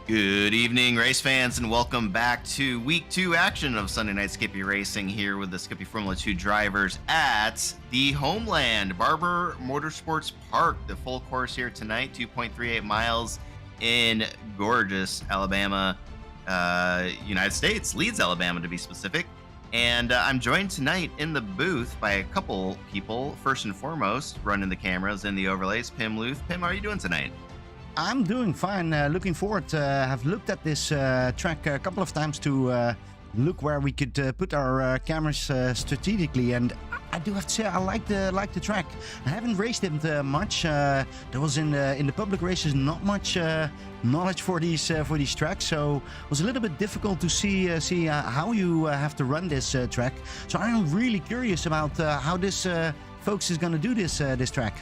Good evening, race fans, and welcome back to week 2 action of Sunday Night Skippy Racing here with the Skippy Formula 2 drivers at the homeland, Barber Motorsports Park. The full course here tonight, 2.38 miles in gorgeous Alabama, United States, Leeds, Alabama to be specific. And I'm joined tonight in the booth by a couple people. First and foremost, running the cameras and the overlays, Pim Luth. Pim, how are you doing tonight? I'm doing fine. Looking forward. Have looked at this track a couple of times to look where we could put our cameras strategically, and I do have to say I like the track. I haven't raced it much. There was in the public races not much knowledge for these tracks, so it was a little bit difficult to see how you have to run this track. So I'm really curious about how this folks is going to do this track.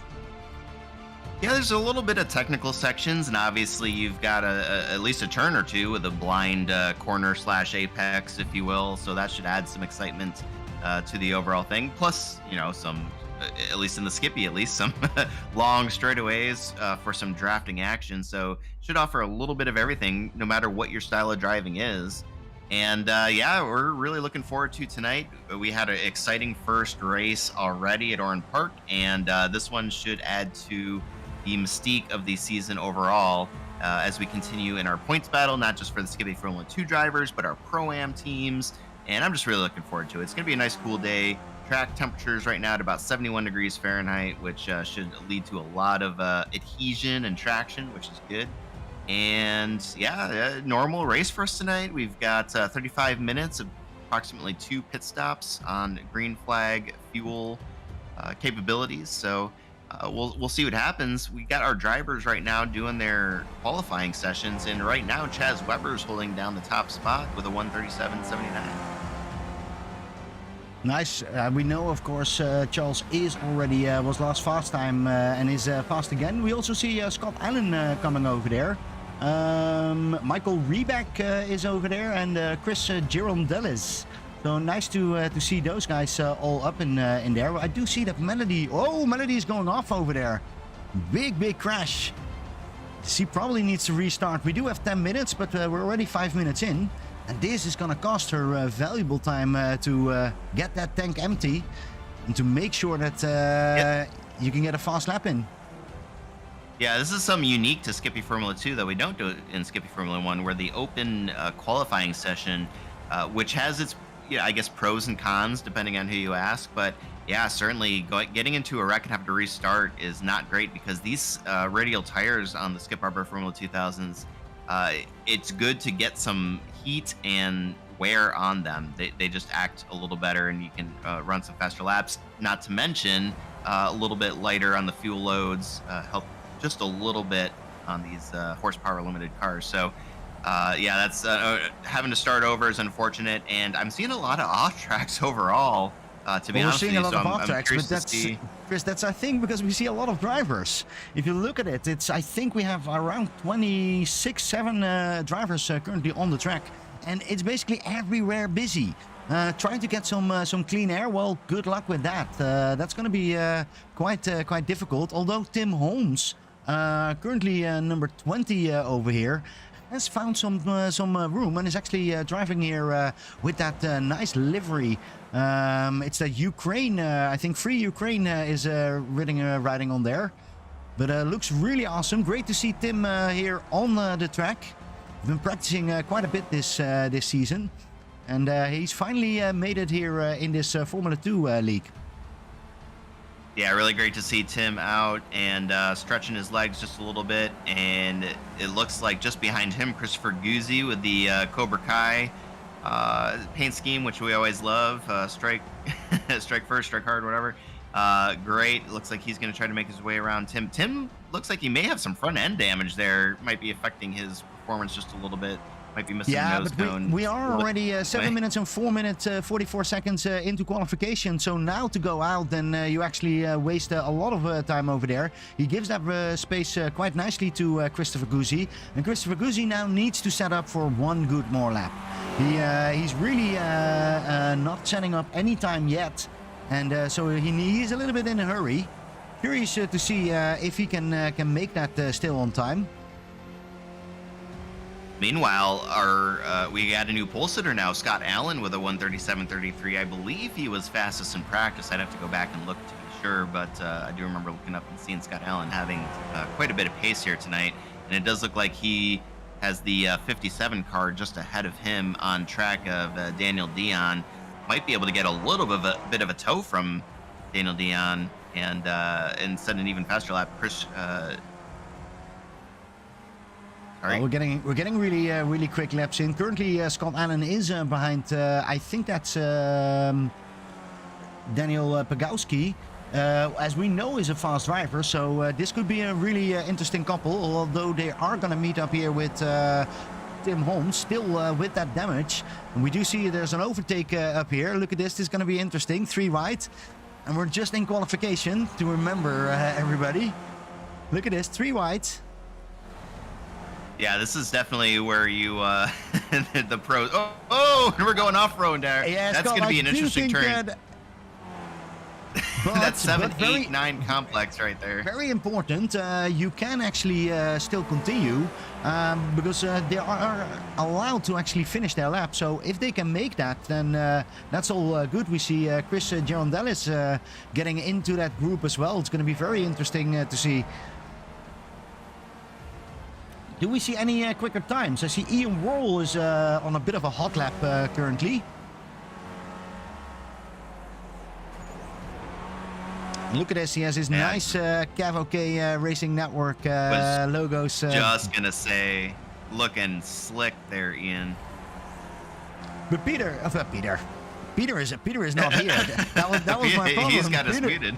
Yeah, there's a little bit of technical sections, and obviously you've got at least a turn or two with a blind corner / apex, if you will. So that should add some excitement to the overall thing. Plus, some, at least in the Skippy, some long straightaways for some drafting action. So should offer a little bit of everything, no matter what your style of driving is. And yeah, we're really looking forward to tonight. We had an exciting first race already at Oran Park, and this one should add to the mystique of the season overall as we continue in our points battle, not just for the Skippy Formula 2 drivers, but our Pro-Am teams. And I'm just really looking forward to it. It's going to be a nice cool day. Track temperatures right now at about 71 degrees Fahrenheit, which should lead to a lot of adhesion and traction, which is good. And yeah, normal race for us tonight. We've got 35 minutes of approximately 2 pit stops on green flag fuel capabilities. So we'll see what happens. We got our drivers right now doing their qualifying sessions, and right now Chaz Weber's holding down the top spot with a 1:37.79. Nice. We know, of course, Charles is already was last fast time and is fast again. We also see Scott Allen coming over there. Michael Reback is over there, and Chris Girondellis. So nice to see those guys all up in there. I do see that Melody. Oh, Melody is going off over there. Big crash. She probably needs to restart. We do have 10 minutes, but we're already 5 minutes in. And this is going to cost her valuable time to get that tank empty and to make sure that you can get a fast lap in. Yeah, this is something unique to Skippy Formula 2 that we don't do in Skippy Formula 1, where the open qualifying session, which has its I guess pros and cons depending on who you ask, but yeah, certainly getting into a wreck and have to restart is not great, because these radial tires on the Skip Barber Formula 2000s, it's good to get some heat and wear on them. They just act a little better, and you can run some faster laps. Not to mention a little bit lighter on the fuel loads, help just a little bit on these horsepower limited cars. So yeah, that's having to start over is unfortunate, and I'm seeing a lot of off tracks overall. To be honest with you, we're seeing a lot of off tracks, but that's Chris, that's I think because we see a lot of drivers. If you look at it, I think we have around 26, 7 drivers currently on the track, and it's basically everywhere busy. Trying to get some clean air. Well, good luck with that. That's going to be quite difficult. Although Tim Holmes, currently number 20 over here, has found some room and is actually driving here with that nice livery. It's that Ukraine, I think Free Ukraine is riding on there. But looks really awesome. Great to see Tim here on the track. We've been practicing quite a bit this season. And he's finally made it here in this Formula 2 league. Yeah, really great to see Tim out and stretching his legs just a little bit. And it looks like just behind him, Christopher Guzzi with the Cobra Kai paint scheme, which we always love. Strike first, strike hard, whatever. Great. Looks like he's going to try to make his way around Tim. Tim looks like he may have some front end damage there. Might be affecting his performance just a little bit. Might be missing a nose cone. We are already 7 minutes and 4 minutes, 44 seconds into qualification. So now to go out, then you actually waste a lot of time over there. He gives that space quite nicely to Christopher Guzzi. And Christopher Guzzi now needs to set up for one good more lap. He's really not setting up any time yet. And so he's a little bit in a hurry. Curious to see if he can make that still on time. Meanwhile, we got a new pole sitter now, Scott Allen, with a 137.33. I believe he was fastest in practice. I'd have to go back and look to be sure, but I do remember looking up and seeing Scott Allen having quite a bit of pace here tonight. And it does look like he has the 57 car just ahead of him on track of Daniel Dion. Might be able to get a little bit of a tow from Daniel Dion and set an even faster lap. Chris. We're getting really quick laps in. Currently, Scott Allen is behind. I think that's Daniel Pagowski. As we know, is a fast driver, so this could be a really interesting couple. Although they are going to meet up here with Tim Holmes, still with that damage. And we do see there's an overtake up here. Look at this. This is going to be interesting. 3 wide, and we're just in qualification. To remember, everybody. Look at this. 3 wide. Yeah, this is definitely where you, the pros. Oh, we're going off-road there. Yeah, that's going to be an interesting turn. That's 7, 8, 9 complex right there. Very important. You can actually still continue because they are allowed to actually finish their lap. So if they can make that, then that's all good. We see Chris Girondellis getting into that group as well. It's going to be very interesting to see. Do we see any quicker times? I see Ian Worrell is on a bit of a hot lap currently. Look at this, he has his nice Cav-OK Racing Network logos. Just gonna say, looking slick there, Ian. But Peter is not here. That was my problem. He's got us muted.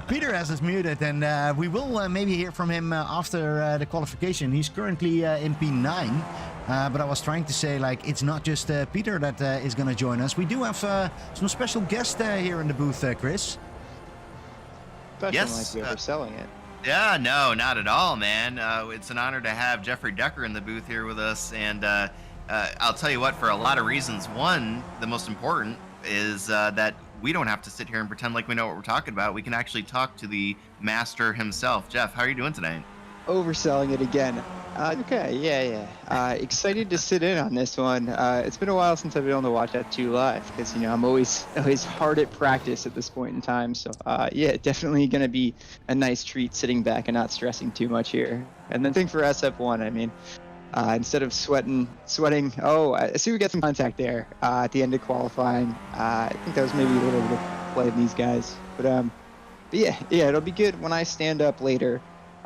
Peter has us muted, and we will maybe hear from him after the qualification. He's currently in P9, but I was trying to say, like, it's not just Peter that is going to join us. We do have some special guests here in the booth, Chris. Yes, like you're selling it. Yeah, no, not at all, man. It's an honor to have Jeffrey Decker in the booth here with us, and I'll tell you what, for a lot of reasons. One, the most important, is that we don't have to sit here and pretend like we know what we're talking about. We can actually talk to the master himself. Jeff, how are you doing tonight? Overselling it again. Okay, yeah. Excited to sit in on this one. It's been a while since I've been able to watch F2 live because, you know, I'm always hard at practice at this point in time. So, yeah, definitely going to be a nice treat sitting back and not stressing too much here. And then thing for SF1, I mean, instead of sweating. Oh, I see we got some contact there at the end of qualifying. I think that was maybe a little bit of play of these guys. But yeah, it'll be good when I stand up later.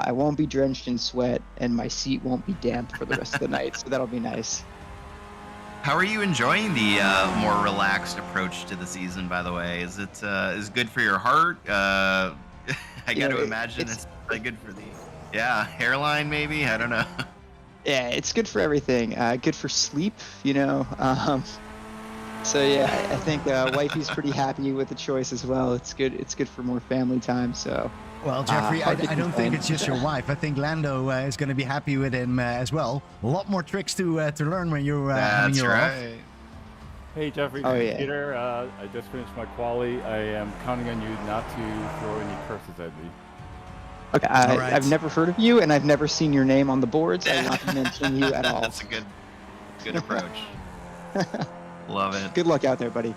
I won't be drenched in sweat, and my seat won't be damp for the rest of the night, so that'll be nice. How are you enjoying the more relaxed approach to the season, by the way? Is it is good for your heart? I got to imagine it's really good for the hairline, maybe? I don't know. Yeah, it's good for everything. Good for sleep, you know. So yeah, I think wifey's pretty happy with the choice as well. It's good for more family time. So. Well, Jeffrey, I don't think it's just your wife. I think Lando is going to be happy with him as well. A lot more tricks to learn when you're That's when you're right. off. Hey Jeffrey, Peter, I just finished my quali. I am counting on you not to throw any curses at me. Okay, right. I've never heard of you, and I've never seen your name on the boards. I'm not going to mention you at all. That's a good approach. Love it. Good luck out there, buddy.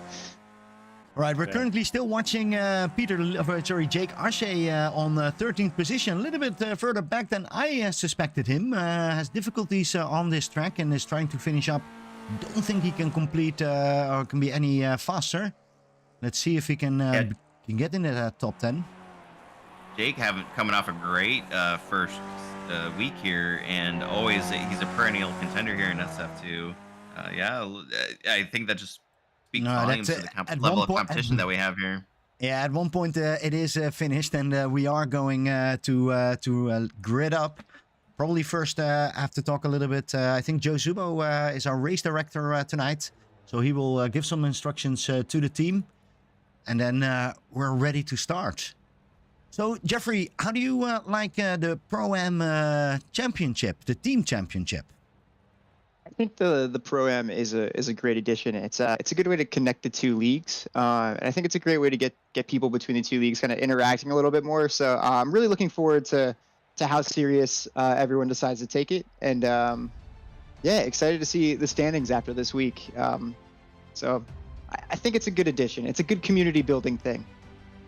All right, we're currently still watching Jake Arce on 13th position, a little bit further back than I suspected him. Has difficulties on this track and is trying to finish up. Don't think he can complete or can be any faster. Let's see if he can get into that top 10. Jake coming off a great first week here, and always he's a perennial contender here in SF2. I think that just speaks volumes to the level of competition that we have here. Yeah, at one point it is finished, and we are going to grid up. Probably first have to talk a little bit. I think Joe Zubo is our race director tonight, so he will give some instructions to the team, and then we're ready to start. So, Jeffrey, how do you like the Pro-Am championship, the team championship? I think the Pro-Am is a great addition. It's a good way to connect the two leagues, and I think it's a great way to get people between the two leagues kind of interacting a little bit more. So I'm really looking forward to how serious everyone decides to take it, and Yeah, excited to see the standings after this week. So I think it's a good addition. It's a good community building thing.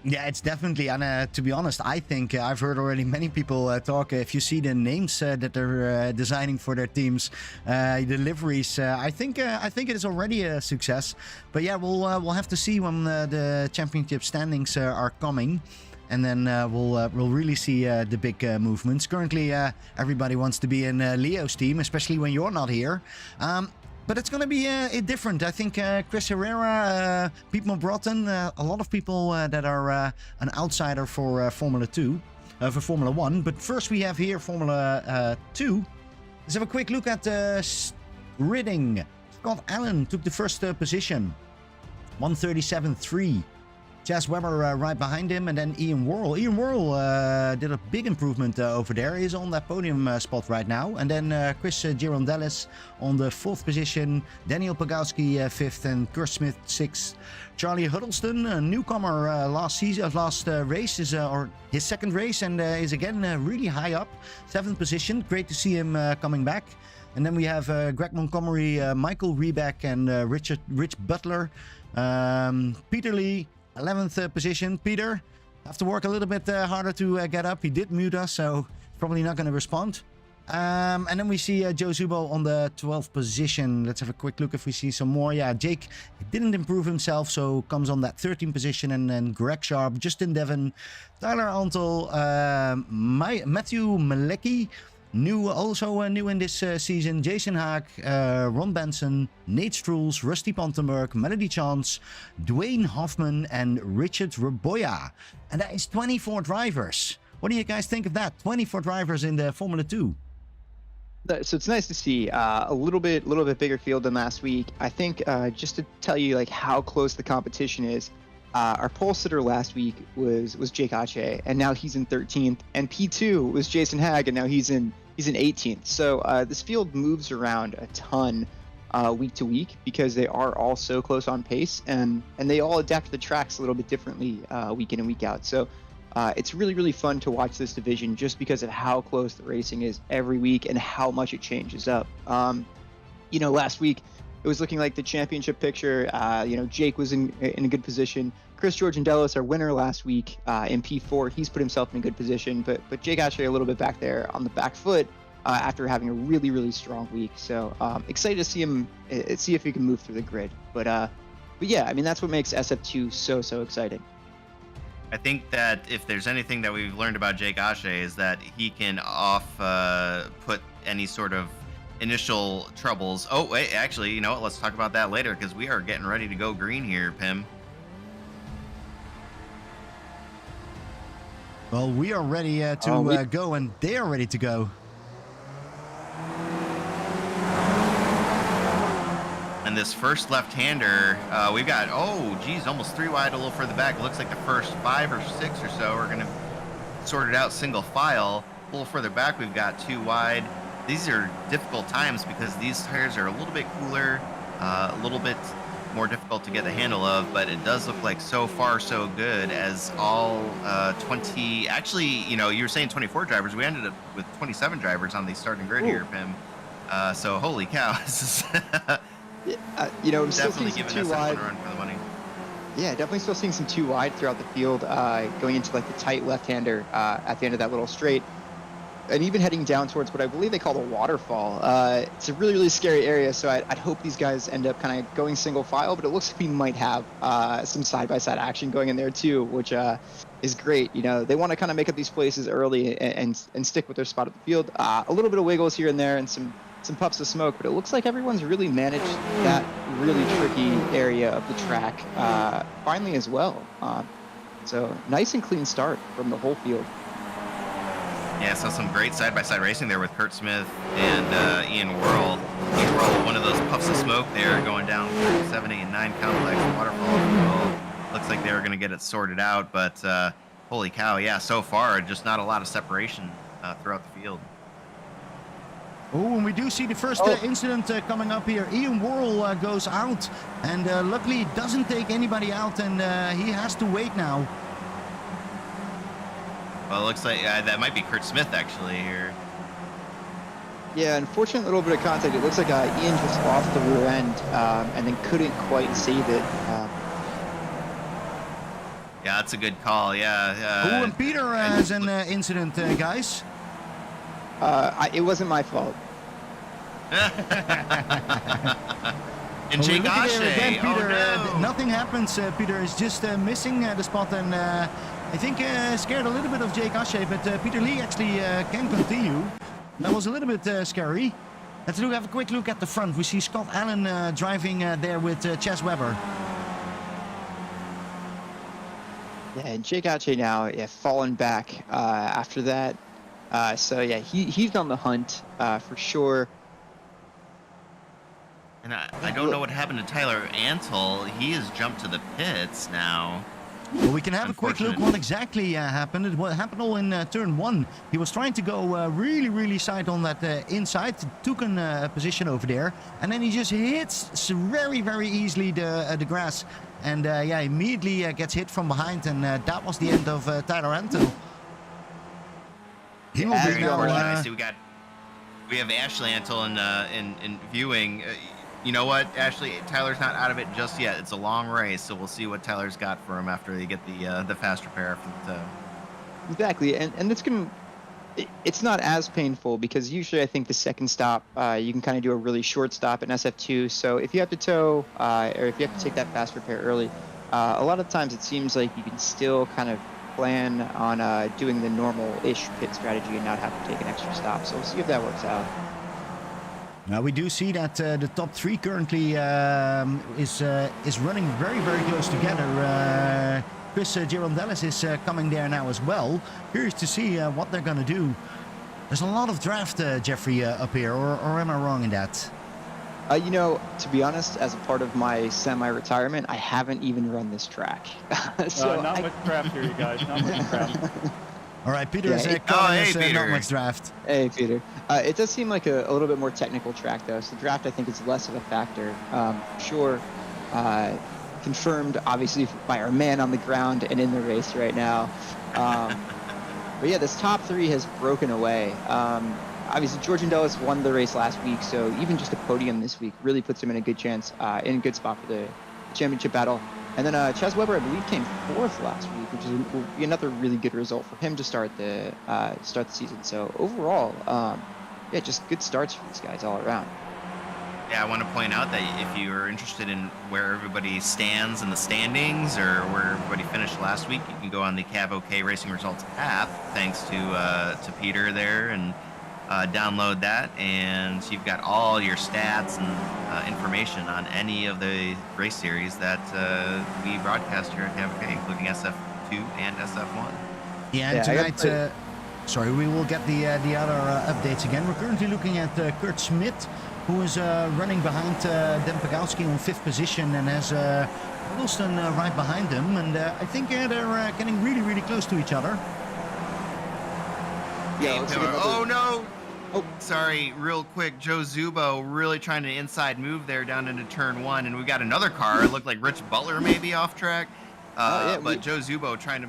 Yeah, it's definitely, and to be honest, I think I've heard already many people talk. If you see the names that they're designing for their teams, the liveries, I think it is already a success. But yeah, we'll have to see when the championship standings are coming, and then we'll really see the big movements. Currently, everybody wants to be in Leo's team, especially when you're not here. But it's going to be different. I think Chris Herrera, Piet Broughton, a lot of people that are an outsider for Formula 2, for Formula 1. But first we have here Formula 2. Let's have a quick look at gridding. Scott Allen took the first position, 137.3. Chaz Webber right behind him, and then Ian Worrell. Ian Worrell did a big improvement over there. He's on that podium spot right now. And then Chris Girondellis on the 4th position. Daniel Pagowski 5th, and Kurt Smith 6th. Charlie Huddleston, a newcomer last race, is or his 2nd race, and is again really high up. 7th position. Great to see him coming back. And then we have Greg Montgomery, Michael Reback, and Rich Butler. Peter Lee, 11th position. Peter, have to work a little bit harder to get up. He did mute us, so probably not going to respond. And then we see Joe Zubo on the 12th position. Let's have a quick look if we see some more. Yeah, Jake didn't improve himself, so comes on that 13th position. And then Greg Sharp, Justin Devon, Tyler Antle, Matthew Malecki, also new in this season, Jason Haag, Ron Benson, Nate Strules, Rusty Pontenberg, Melody Chance, Dwayne Hoffman, and Richard Raboya. And that is 24 drivers. What do you guys think of that? 24 drivers in the Formula 2. So it's nice to see a little bit bigger field than last week. I think just to tell you like how close the competition is, our pole sitter last week was Jake Ache, and now he's in 13th. And P2 was Jason Haag, and now he's in 18th. So this field moves around a ton week to week because they are all so close on pace, and they all adapt to the tracks a little bit differently week in and week out. So it's really fun to watch this division just because of how close the racing is every week and how much it changes up. Last week it was looking like the championship picture. Jake was in a good position. Chris Georgiandellis, our winner last week in P4, he's put himself in a good position, but Jake actually a little bit back there on the back foot after having a really strong week. So excited to see him, see if he can move through the grid. But yeah, I mean, that's what makes SF2 so exciting. I think that if there's anything that we've learned about Jake Ache is that he can put any sort of initial troubles. Oh, wait, actually, you know what? Let's talk about that later because we are getting ready to go green here, Pim. Well, we are ready to go, and they are ready to go. And this first left-hander, we've got, almost 3 wide, a little further back. It looks like the first 5 or 6 or so are going to sort it out single file. A little further back, we've got 2 wide. These are difficult times because these tires are a little bit cooler, a little bit more difficult to get the handle of, but it does look like so far so good as all 20, actually, you were saying 24 drivers. We ended up with 27 drivers on the starting grid here, Pim. So holy cow, this is we're definitely giving us a run for the money. Yeah, definitely still seeing some 2 wide throughout the field, going into like the tight left-hander at the end of that little straight. And even heading down towards what I believe they call the waterfall. It's a really scary area, so I'd hope these guys end up kind of going single file, but it looks like we might have some side-by-side action going in there too, which is great. They want to kind of make up these places early and stick with their spot at the field. A little bit of wiggles here and there and some puffs of smoke, but it looks like everyone's really managed that really tricky area of the track finally as well. So nice and clean start from the whole field. Yeah, so some great side-by-side racing there with Kurt Smith and Ian Worrell. Ian Worrell, one of those puffs of smoke there going down 7, 8, and 9 complex waterfall. Looks like they were going to get it sorted out, but holy cow, yeah, so far, just not a lot of separation throughout the field. Oh, and we do see the first incident coming up here. Ian Worrell goes out, and luckily doesn't take anybody out, and he has to wait now. Well, it looks like that might be Kurt Smith actually here. Yeah, unfortunate little bit of contact. It looks like Ian just lost the rear end and then couldn't quite save it. Yeah, that's a good call. Yeah. Who and Peter has an incident, guys? It wasn't my fault. And Jake again, Ashe. Peter, Oh, no. nothing happens. Peter is just missing the spot, and I think scared a little bit of Jake Ashe, but Peter Lee actually can continue. That was a little bit scary. Let's have a quick look at the front. We see Scott Allen driving there with Chaz Webber. Yeah, and Jake Ache now, fallen back after that. So yeah, he's on the hunt for sure. And I don't know what happened to Tyler Antle. He has jumped to the pits now. Well, we can have a quick look what exactly happened. It happened all in turn 1. He was trying to go really side on that inside, took a position over there, and then he just hits very easily the grass. And yeah, immediately gets hit from behind, and that was the end of Tyler Antle. He will be now. We have Ashley Antle in viewing. You know what, Ashley? Tyler's not out of it just yet. It's a long race, so we'll see what Tyler's got for him after they get the fast repair. Exactly, and it's not as painful because usually I think the second stop you can kind of do a really short stop in SF2. So if you have to tow or if you have to take that fast repair early, a lot of times it seems like you can still kind of plan on doing the normal-ish pit strategy and not have to take an extra stop. So we'll see if that works out. Now we do see that the top 3 currently is running very close together. Chris Girondellis is coming there now as well. Curious to see what they're going to do. There's a lot of draft, Jeffrey, up here, or am I wrong in that? You know, to be honest, as a part of my semi-retirement, I haven't even run this track. So not much draft here, you guys. Not much draft. All right, Peter is hey, Peter. Peter. Not much draft. Hey, Peter. It does seem like a little bit more technical track, though. So the draft, I think, is less of a factor. Sure, confirmed, obviously, by our man on the ground and in the race right now. But yeah, this top 3 has broken away. Obviously, George Andelis won the race last week, so even just a podium this week really puts him in a good chance, in a good spot for the championship battle. And then Chaz Webber, I believe, came 4th last week, which will be another really good result for him to start the season. So overall, yeah, just good starts for these guys all around. Yeah, I want to point out that if you're interested in where everybody stands in the standings or where everybody finished last week, you can go on the Cav OK Racing Results app, thanks to Peter there, and download that, and you've got all your stats and information on any of the race series that we broadcast here at Cav OK, including SF2 and SF1. Yeah, and tonight, sorry, we will get the other updates again. We're currently looking at Kurt Smith, who is running behind Dan Pagowski on 5th position and has Wilson right behind him. And I think they're getting really close to each other. Yeah, oh no! Oh, sorry, real quick. Joe Zubo really trying to inside move there down into turn 1, and we got another car. It looked like Rich Butler maybe off track, but Joe Zubo trying to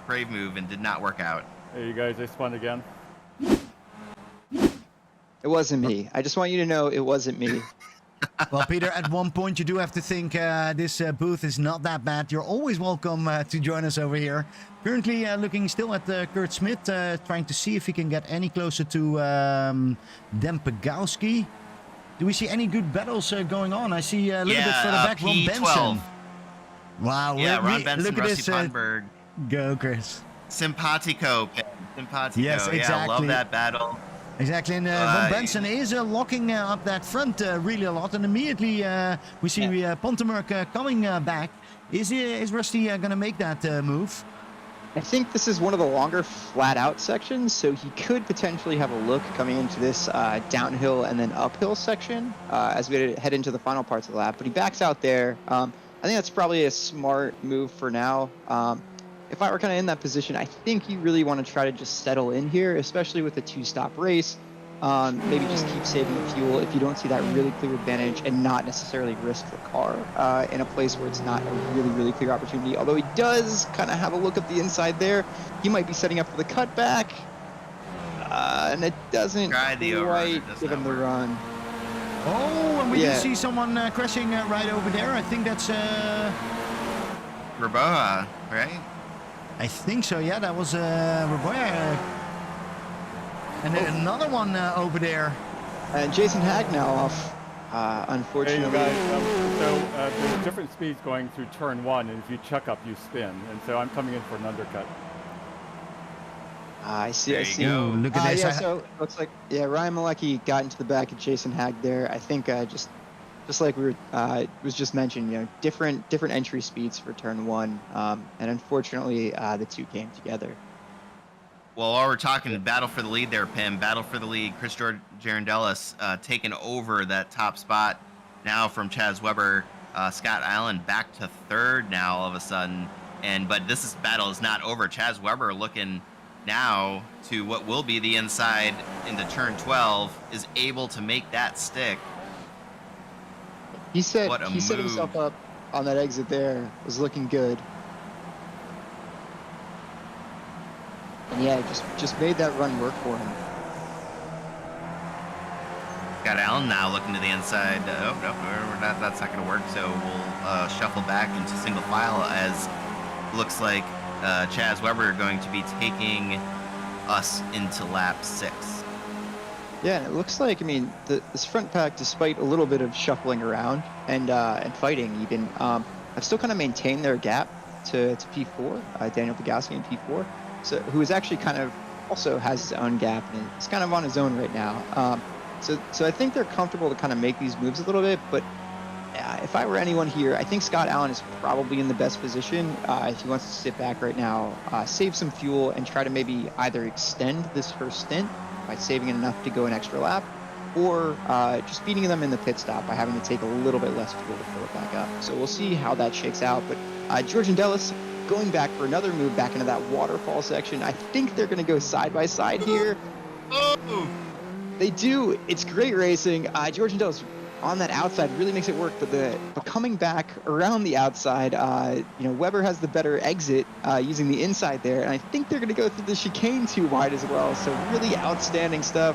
brave move and did not work out. Hey, you guys, I spun again. It wasn't me. I just want you to know it wasn't me. Well, Peter, at one point you do have to think this booth is not that bad. You're always welcome to join us over here. Currently looking still at Kurt Smith, trying to see if he can get any closer to Dan Pagowski. Do we see any good battles going on? I see a little bit further back, Ron Benson. Wow, yeah, Ron Benson, look at Rusty this. Ponnberg. Go, Chris. Simpatico. Yes, exactly. Yeah, love that battle. Exactly, and Ron Benson is locking up that front really a lot, and immediately we see Pontemerk coming back. Is Rusty going to make that move? I think this is one of the longer flat-out sections, so he could potentially have a look coming into this downhill and then uphill section as we head into the final parts of the lap, but he backs out there. I think that's probably a smart move for now. If I were kind of in that position, I think you really want to try to just settle in here, especially with a 2-stop race. Maybe just keep saving the fuel if you don't see that really clear advantage and not necessarily risk the car in a place where it's not a really clear opportunity. Although he does kind of have a look at the inside there. He might be setting up for the cutback. And it doesn't Tried the overrunner, quite does give not him the work. run. Oh, and we Yeah. do see someone crashing right over there. I think that's... Raboha, right? I think so, yeah. That was Raboya. And then another one over there. And Jason Hag now off, Hey, you unfortunately. guys, there's different speeds going through turn 1, and if you chuck up, you spin. And so I'm coming in for an undercut. I see, There I you see. go. Ooh, look at this. Yeah, so looks like, yeah, Ryan Malecki got into the back of Jason Hag there. I think just like we were, it was just mentioned, you know, different entry speeds for turn 1. And unfortunately, the two came together. Well, while we're talking battle for the lead there, Pim, battle for the lead, Chris Gerondelis taking over that top spot now from Chaz Weber. Scott Allen back to third now all of a sudden. But this battle is not over. Chaz Weber looking now to what will be the inside into turn 12, is able to make that stick. He set What a himself move. up on that exit there. Was looking good. And yeah, just made that run work for him. Got Allen now looking to the inside. Oh, no, that's not going to work. So we'll shuffle back into single file as looks like Chaz Weber are going to be taking us into lap 6. Yeah, and it looks like, I mean, this front pack, despite a little bit of shuffling around and fighting even, have still kind of maintained their gap to P4, Daniel Pegowski in P4, so who is actually kind of also has his own gap and is kind of on his own right now. So I think they're comfortable to kind of make these moves a little bit, but if I were anyone here, I think Scott Allen is probably in the best position. If he wants to sit back right now, save some fuel and try to maybe either extend this first stint by saving enough to go an extra lap, or just beating them in the pit stop by having to take a little bit less fuel to fill it back up. So we'll see how that shakes out. But George and Dellis going back for another move back into that waterfall section. I think they're going to go side by side here. Oh! They do. It's great racing. George and Dellis on that outside really makes it work, but coming back around the outside, you know, Weber has the better exit using the inside there, and I think they're going to go through the chicane too wide as well. So really outstanding stuff.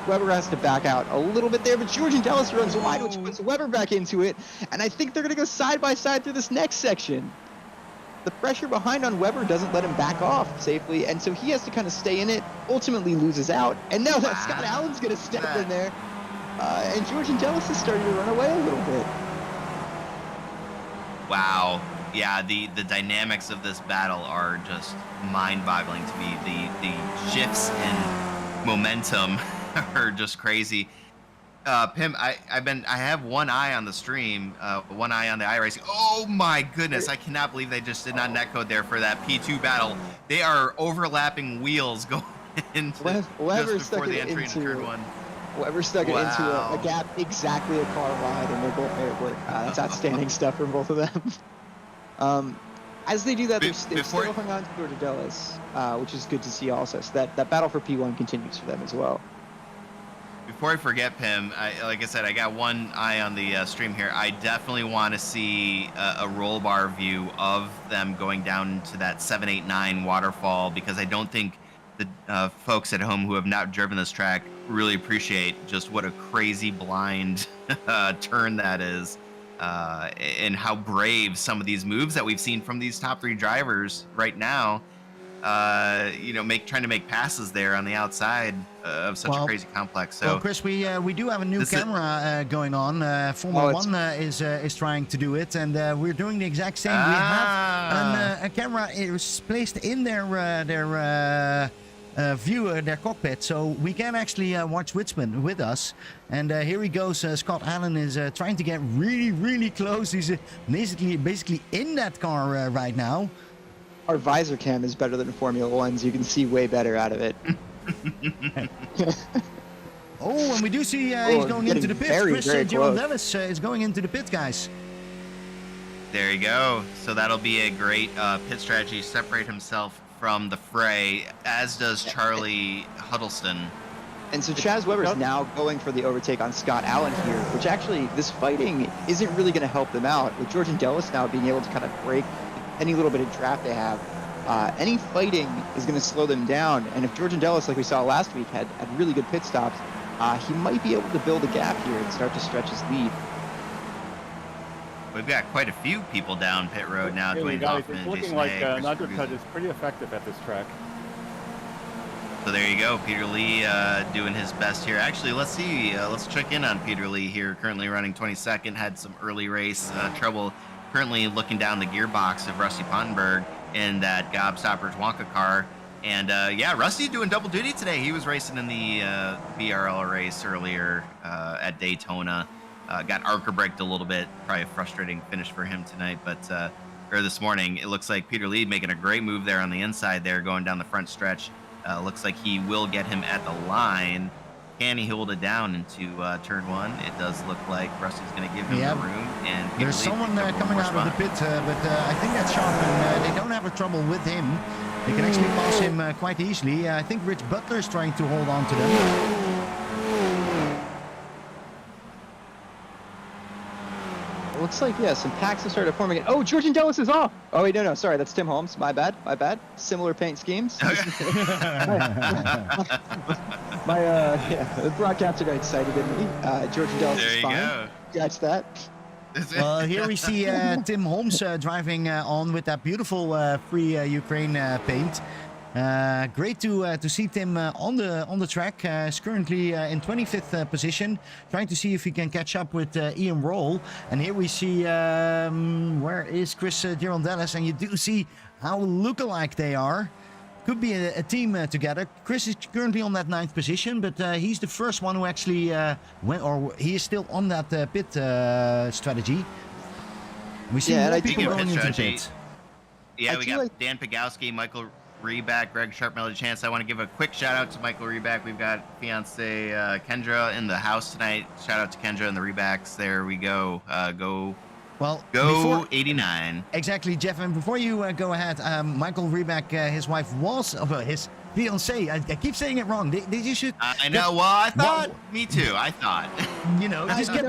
Weber has to back out a little bit there, but George and Dallas runs wide, which puts Weber back into it, and I think they're going to go side by side through this next section. The pressure behind on Weber doesn't let him back off safely, and so he has to kind of stay in it, ultimately loses out, and now that Scott Allen's going to step in there. And George and Jealous is starting to run away a little bit. Wow. Yeah, the dynamics of this battle are just mind-boggling to me. The shifts in momentum are just crazy. Pim, I have one eye on the stream, one eye on the iRacing. Oh my goodness, I cannot believe they just did not netcode there for that P2 battle. They are overlapping wheels going into just before the entry into turn 1. Weber stuck it into a gap exactly a car wide, and they both made it work. That's outstanding stuff from both of them. As they do that, they've still hung on to Dordellis, which is good to see also. So that battle for P1 continues for them as well. Before I forget, Pim, like I said, I got one eye on the stream here. I definitely want to see a roll bar view of them going down to that 789 waterfall, because I don't think the folks at home who have not driven this track really appreciate just what a crazy blind turn that is, and how brave some of these moves that we've seen from these top 3 drivers right now, trying to make passes there on the outside of such a crazy complex. So, Chris, we do have a new camera going on. Formula One is trying to do it, and we're doing the exact same. We have a camera is placed in their viewer, their cockpit, so we can actually watch Witzman with us. And here he goes. Scott Allen is trying to get really, really close. He's basically in that car right now. Our visor cam is better than Formula One's. You can see way better out of it. And we do see he's going into the pits. Chris Gerondelis is going into the pits, guys. There you go. So that'll be a great pit strategy. Separate himself from the fray, as does Charlie Huddleston. And so Chaz Weber is now going for the overtake on Scott Allen here, which actually, this fighting isn't really going to help them out, with George and Dellis now being able to kind of break any little bit of draft they have. any fighting is going to slow them down. And if Georgian Dellis, like we saw last week, had really good pit stops, he might be able to build a gap here and start to stretch his lead. We've got quite a few people down pit road now. Dwayne Hoffman, it's looking Jason like Hay, Chris undercut Ferguson. is pretty effective at this track. So there you go, Peter Lee doing his best here. Actually, let's see. Let's check in on Peter Lee here. Currently running 22nd. Had some early race trouble. Currently looking down the gearbox of Rusty Pottenberg in that Gobstopper's Wonka car. And yeah, Rusty doing double duty today. He was racing in the BRL race earlier at Daytona. Got Arca braked a little bit. Probably a frustrating finish for him tonight, but or this morning. It looks like Peter Lee making a great move there on the inside there, going down the front stretch. Looks like he will get him at the line. Can he hold it down into turn one? It does look like Rusty's going to give him the room. And Peter there's Lee someone picked up coming one out more of the spot. pit, but I think that's Sharp, and they don't have a trouble with him. They can actually pass him quite easily. I think Rich Butler is trying to hold on to them. It looks like, yeah, some packs have started forming again. Oh, Georgian Dellis is off. Oh, wait, no, sorry, that's Tim Holmes. My bad. Similar paint schemes. Yeah, the broadcaster got excited in me. Georgian Dellis There is you fine. go. Catch that. Well, here we see Tim Holmes driving on with that beautiful free Ukraine paint. Great to see Tim on the track. He's currently in 25th position, trying to see if he can catch up with Ian Roll. And here we see where is Chris Girondellis, and you do see how lookalike they are. Could be a team together. Chris is currently on that 9th position, but he's the first one who actually went, or he is still on that pit strategy. We see more people going into the pit. Yeah, we got Dan Pagowski, Michael Reback, Greg Sharp, Melody Chance. I want to give a quick shout out to Michael Reback. We've got fiance Kendra in the house tonight. Shout out to Kendra and the Rebacks. There we go. Go 89. Exactly, Jeff. And before you go ahead, Michael Reback, his wife was, his fiance. I keep saying it wrong. You should. I know. Well, I thought. Me too. I thought. You know, just get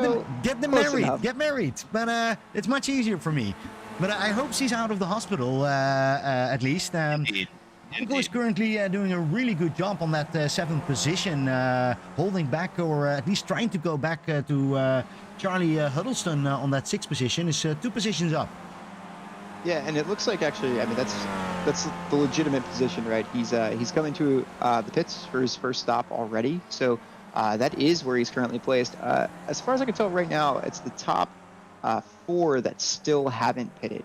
them married. Enough. Get married. But it's much easier for me. But I hope she's out of the hospital at least. Indeed. Michael is currently doing a really good job on that 7th position, holding back, or at least trying to go back to Charlie Huddleston on that 6th position. Is 2 positions up. Yeah, and it looks like actually, I mean, that's the legitimate position, right? He's coming to the pits for his first stop already, so that is where he's currently placed. As far as I can tell right now, it's the top 4 that still haven't pitted.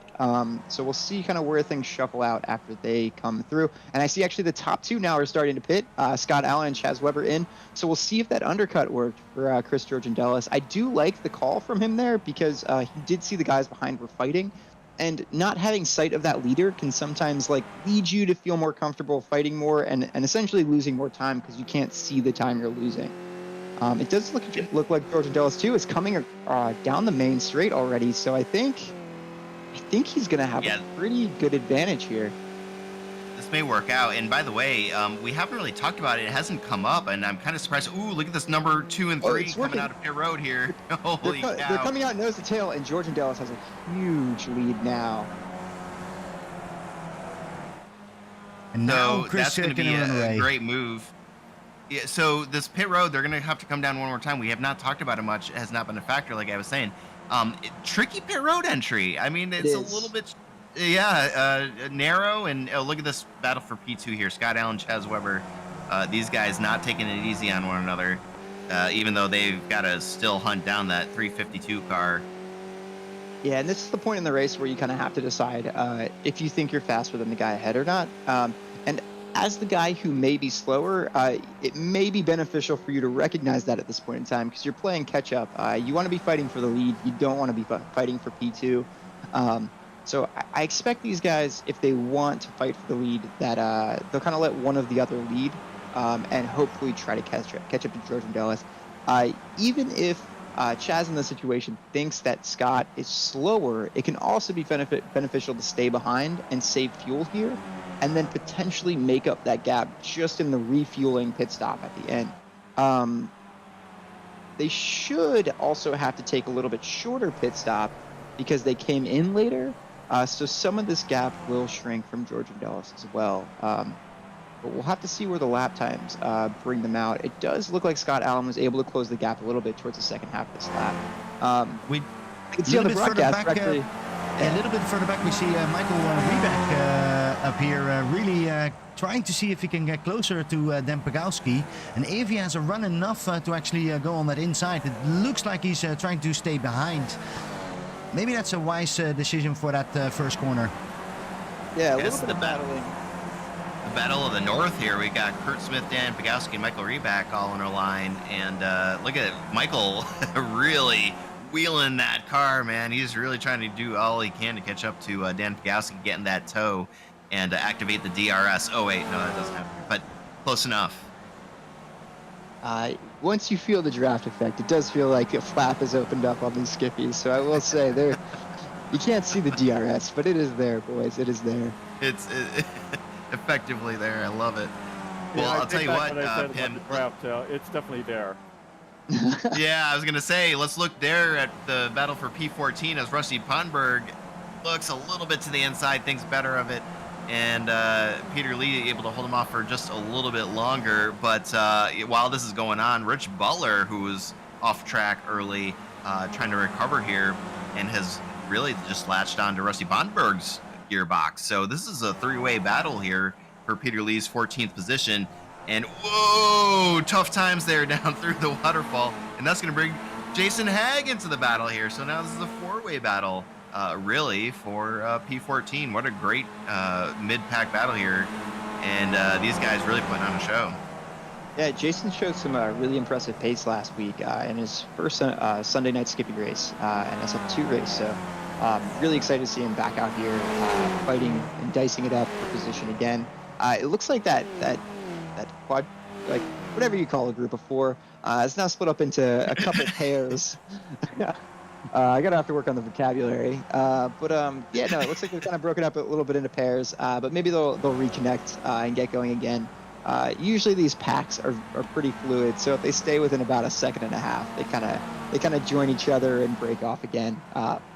So we'll see kind of where things shuffle out after they come through. And I see actually the top 2 now are starting to pit. Scott Allen and Chaz Weber in. So we'll see if that undercut worked for Chris Girondellis. I do like the call from him there because he did see the guys behind were fighting. And not having sight of that leader can sometimes lead you to feel more comfortable fighting more and essentially losing more time because you can't see the time you're losing. It does look like Girondellis too is coming down the main straight already, so I think he's gonna have a pretty good advantage here. This may work out. And by the way, we haven't really talked about it. It hasn't come up, and I'm kind of surprised. Ooh, look at this number 2 and 3 coming out of pit road here. Holy cow! They're coming out nose to tail, and Girondellis has a huge lead now. And now so Chris that's going to be a great move. Yeah, so this pit road, they're going to have to come down one more time. We have not talked about it much. It has not been a factor, like I was saying. Tricky pit road entry. I mean, it's a little bit, narrow. And look at this battle for P2 here. Scott Allen, Chaz Weber. These guys not taking it easy on one another, even though they've got to still hunt down that 352 car. Yeah, and this is the point in the race where you kind of have to decide if you think you're faster than the guy ahead or not. And as the guy who may be slower, it may be beneficial for you to recognize that at this point in time because you're playing catch up. You want to be fighting for the lead. You don't want to be fighting for P2. So I expect these guys, if they want to fight for the lead, that they'll kind of let one of the other lead and hopefully try to catch up to Girondellis. Even if Chaz in this situation thinks that Scott is slower, it can also be beneficial to stay behind and save fuel here, and then potentially make up that gap just in the refueling pit stop at the end. They should also have to take a little bit shorter pit stop because they came in later. So some of this gap will shrink from George and Dallas as well. But we'll have to see where the lap times bring them out. It does look like Scott Allen was able to close the gap a little bit towards the second half of this lap. We can see on the broadcast, actually. A little bit further back, we see Michael Riebeck up here, really trying to see if he can get closer to Dan Pagowski. And if he has a run enough to actually go on that inside, it looks like he's trying to stay behind. Maybe that's a wise decision for that first corner. Yeah, a Yes, little bit of battling. The battle of the North here. We got Kurt Smith, Dan Pagowski, and Michael Riebeck all on our line. And look at Michael really wheeling that car, man. He's really trying to do all he can to catch up to Dan Pagowski, getting that toe and activate the DRS. Oh, wait, no, that doesn't happen. But close enough. Once you feel the draft effect, it does feel like a flap has opened up on these skippies. So I will say, you can't see the DRS, but it is there, boys. It is there. It's effectively there. I love it. Yeah, Well, I'll tell you what, Pim. It's definitely there. Yeah, I was going to say, let's look there at the battle for P14 as Rusty Ponberg looks a little bit to the inside, thinks better of it. And Peter Lee able to hold him off for just a little bit longer. But while this is going on, Rich Butler, who was off track early, trying to recover here and has really just latched on to Rusty Ponberg's gearbox. So this is a three-way battle here for Peter Lee's 14th position. And whoa, tough times there down through the waterfall. And that's going to bring Jason Hagg into the battle here. So now this is a four-way battle, really, for P14. What a great mid-pack battle here. And these guys really putting on a show. Yeah, Jason showed some really impressive pace last week in his first Sunday night skipping race, an SF2 race. So really excited to see him back out here fighting and dicing it up for position again. It looks like that quad, like whatever you call a group of four, is now split up into a couple pairs. I gotta have to work on the vocabulary, but yeah, no, it looks like they're kind of broken up a little bit into pairs, but maybe they'll reconnect and get going again. Usually these packs are pretty fluid, so if they stay within about a second and a half, they kind of join each other and break off again.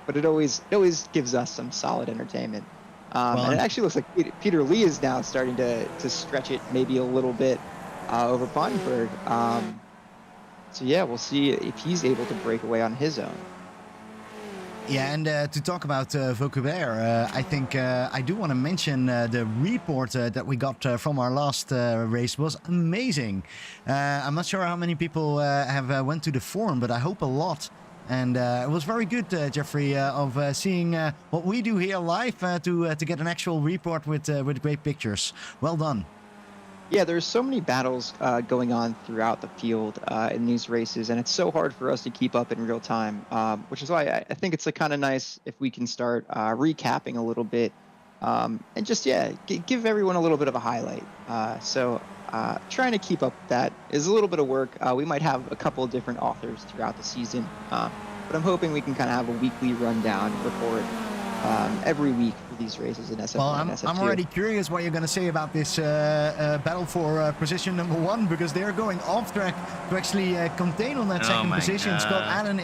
But it always gives us some solid entertainment. And it actually looks like Peter Lee is now starting to stretch it maybe a little bit over Ponberg. So yeah, we'll see if he's able to break away on his own. Yeah, and to talk about vocabulary, I think I do want to mention the report that we got from our last race was amazing. I'm not sure how many people have went to the forum, but I hope a lot. And it was very good, Jeffrey, of seeing what we do here live to get an actual report with great pictures. Well done. Yeah, there's so many battles going on throughout the field in these races, and it's so hard for us to keep up in real time, which is why I think it's kind of nice if we can start recapping a little bit and just, give everyone a little bit of a highlight. So trying to keep up that is a little bit of work. We might have a couple of different authors throughout the season, but I'm hoping we can kind of have a weekly rundown report every week for these races in SF1 well, and SF2. I'm already curious what you're going to say about this battle for position number 1, because they're going off track to actually contain on that second position. God. Scott Allen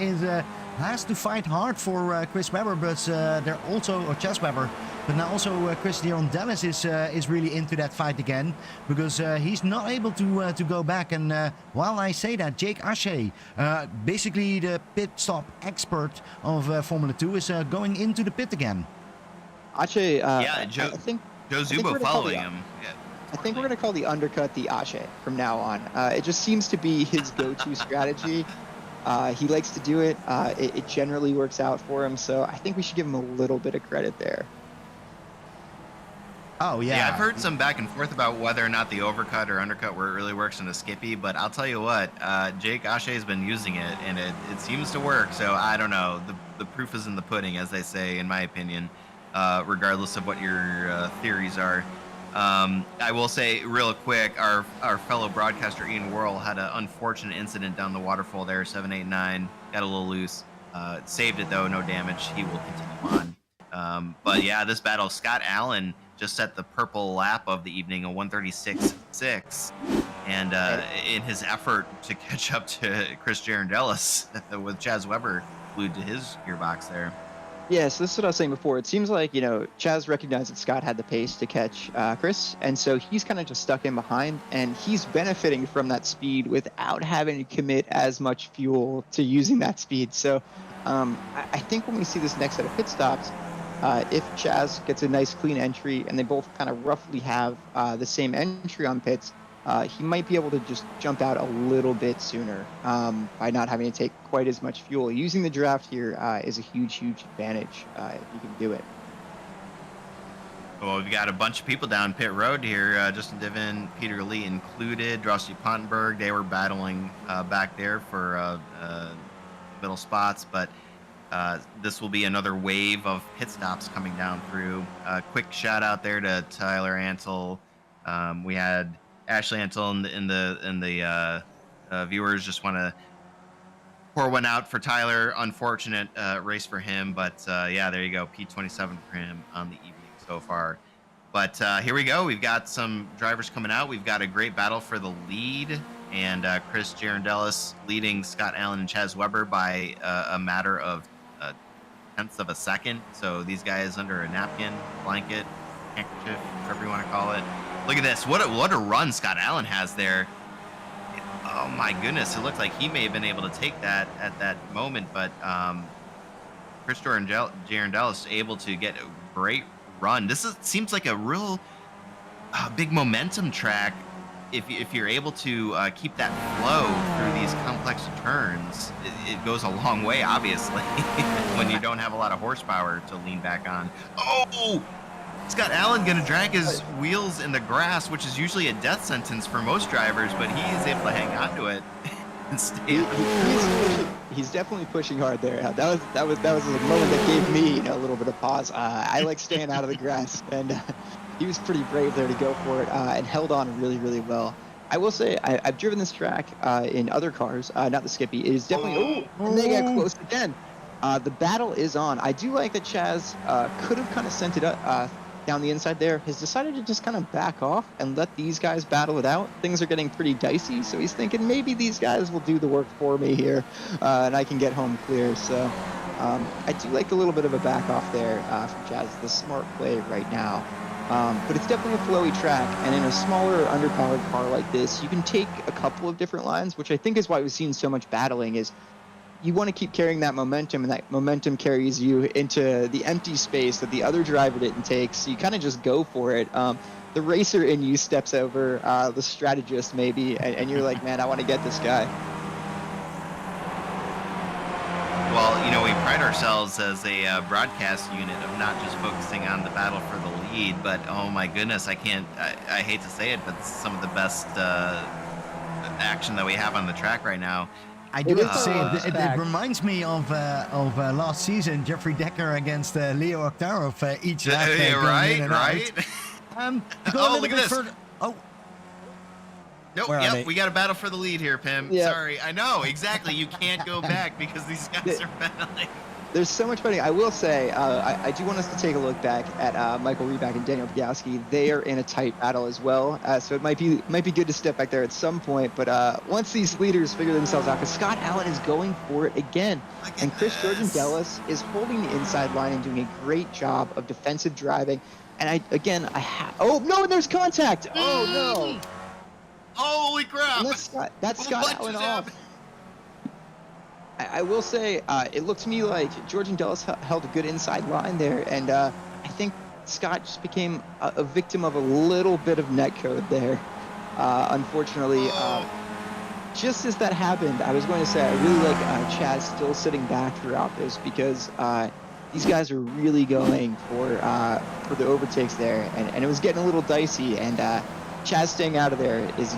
has to fight hard for Chris Webber, but they're also, or Chaz Webber, but now also Chris Deron Dennis is really into that fight again, because he's not able to go back. And while I say that, Jake Ashe, basically the pit stop expert of Formula 2, is going into the pit again. Ashe, I think Joe Zubo following him. Yeah, I think we're going to call the undercut the Ashe from now on. It just seems to be his go-to strategy. He likes to do it. It generally works out for him, so I think we should give him a little bit of credit there. Oh, yeah. Yeah, I've heard some back and forth about whether or not the overcut or undercut where it really works in a skippy, but I'll tell you what, Jake Ashe has been using it, and it seems to work, so I don't know. The proof is in the pudding, as they say, in my opinion, regardless of what your theories are. I will say real quick, our fellow broadcaster Ian Worrell had an unfortunate incident down the waterfall there, 789, got a little loose. Saved it though, no damage. He will continue on. But yeah, this battle, Scott Allen just set the purple lap of the evening, a 136.6, and in his effort to catch up to Chris Jarondelis with Chaz Webber glued to his gearbox there. Yeah, so this is what I was saying before. It seems like, Chaz recognized that Scott had the pace to catch Chris, and so he's kind of just stuck in behind, and he's benefiting from that speed without having to commit as much fuel to using that speed. So I think when we see this next set of pit stops, if Chaz gets a nice clean entry and they both kind of roughly have the same entry on pits, he might be able to just jump out a little bit sooner by not having to take quite as much fuel. Using the draft here is a huge, huge advantage if you can do it. Well, we've got a bunch of people down pit road here. Justin Diven, Peter Lee included, Rossi Pontenberg. They were battling back there for middle spots, but this will be another wave of pit stops coming down through. Quick shout out there to Tyler Antle. We had Ashley Antle in the viewers just want to pour one out for Tyler. Unfortunate race for him, but yeah, there you go. P27 for him on the evening so far. But here we go. We've got some drivers coming out. We've got a great battle for the lead, and Chris Girandellis leading Scott Allen and Chaz Weber by a matter of tenths of a second. So these guys under a napkin, blanket, handkerchief, whatever you want to call it. Look at this. What a run Scott Allen has there. Oh my goodness. It looked like he may have been able to take that at that moment, but Chris Girandellis is able to get a great run. Seems like a real big momentum track if you're able to keep that flow through these complex turns. It goes a long way, obviously, when you don't have a lot of horsepower to lean back on. Oh! Scott Allen going to drag his wheels in the grass, which is usually a death sentence for most drivers, but he is able to hang on to it and stay. He's definitely pushing hard there. That was a moment that gave me a little bit of pause. I like staying out of the grass, and he was pretty brave there to go for it and held on really, really well. I will say I've driven this track in other cars, not the Skippy. It is definitely and they get close again. The battle is on. I do like that Chaz could have kind of sent it up down the inside there, has decided to just kind of back off and let these guys battle it out. Things are getting pretty dicey, so he's thinking maybe these guys will do the work for me here, and I can get home clear. So I do like a little bit of a back off there from Chaz. The smart play right now. But it's definitely a flowy track, and in a smaller, underpowered car like this, you can take a couple of different lines, which I think is why we've seen so much battling, is you want to keep carrying that momentum, and that momentum carries you into the empty space that the other driver didn't take, so you kind of just go for it. The racer in you steps over the strategist maybe, and you're like, man, I want to get this guy. Well, we pride ourselves as a broadcast unit of not just focusing on the battle for the lead, but oh my goodness, I hate to say it, but some of the best action that we have on the track right now. I do have to say, it reminds me of last season, Jeffrey Decker against Leo Oktarov each lap. Right. Look at this. Oh. Nope, we got a battle for the lead here, Pim. Yep. Sorry, I know, exactly. You can't go back because these guys are battling. There's so much fighting. I will say, I do want us to take a look back at Michael Reback and Daniel Bialski. They are in a tight battle as well, so it might be good to step back there at some point. But once these leaders figure themselves out, because Scott Allen is going for it again, and Chris Girandellis is holding the inside line and doing a great job of defensive driving. And oh no, and there's contact. Oh no. Holy crap! That's Scott Allen off. I will say, it looked to me like Girandellis held a good inside line there, and I think Scott just became a victim of a little bit of netcode there. Unfortunately, just as that happened, I was going to say I really like Chaz still sitting back throughout this, because these guys are really going for the overtakes there, and it was getting a little dicey, and Chaz staying out of there is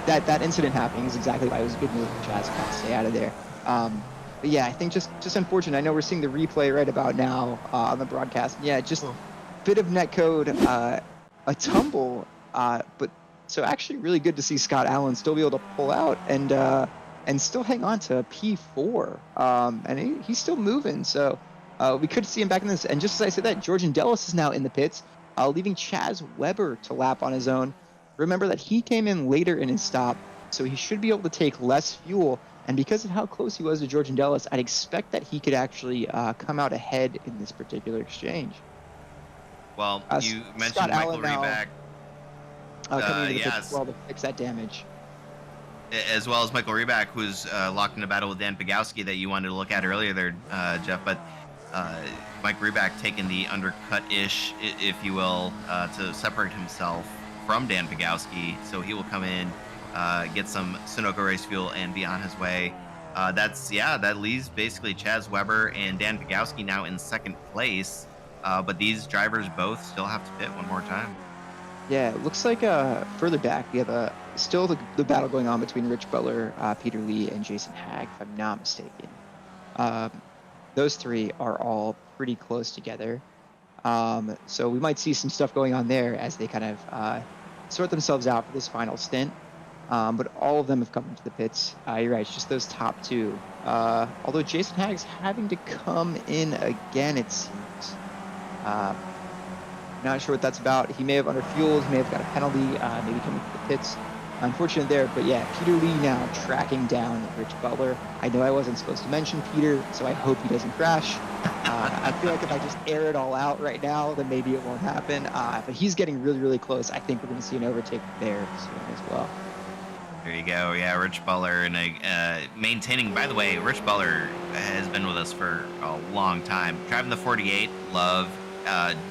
that incident happening is exactly why it was a good move for Chaz to stay out of there. But yeah, I think just unfortunate. I know we're seeing the replay right about now on the broadcast. Yeah, just bit of netcode, a tumble, but so actually really good to see Scott Allen still be able to pull out and still hang on to P4, and he's still moving. So we could see him back in this. And just as I said that, Girandellis is now in the pits, leaving Chaz Weber to lap on his own. Remember that he came in later in his stop, so he should be able to take less fuel. And because of how close he was to George and Dallas, I'd expect that he could actually come out ahead in this particular exchange. Well, you mentioned Scott Michael Allen Reback. Coming into the pit Yes. as well to fix that damage. As well as Michael Reback, who's locked in a battle with Dan Pagowski that you wanted to look at earlier there, Jeff. But Mike Reback taking the undercut-ish, if you will, to separate himself from Dan Pagowski. So he will come in, get some Sunoco race fuel, and be on his way. That leaves basically Chaz Weber and Dan Pagowski now in second place. But these drivers both still have to pit one more time. Yeah, it looks like further back we have still the battle going on between Rich Butler, Peter Lee, and Jason Hag, if I'm not mistaken. Those three are all pretty close together. So we might see some stuff going on there as they kind of sort themselves out for this final stint. But all of them have come into the pits. You're right, it's just those top two. Although Jason Hag's having to come in again, it seems. Not sure what that's about. He may have underfueled, he may have got a penalty, maybe coming to the pits. Unfortunate there, but yeah, Peter Lee now tracking down Rich Butler. I know I wasn't supposed to mention Peter, so I hope he doesn't crash. I feel like if I just air it all out right now, then maybe it won't happen. But he's getting really, really close. I think we're going to see an overtake there soon as well. There you go. Yeah, Rich Butler and maintaining. By the way, Rich Butler has been with us for a long time. Driving the 48, love.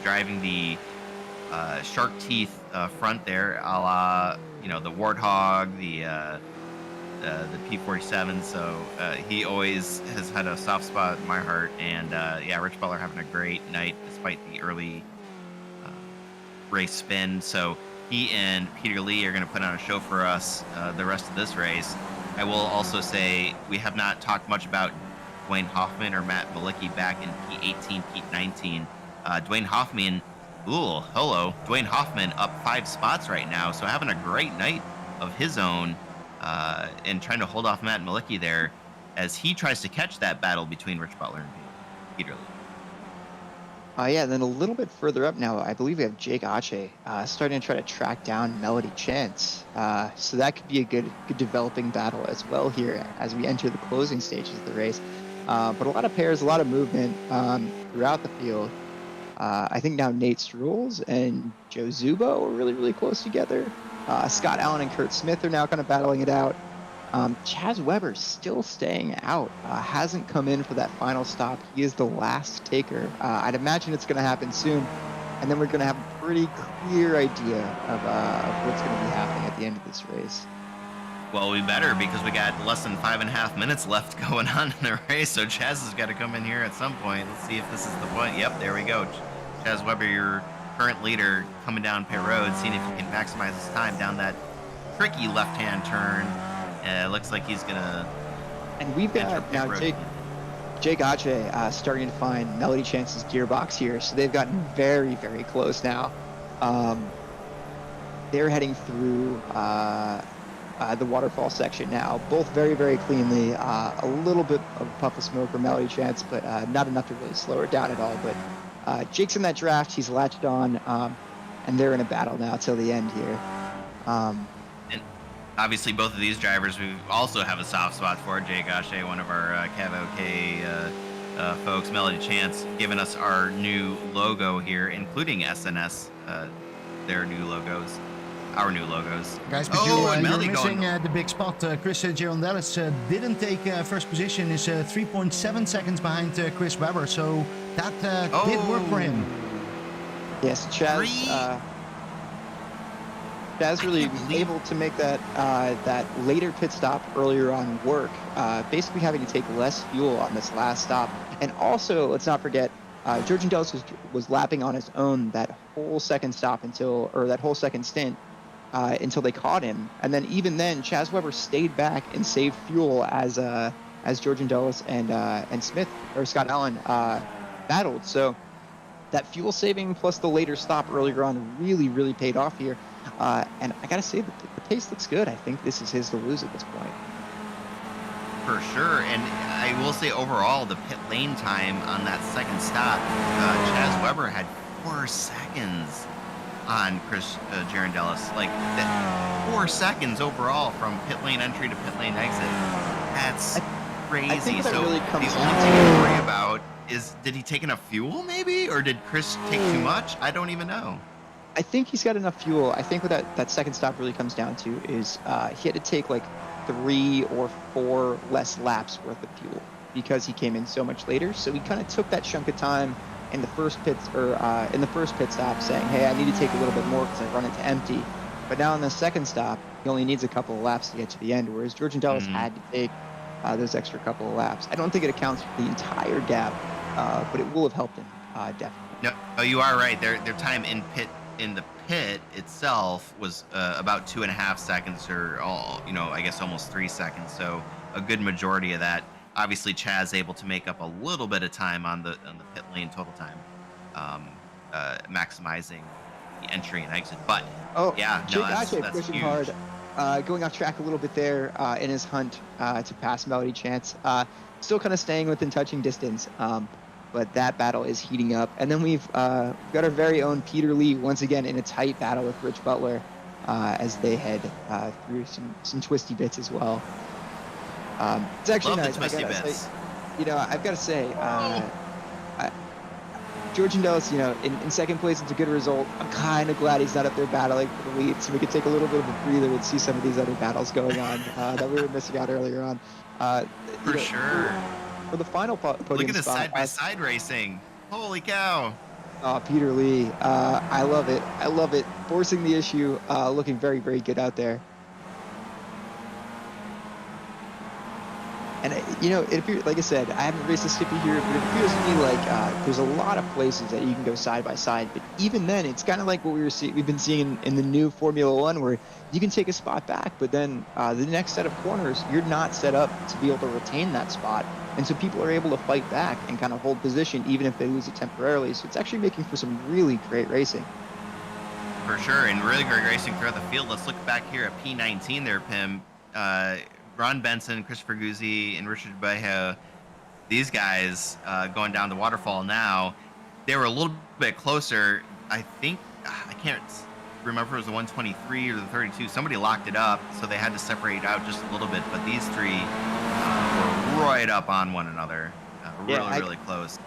Driving the shark teeth front there, a la the Warthog, the P47. So he always has had a soft spot in my heart. And Rich Butler having a great night despite the early race spin. So he and Peter Lee are going to put on a show for us the rest of this race. I will also say we have not talked much about Dwayne Hoffman or Matt Malicki back in P18, P19. Dwayne Hoffman, Dwayne Hoffman up 5 spots right now, so having a great night of his own and trying to hold off Matt Malicki there as he tries to catch that battle between Rich Butler and Peter Lee. And then a little bit further up now, I believe we have Jake Ache starting to try to track down Melody Chance. So that could be a good developing battle as well here as we enter the closing stages of the race. But a lot of pairs, a lot of movement throughout the field. I think now Nate Strules and Joe Zubo are really, really close together. Scott Allen and Kurt Smith are now kind of battling it out. Chaz Weber still staying out, hasn't come in for that final stop. He is the last taker. I'd imagine it's going to happen soon, and then we're going to have a pretty clear idea of what's going to be happening at the end of this race. Well, we better, because we got less than 5.5 minutes left going on in the race, so Chaz has got to come in here at some point. Let's see if this is the point. Yep, there we go. Chaz Weber, your current leader, coming down pit road, seeing if he can maximize his time down that tricky left-hand turn. It looks like he's going to... And we've got now Jake Ache starting to find Melody Chance's gearbox here, so they've gotten very, very close now. They're heading through... the waterfall section now, both very, very cleanly. A little bit of a puff of smoke for Melody Chance, but not enough to really slow her down at all. But Jake's in that draft, he's latched on, and they're in a battle now till the end here. And obviously both of these drivers we also have a soft spot for. Jake Ache, one of our Cav OK folks. Melody Chance giving us our new logo here, including SNS, their new logos. Our new logos. Guys, but you're missing going... the big spot. Chris Girondellis didn't take first position. Is 3.7 seconds behind Chris Weber, so that did work for him. Yes, Chaz really was able to make that later pit stop earlier on work, basically having to take less fuel on this last stop. And also, let's not forget, George Dallas was lapping on his own that whole second stop that whole second stint. Until they caught him, and then even then, Chaz Weber stayed back and saved fuel as George Dallas and Smith or Scott Allen battled. So that fuel saving plus the later stop earlier on really, really paid off here. And I gotta say, the pace looks good. I think this is his to lose at this point. For sure, and I will say overall, the pit lane time on that second stop, Chaz Weber had 4 seconds. On Chris Girondellis, like 4 seconds overall from pit lane entry to pit lane exit. That's I crazy. think what that So really the comes only down thing to to, worry about is, did he take enough fuel maybe, or did Chris take too much? I don't even know. I think he's got enough fuel. I think what that second stop really comes down to is he had to take like 3 or 4 less laps worth of fuel because he came in so much later. So he kind of took that chunk of time in the first pit stop, saying, "Hey, I need to take a little bit more because I run it to empty." But now in the second stop, he only needs a couple of laps to get to the end, whereas George Dallas had to take those extra couple of laps. I don't think it accounts for the entire gap, but it will have helped him definitely. No, you are right. Their time in the pit itself was about 2.5 seconds, or I guess almost 3 seconds. So a good majority of that. Obviously, Chaz able to make up a little bit of time on the pit lane total time, maximizing the entry and exit. But yeah, no, that's pushing huge. hard, going off track a little bit there in his hunt to pass Melody Chance. Still kind of staying within touching distance. But that battle is heating up. And then we've got our very own Peter Lee once again in a tight battle with Rich Butler as they head through some twisty bits as well. It's actually Love nice. the twisty bits. I've got to say, George Dallas, in second place, it's a good result. I'm kind of glad he's not up there battling for the lead, so we could take a little bit of a breather and see some of these other battles going on that we were missing out earlier on. For sure. For the final podium Look at this spot, side-by-side racing. Holy cow. Peter Lee, I love it. I love it. Forcing the issue, looking very, very good out there. And, it appears, like I said, I haven't raced a Skippy here, but it appears to me like there's a lot of places that you can go side by side. But even then, it's kind of like what we've been seeing in the new Formula One, where you can take a spot back, but then the next set of corners, you're not set up to be able to retain that spot. And so people are able to fight back and kind of hold position, even if they lose it temporarily. So it's actually making for some really great racing. For sure, and really great racing throughout the field. Let's look back here at P19 there, Pim. Ron Benson, Christopher Guzzi, and Richard Beja, these guys going down the waterfall now, they were a little bit closer. I think, I can't remember if it was the 123 or the 32. Somebody locked it up, so they had to separate out just a little bit. But these three were right up on one another, really close.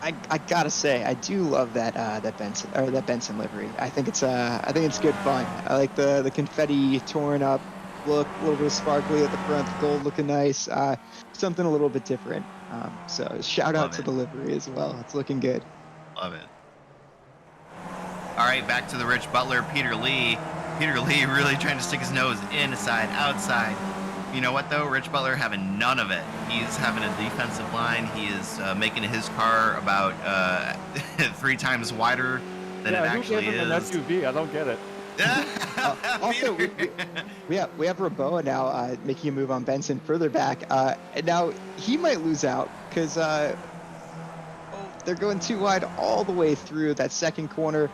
I gotta say, I do love that Benson livery. I think it's good fun. I like the confetti torn up look, a little bit of sparkly at the front, the gold looking nice, something a little bit different. So shout out to the livery as well. It's looking good. Love it. All right, back to the Rich Butler, Peter Lee. Peter Lee really trying to stick his nose inside, outside. You know what though? Rich Butler having none of it. He's having a defensive line. He is making his car about 3 times wider than it actually is. An SUV. I don't get it. Also, we have Raboa now making a move on Benson further back. And now he might lose out because they're going too wide all the way through that second corner,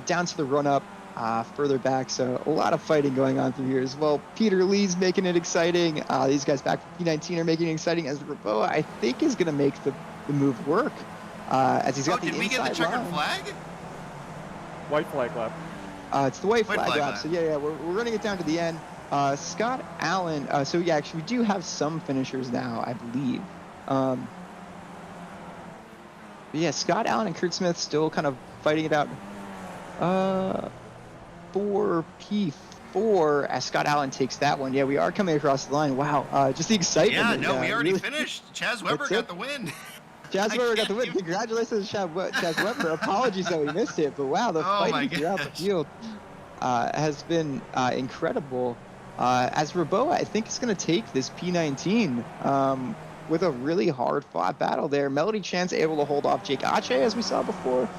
down to the run-up further back. So a lot of fighting going on through here as well. Peter Lee's making it exciting. These guys back from P19 are making it exciting, as Raboa, I think, is going to make the move work as he's got the inside line. Did we get the checkered flag? White flag lap. It's the white flag lap. So yeah, we're running it down to the end. Scott Allen. So yeah, actually we do have some finishers now, I believe. But yeah, Scott Allen and Kurt Smith still kind of fighting it out. 4P4 as Scott Allen takes that one. Yeah, we are coming across the line. Wow, just the excitement. Yeah, we already finished. Chaz Weber got the win. Chaz Weber got the win. Congratulations, Chaz Weber. Apologies that we missed it, but wow, the fighting throughout the field has been incredible. As Raboa, I think is going to take this P19 with a really hard-fought battle there. Melody Chance able to hold off Jake Ache, as we saw before.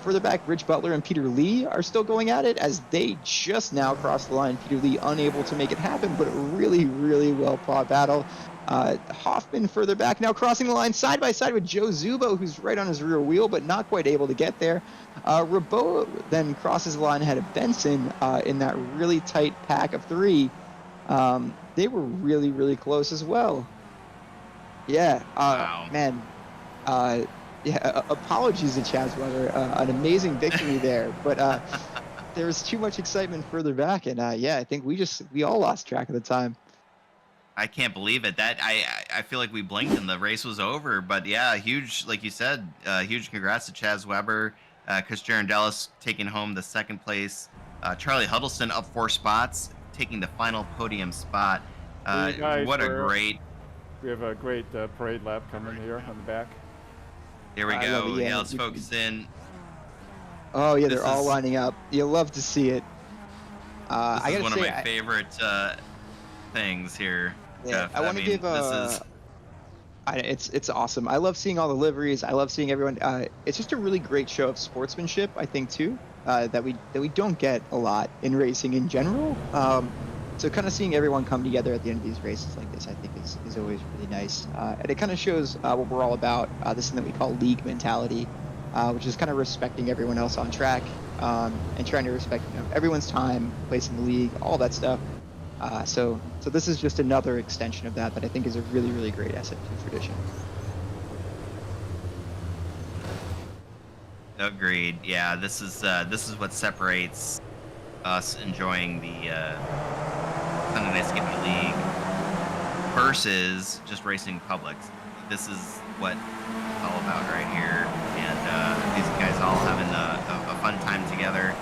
Further back, Rich Butler and Peter Lee are still going at it as they just now crossed the line. Peter Lee unable to make it happen, but a really, really well-fought battle. Hoffman further back now crossing the line side by side with Joe Zubo, who's right on his rear wheel but not quite able to get there. Raboa then crosses the line ahead of Benson in that really tight pack of 3. They were really, really close as well. Yeah, wow. Man. Apologies to Chaz Weber. An amazing victory there, but there was too much excitement further back, and I think we all lost track of the time. I can't believe it. That I feel like we blinked and the race was over. But yeah, huge, like you said, huge congrats to Chaz Weber, Chris Girondellis taking home the second place. Charlie Huddleston up 4 spots, taking the final podium spot. What a great. We have a great parade lap coming here on the back. Here we go. Yeah, let's focus in. Oh yeah, they're all lining up. You love to see it. This is one of my favorite things here. Yeah, I want to give it's awesome. I love seeing all the liveries. I love seeing everyone. It's just a really great show of sportsmanship, I think, too, that we don't get a lot in racing in general. So kind of seeing everyone come together at the end of these races like this, I think is always really nice. And it kind of shows what we're all about. This thing that we call league mentality, which is kind of respecting everyone else on track and trying to respect everyone's time, place in the league, all that stuff. So this is just another extension of that I think is a really, really great SF2 tradition. Agreed. Yeah, this is what separates us enjoying the Sunday Night Skippy League versus just racing publics. This is what it's all about right here, and these guys all having a fun time together.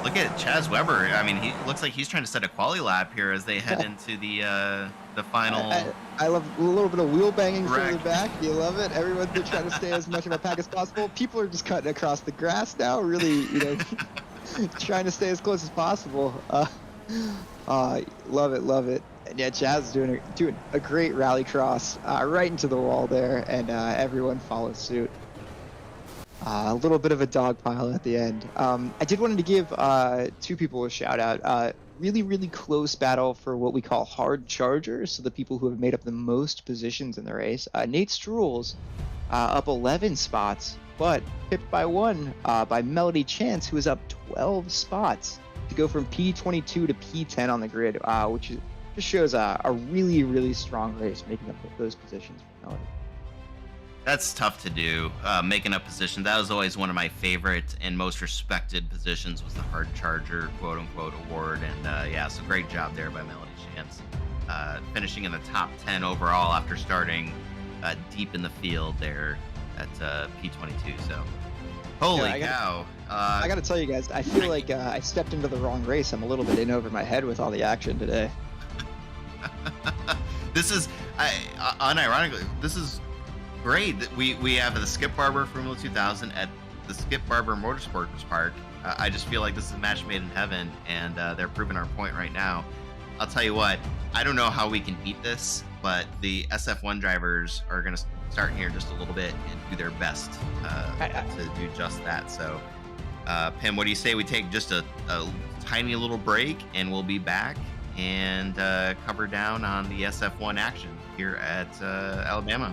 Look at Chaz Weber. I mean, he looks like he's trying to set a quali lap here as they head into the final. I love a little bit of wheel banging from the back. You love it. Everyone's been trying to stay as much of a pack as possible. People are just cutting across the grass now, really, trying to stay as close as possible. Love it. And yeah, Chaz is doing a great rally cross right into the wall there, and everyone follows suit. A little bit of a dog pile at the end. I did want to give 2 people a shout out. Really, really close battle for what we call hard chargers, so the people who have made up the most positions in the race. Nate Struhl's up 11 spots, but pipped by 1 by Melody Chance, who is up 12 spots to go from P22 to P10 on the grid, which just shows a really, really strong race making up those positions for Melody. That's tough to do, making a position. That was always one of my favorite and most respected positions, was the hard charger, quote unquote, award. And yeah, so great job there by Melody Chance, finishing in the top 10 overall after starting deep in the field there at P22. So holy cow. I gotta tell you guys, I feel like I stepped into the wrong race. I'm a little bit in over my head with all the action today. This is, unironically, this is great that we have the Skip Barber Formula 2000 at the Skip Barber Motorsports Park. I just feel like this is a match made in heaven, and they're proving our point right now. I'll tell you what, I don't know how we can beat this, but the SF1 drivers are going to start here just a little bit and do their best to do just that. So, Pim, what do you say we take just a tiny little break, and we'll be back and cover down on the SF1 action here at Alabama.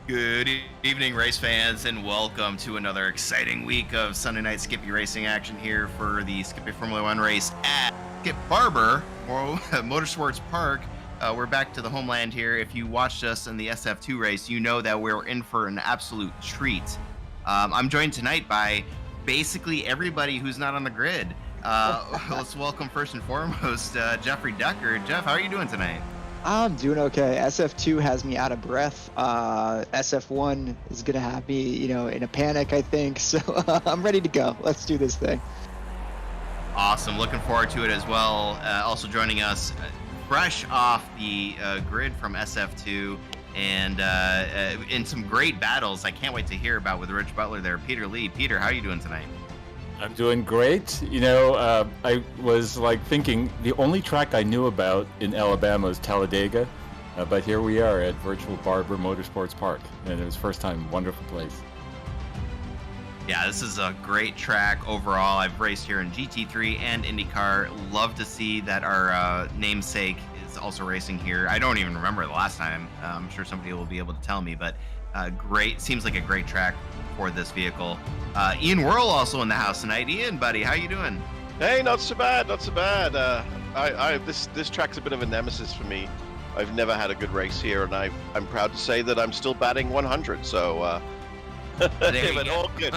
Good evening, race fans, and welcome to another exciting week of Sunday night Skippy racing action here for the Skippy Formula One race at Barber, Motorsports Park. We're back to the homeland here. If you watched us in the SF2 race, you know that we're in for an absolute treat. I'm joined tonight by basically everybody who's not on the grid. Let's welcome first and foremost Jeffrey Decker. Jeff, how are you doing tonight? I'm doing okay. SF2 has me out of breath. SF1 is gonna have me, in a panic, I think. So I'm ready to go. Let's do this thing. Awesome. Looking forward to it as well. Also joining us, fresh off the grid from SF2, and in some great battles I can't wait to hear about with Rich Butler there, Peter Lee. Peter, how are you doing tonight? I'm doing great. I was thinking the only track I knew about in Alabama is Talladega, but here we are at virtual Barber Motorsports Park, and it was first time. Wonderful place. Yeah, this is a great track overall. I've raced here in GT3 and IndyCar. Love to see that our namesake is also racing here. I don't even remember the last time. I'm sure somebody will be able to tell me, but great. Seems like a great track for this vehicle. Ian Whirl also in the house tonight. Ian, buddy, how you doing? Hey, not so bad, not so bad. This track's a bit of a nemesis for me. I've never had a good race here, and I'm proud to say that I'm still batting 100. So, but all good,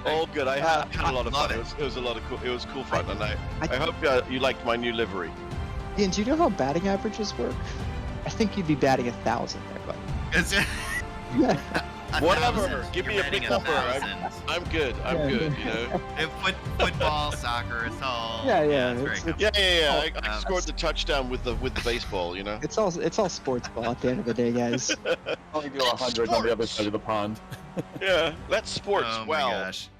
all good. I had a lot of fun. It was a lot of cool. It was cool fun, and I hope you liked my new livery. Ian, do you know how batting averages work? I think you'd be batting 1,000 there, buddy. Whatever. Give me a big number. I'm good. I'm good. Football, soccer, it's all. Yeah. I scored the touchdown with the baseball. It's all sports ball at the end of the day, guys. Only do 100 on the other side of the pond. Yeah, that's sports. Oh my gosh.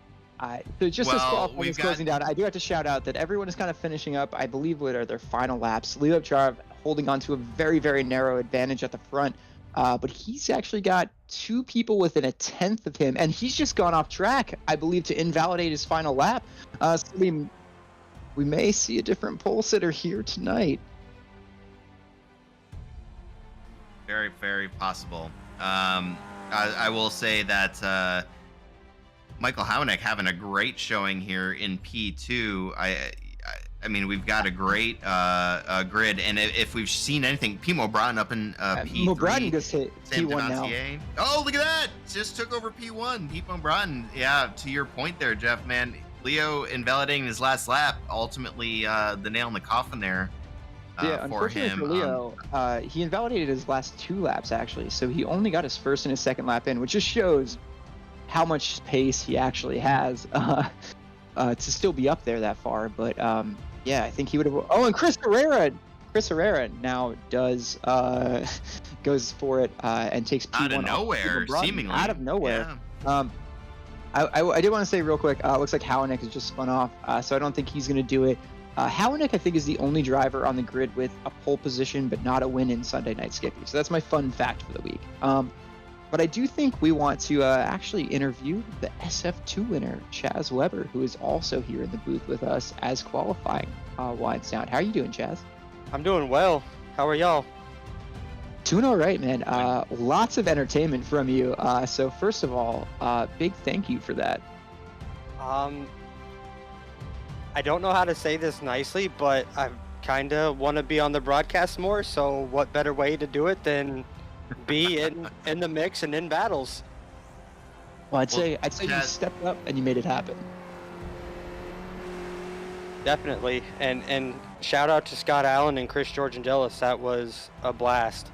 So just as Qualifying is closing down, I do have to shout out that everyone is kind of finishing up, I believe, what are their final laps. Leo Charv holding on to a very, very narrow advantage at the front. But he's actually got 2 people within 1/10 of him, and he's just gone off track, I believe, to invalidate his final lap. So we may see a different pole sitter here tonight. Very, very possible. I will say that Michael Houneck having a great showing here in P2. I mean, we've got a great grid, and if we've seen anything, Pimo Bratton up in P3. Mo Bratton just hit P1 now. Oh, look at that! Just took over P1. Pimo Bratton. Yeah, to your point there, Jeff, man. Leo invalidating his last lap, ultimately the nail in the coffin there for unfortunately him. For Leo, he invalidated his last 2 laps, actually, so he only got his first and his second lap in, which just shows how much pace he actually has to still be up there that far, but yeah, I think he would have. Oh, and Chris Herrera now does goes for it and takes P1 out of nowhere, seemingly out of nowhere. Yeah. I did want to say real quick. Looks like Houneck has just spun off, so I don't think he's going to do it. Houneck, I think, is the only driver on the grid with a pole position but not a win in Sunday Night Skippy. So that's my fun fact for the week. But I do think we want to actually interview the SF2 winner, Chaz Weber, who is also here in the booth with us as qualifying winds down. How are you doing, Chaz? I'm doing well. How are y'all? Doing all right, man. Lots of entertainment from you. So first of all, big thank you for that. I don't know how to say this nicely, but I kind of want to be on the broadcast more. So what better way to do it than be in the mix and in battles? Well, I'd say you stepped up and you made it happen. Definitely, and shout out to Scott Allen and Chris Georgiandelis. That was a blast.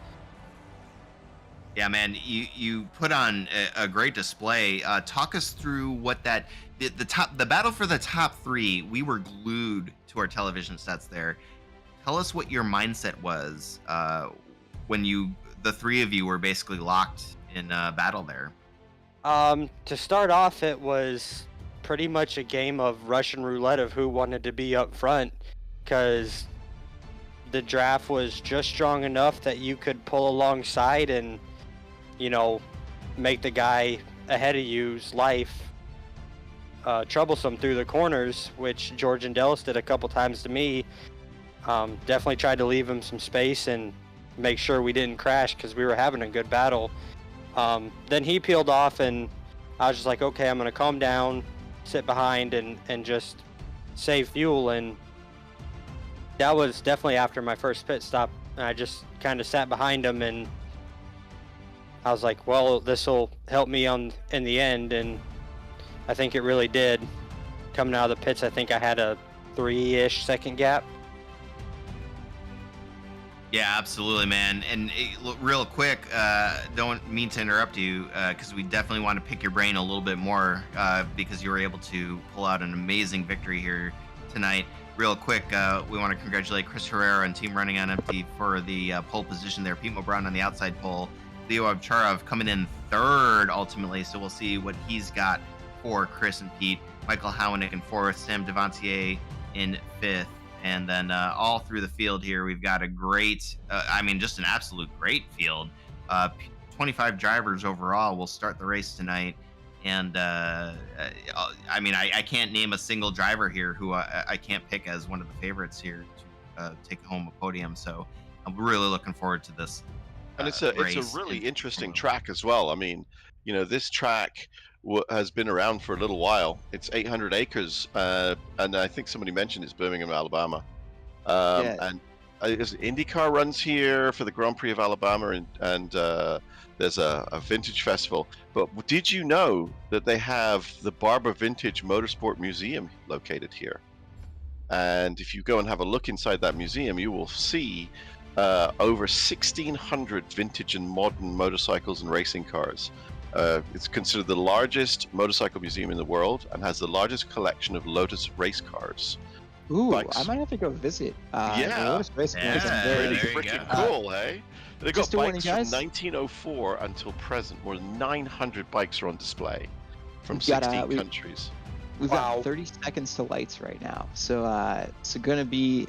Yeah, man, you put on a great display. Talk us through what the battle for the top 3. We were glued to our television sets there. Tell us what your mindset was when the 3 of you were basically locked in battle there. To start off, it was pretty much a game of Russian roulette of who wanted to be up front, because the draft was just strong enough that you could pull alongside and, make the guy ahead of you's life troublesome through the corners, which George and Dallas did a couple times to me. Definitely tried to leave him some space and make sure we didn't crash because we were having a good battle. Then he peeled off, and I was just like, okay, I'm gonna calm down, sit behind, and just save fuel. And that was definitely after my first pit stop. I just kind of sat behind him, and I was like, well, this will help me in the end, and I think it really did. Coming out of the pits, I think I had a 3-ish second gap. Yeah, absolutely, man. And real quick, don't mean to interrupt you, because we definitely want to pick your brain a little bit more, because you were able to pull out an amazing victory here tonight. Real quick, we want to congratulate Chris Herrera and Team Running on Empty for the pole position there. Pete Mobron on the outside pole. Leo Avcharov coming in third ultimately, so we'll see what he's got for Chris and Pete. Michael Howanick in fourth, Sam Devantier in fifth. And then all through the field here, we've got a great, just an absolute great field. 25 drivers overall will start the race tonight. And I can't name a single driver here who I can't pick as one of the favorites here to take home a podium. So I'm really looking forward to this. And it's a really interesting track as well. I mean, this track has been around for a little while. It's 800 acres, and I think somebody mentioned it's Birmingham, Alabama. And IndyCar runs here for the Grand Prix of Alabama, and there's a vintage festival. But did you know that they have the Barber Vintage Motorsport Museum located here? And if you go and have a look inside that museum, you will see over 1,600 vintage and modern motorcycles and racing cars. It's considered the largest motorcycle museum in the world and has the largest collection of Lotus race cars. Ooh, Bikes. I might have to go visit. Yeah. The Lotus Race Cars is Yeah, very there you freaking go. cool, hey? They got just a warning, bikes from guys. 1904 until present. More than 900 bikes are on display from We've got, 16 countries. We've Wow. got 30 seconds to lights right now, so going to be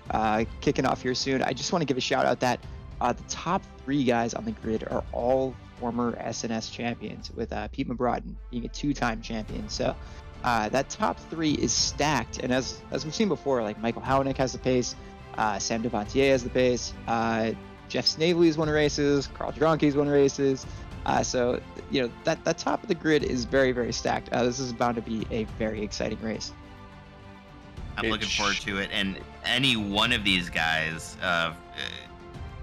kicking off here soon. I just want to give a shout out that the top 3 guys on the grid are all former SNS champions, with Pete Mabrodin being a 2-time champion. So that top 3 is stacked, and as we've seen before, like Michael Howanick has the pace, Sam Devantier has the pace, Jeff Snavely's won races, Carl Dronke's won races. So that top of the grid is very, very stacked. This is bound to be a very exciting race. I'm looking forward to it. And any one of these guys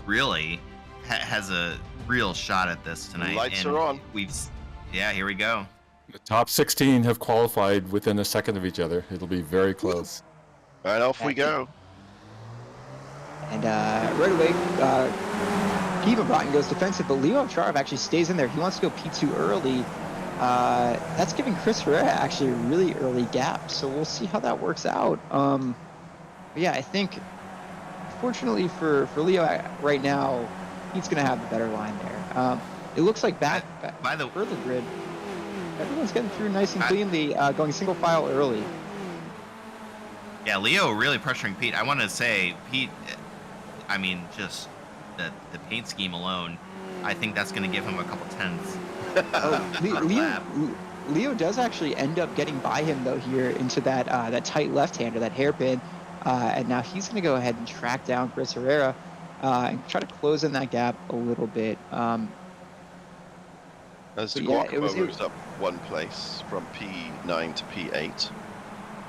really has a real shot at this tonight. Lights and are on. Here we go. The top 16 have qualified within a second of each other. It'll be very close. All right, off we go. And right away, Pete Mabrodin goes defensive, but Leo Avcharov actually stays in there. He wants to go P2 early. That's giving Chris Herrera actually a really early gap, so we'll see how that works out. But yeah, I think, fortunately for Leo right now, he's going to have the better line there. It looks like back By the further grid, everyone's getting through nice and cleanly, going single file early. Yeah, Leo really pressuring Pete. I want to say, Pete, just the paint scheme alone, I think that's going to give him a couple tenths. Leo does actually end up getting by him, though, here into that tight left-hander, that hairpin. And now he's going to go ahead and track down Chris Herrera and try to close in that gap a little bit. As the yeah, Guacamole moves up one place from P9 to P8.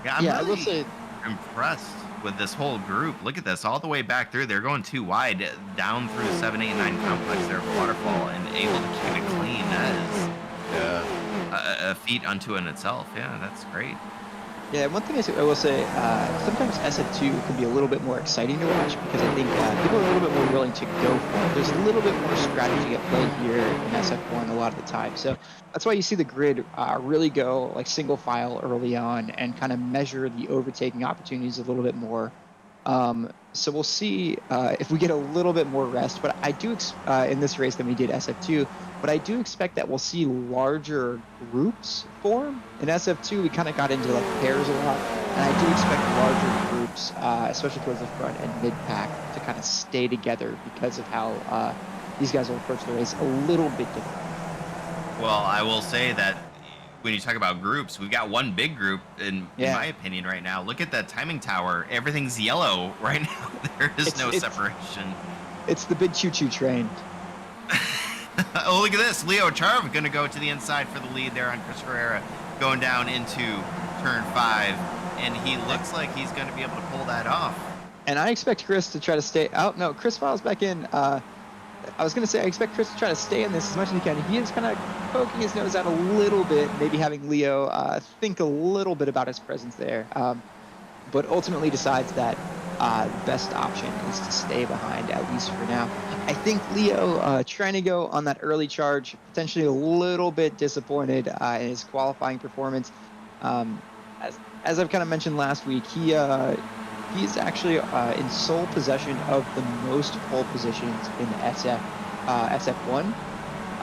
Yeah, I'm I will really say, impressed with this whole group. Look at this, all the way back through. They're going too wide, down through 7, 8, 9 complex there for Waterfall, and able to keep it clean. That is a feat unto in itself. Yeah, that's great. yeah, one thing I will say, sometimes SF2 can be a little bit more exciting to watch, because I think people are a little bit more willing to go for it. There's a little bit more strategy at play here in SF1 a lot of the time. So that's why you see the grid really go like single file early on and kind of measure the overtaking opportunities a little bit more. So we'll see if we get a little bit more rest, but I do in this race than we did SF2, but I do expect that we'll see larger groups form. In SF2, we kind of got into like pairs a lot, and I do expect larger groups, especially towards the front and mid-pack, to kind of stay together because of how these guys will approach the race a little bit different. Well, I will say that when you talk about groups, we've got one big group, in my opinion, right now. Look at that timing tower. Everything's yellow right now. There is no separation. It's the big choo-choo train. Oh, look at this. Leo Charv going to go to the inside for the lead there on Chris Herrera, going down into turn 5. And he looks like he's going to be able to pull that off. And I expect Chris to try to stay out. No, Chris files back in. I was going to say, I expect Chris to try to stay in this as much as he can. He is kind of poking his nose out a little bit, maybe having Leo think a little bit about his presence there. But ultimately decides that the best option is to stay behind, at least for now. I think Leo trying to go on that early charge, potentially a little bit disappointed in his qualifying performance. As I've kind of mentioned last week, he is actually in sole possession of the most pole positions in SF1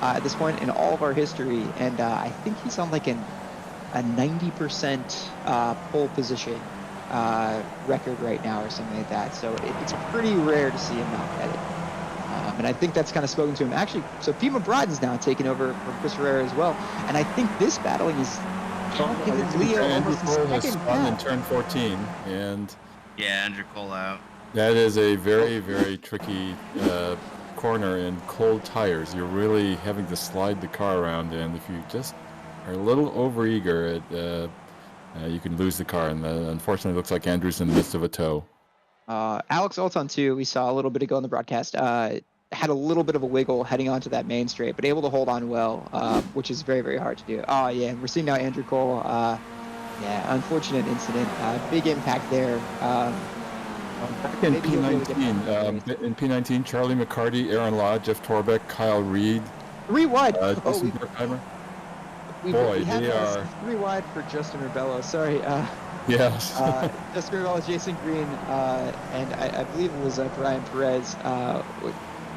at this point in all of our history, and I think he's on like a 90% pole position record right now or something like that. So it's pretty rare to see him not get it. And I think that's kind of spoken to him. Actually, so Pete McBride's now taking over for Chris Herrera as well. And I think this battling is giving Leo almost a second in turn 14, and yeah, Andrew Cole out. that is a very, very tricky corner in cold tires. You're really having to slide the car around, and if you just are a little overeager, you can lose the car. And unfortunately, it looks like Andrew's in the midst of a tow. Alex Alton, too, we saw a little bit ago in the broadcast, had a little bit of a wiggle heading onto that main straight, but able to hold on well, which is very, very hard to do. Oh, yeah, and we're seeing now Andrew Cole. Yeah, unfortunate incident. Big impact there. Back in P19, in P19, Charlie McCarty, Aaron Law, Jeff Torbeck, Kyle Reed, 3 wide. Justin Berkheimer. We Boy, have they are 3 wide for Justin Rebello. Sorry. Yes. Justin Rebello, Jason Green, and I believe it was Brian Perez.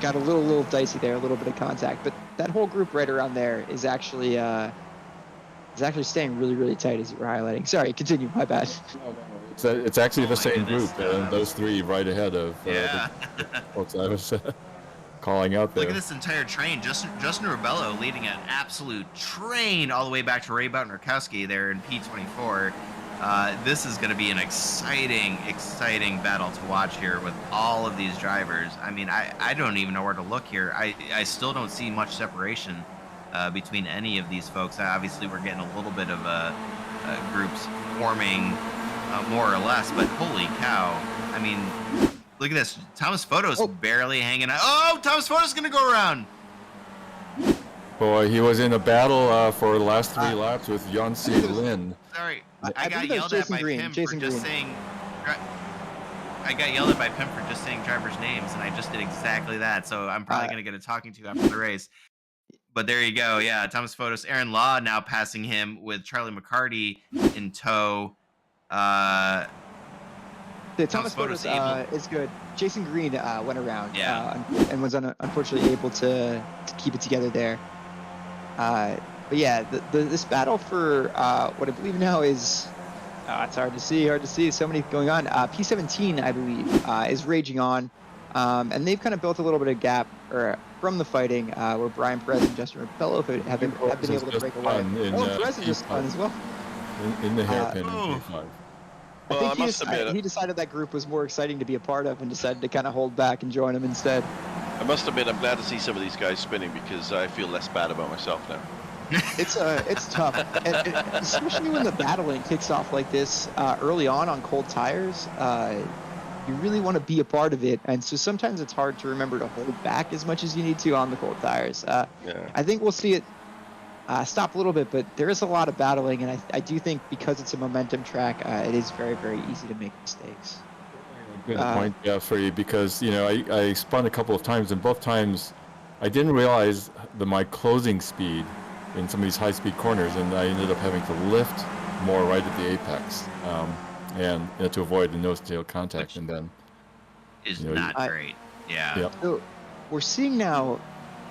Got a little dicey there, a little bit of contact, but that whole group right around there is actually staying really, really tight, as you were highlighting. Sorry, continue. My bad. It's actually the same goodness, group, those 3 right ahead of Yeah. the folks I was calling out there. Look at this entire train. Justin Rebello leading an absolute train all the way back to Ray Butner-Kowski there in P24. This is going to be an exciting battle to watch here with all of these drivers. I mean, I don't even know where to look here. I still don't see much separation between any of these folks. Obviously, we're getting a little bit of groups forming more or less, but holy cow. I mean, look at this. Thomas Photo's barely hanging out. Oh, Thomas Photo's going to go around. Boy, he was in a battle for the last 3 laps with Yonsei Lin. Sorry, I I got believe it was yelled at Jason by Green, Pim Jason for just Green. saying. I got yelled at by Pim for just saying drivers' names, and I just did exactly that. So I'm probably going to get a talking to after the race. But there you go. Yeah, Thomas Photos, Aaron Law now passing him with Charlie McCarty in tow. The Thomas Photos Photos is good. Jason Green went around and was unfortunately able to keep it together there. But yeah, this battle for what I believe now is, it's hard to see, so many going on. P17, I believe, is raging on, and they've kind of built a little bit of gap from the fighting where Brian Perez and Justin Rebello have been able to break away. Perez is just fun as well. In the hairpin in P5. I think he decided that group was more exciting to be a part of and decided to kind of hold back and join them instead. I must admit, I'm glad to see some of these guys spinning because I feel less bad about myself now. It's tough, and especially when the battling kicks off like this early on cold tires. You really want to be a part of it, and so sometimes it's hard to remember to hold back as much as you need to on the cold tires. I think we'll see it stop a little bit, but there is a lot of battling, and I do think because it's a momentum track, it is very, very easy to make mistakes. Good point, for you, because I spun a couple of times, and both times I didn't realize my closing speed in some of these high-speed corners, and I ended up having to lift more right at the apex, and to avoid the nose-to-tail contact. Which and then is not great. Yeah. Yep. So we're seeing now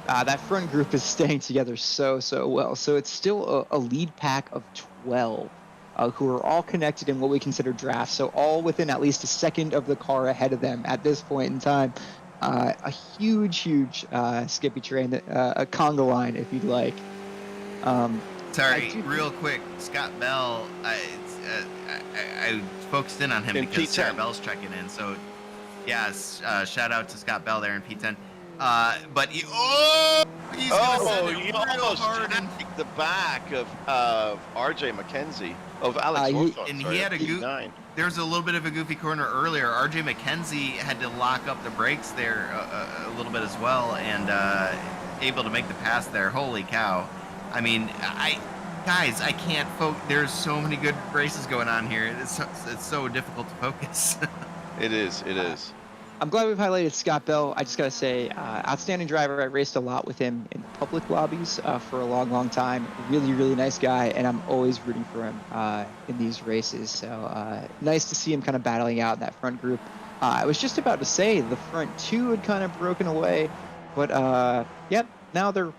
that front group is staying together so well. So it's still a lead pack of 12 who are all connected in what we consider drafts. So all within at least a second of the car ahead of them at this point in time. A huge Skippy train, a conga line, if you'd like. Sorry, real quick, Scott Bell. I focused in on him In because P10. Sarah Bell's checking in. So, yes, shout out to Scott Bell there in P10. But He's gonna send Oh, it he real almost hard, and tagged the back of RJ McKenzie, of Alex Hawthorne. and sorry, he had of a P9. There's a little bit of a goofy corner earlier. RJ McKenzie had to lock up the brakes there a little bit as well, and able to make the pass there. Holy cow! I mean, guys, I can't focus. There's so many good races going on here. It's so difficult to focus. It is. It is. I'm glad we've highlighted Scott Bell. I just got to say, outstanding driver. I raced a lot with him in public lobbies for a long, long time. Really, really nice guy, and I'm always rooting for him in these races. So nice to see him kind of battling out in that front group. I was just about to say the front two had kind of broken away, but yep, now they're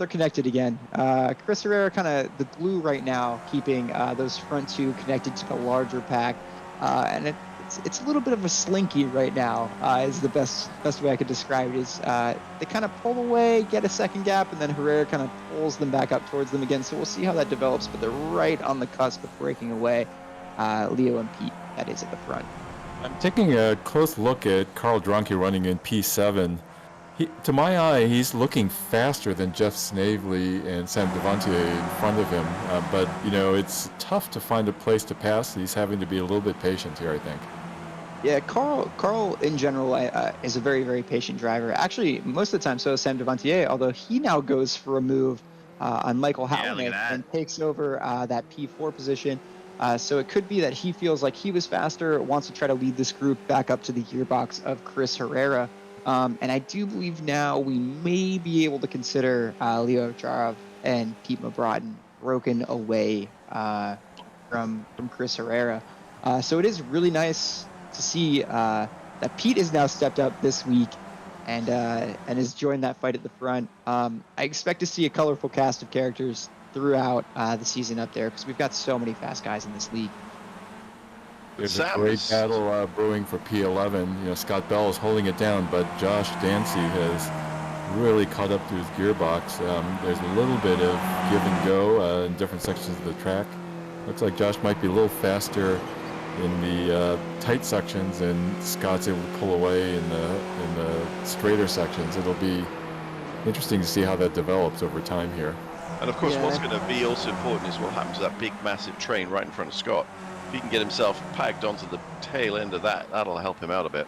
connected again. Chris Herrera kind of the glue right now, keeping those front two connected to the larger pack, and it's a little bit of a slinky right now, is the best way I could describe it. Is they kind of pull away, get a second gap, and then Herrera kind of pulls them back up towards them again. So we'll see how that develops, but they're right on the cusp of breaking away. Leo and Pete, that is, at the front. I'm taking a close look at Carl Drunke running in P7. To my eye, he's looking faster than Jeff Snavely and Sam Devontier in front of him. But, you know, it's tough to find a place to pass. He's having to be a little bit patient here, I think. Yeah, Carl in general is a very, very patient driver. Actually, most of the time, so is Sam Devontier, although he now goes for a move on Michael Yeah, look at Howland that. and takes over that P4 position. So it could be that he feels like he was faster, wants to try to lead this group back up to the gearbox of Chris Herrera. And I do believe now we may be able to consider Leo Charov and Pete Mabrotten broken away from Chris Herrera. So it is really nice to see that Pete has now stepped up this week and has joined that fight at the front. I expect to see a colorful cast of characters throughout the season up there because we've got so many fast guys in this league. There's Sam a great is- battle brewing for P11. You know, Scott Bell is holding it down, but Josh Dancy has really caught up to his gearbox. There's a little bit of give and go in different sections of the track. Looks like Josh might be a little faster in the tight sections, and Scott's able to pull away in the straighter sections. It'll be interesting to see how that develops over time here. And of course, Yeah. what's going to be also important is what happens to that big, massive train right in front of Scott. If he can get himself packed onto the tail end of that, that'll help him out a bit.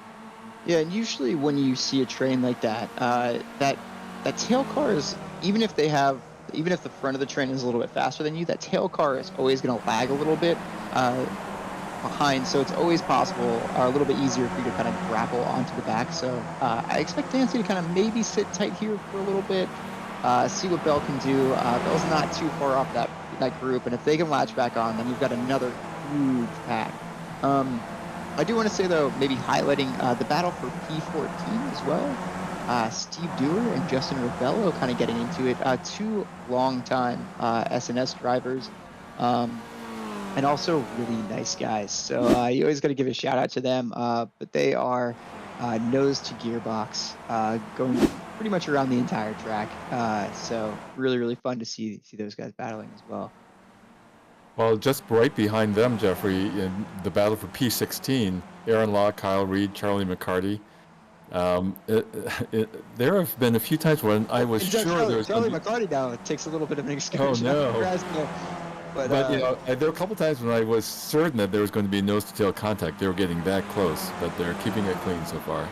Yeah, and usually when you see a train like that, that tail car is, even if the front of the train is a little bit faster than you, that tail car is always going to lag a little bit behind. So it's always possible, or a little bit easier for you to kind of grapple onto the back. So I expect Dancy to kind of maybe sit tight here for a little bit, see what Bell can do. Bell's not too far off that group, and if they can latch back on, then you've got another huge pack. I do want to say, though, maybe highlighting the battle for P14 as well. Steve Dewar and Justin Rebello kind of getting into it. Two long-time SNS drivers, and also really nice guys. So you always got to give a shout-out to them. But they are nose to gearbox, going pretty much around the entire track. So really, really fun to see those guys battling as well. Well, just right behind them, Jeffrey, in the battle for P16, Aaron Law, Kyle Reed, Charlie McCarty. There have been a few times when I was sure there was Charlie gonna be- McCarty now takes a little bit of an excursion. no. But you know, there were a couple times when I was certain that there was going to be nose-to-tail contact. They were getting that close, but they're keeping it clean so far.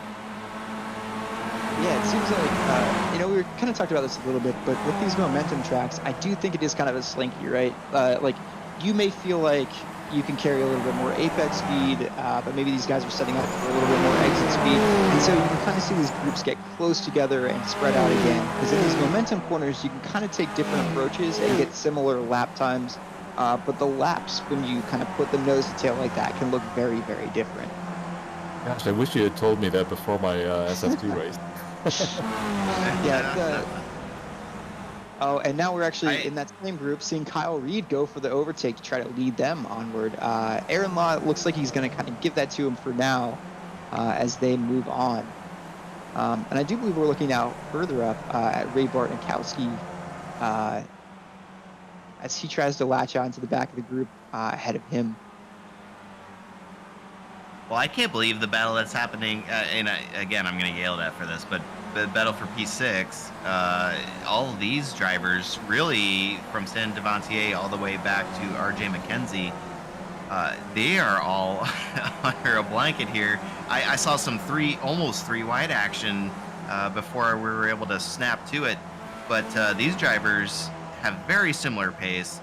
Yeah, it seems like, we were kind of talked about this a little bit, but with these momentum tracks, I do think it is kind of a slinky, right? Like, you may feel like you can carry a little bit more apex speed, but maybe these guys are setting up for a little bit more exit speed. And so you can kind of see these groups get close together and spread out again. Because in these momentum corners, you can kind of take different approaches and get similar lap times. But the laps, when you kind of put the nose to tail like that, can look very, very different. Gosh, I wish you had told me that before my SF2 race. Yeah. Oh, and now we're actually in that same group seeing Kyle Reed go for the overtake to try to lead them onward. Aaron Law looks like he's going to kind of give that to him for now as they move on. And I do believe we're looking now further up at Ray Bartnikowski as he tries to latch on to the back of the group ahead of him. Well, I can't believe the battle that's happening. Again, I'm going to get yelled at for this, but the battle for P6, all of these drivers, really from San Devontier all the way back to RJ McKenzie, they are all under a blanket here. I saw some almost three wide action before we were able to snap to it. But these drivers have very similar pace,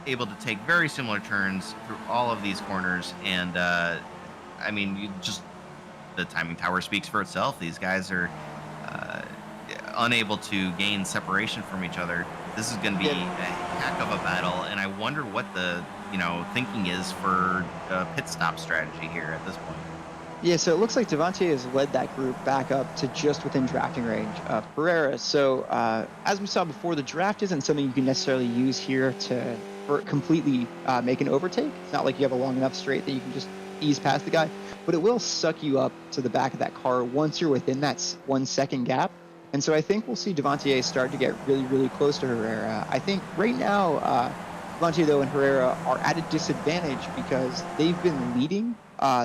able to take very similar turns through all of these corners. And I mean, the timing tower speaks for itself. These guys are unable to gain separation from each other. This is going to be a heck of a battle, and I wonder what the thinking is for pit stop strategy here at this point. Yeah, so it looks like Devontae has led that group back up to just within drafting range of Herrera. So as we saw before, the draft isn't something you can necessarily use here to completely make an overtake. It's not like you have a long enough straight that you can just ease past the guy, but it will suck you up to the back of that car once you're within that 1 second gap. And so I think we'll see Devontae start to get really, really close to Herrera. I think right now, Devontae, though, and Herrera are at a disadvantage because they've been leading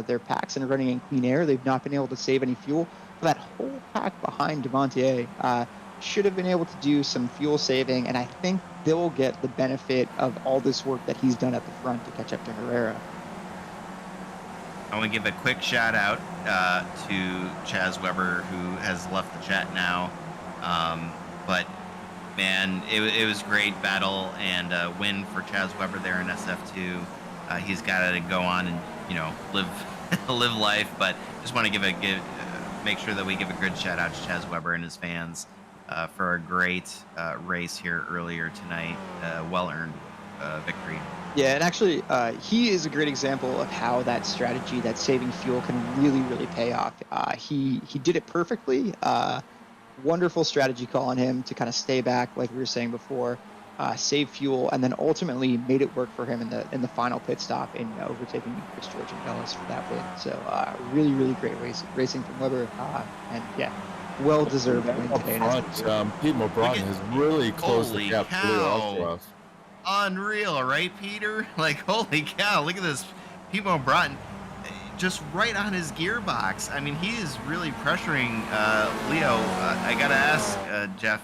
their packs and running in clean air. They've not been able to save any fuel. But that whole pack behind Devontae should have been able to do some fuel saving, and I think they'll get the benefit of all this work that he's done at the front to catch up to Herrera. I want to give a quick shout out to Chaz Weber, who has left the chat now. But man, it was great battle and win for Chaz Weber there in SF2. He's got to go on and live live life. But just want to make sure that we give a good shout out to Chaz Weber and his fans for a great race here earlier tonight. Well earned victory. Yeah, and actually, he is a great example of how that strategy, that saving fuel, can really, really pay off. He did it perfectly. Wonderful strategy call on him to kind of stay back, like we were saying before, save fuel, and then ultimately made it work for him in the final pit stop in overtaking Chris George and Bellis for that win. So really, really great racing from Weber, and yeah, well deserved win today. Pete Mobron has really closed the gap for us. Unreal, right, Peter? Like, holy cow, look at this. People Broughton just right on his gearbox. I mean, he is really pressuring Leo. I gotta ask, Jeff,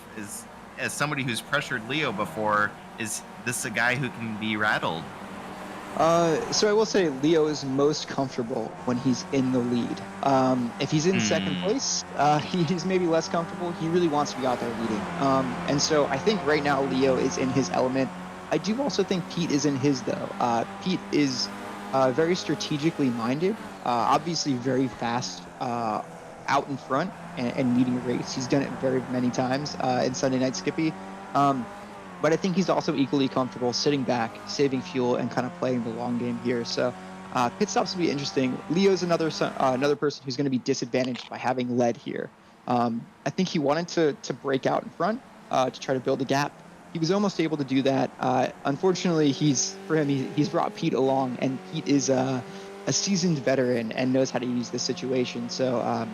as somebody who's pressured Leo before, is this a guy who can be rattled? So I will say Leo is most comfortable when he's in the lead. If he's in second place, he's maybe less comfortable. He really wants to be out there leading. And so I think right now Leo is in his element. I do also think Pete is in his, though. Pete is very strategically minded, obviously very fast out in front and leading a race. He's done it very many times in Sunday Night Skippy. But I think he's also equally comfortable sitting back, saving fuel, and kind of playing the long game here. So pit stops will be interesting. Leo's another person who's going to be disadvantaged by having led here. I think he wanted to break out in front to try to build a gap. He was almost able to do that. Unfortunately, he's brought Pete along, and Pete is a seasoned veteran and knows how to use this situation. So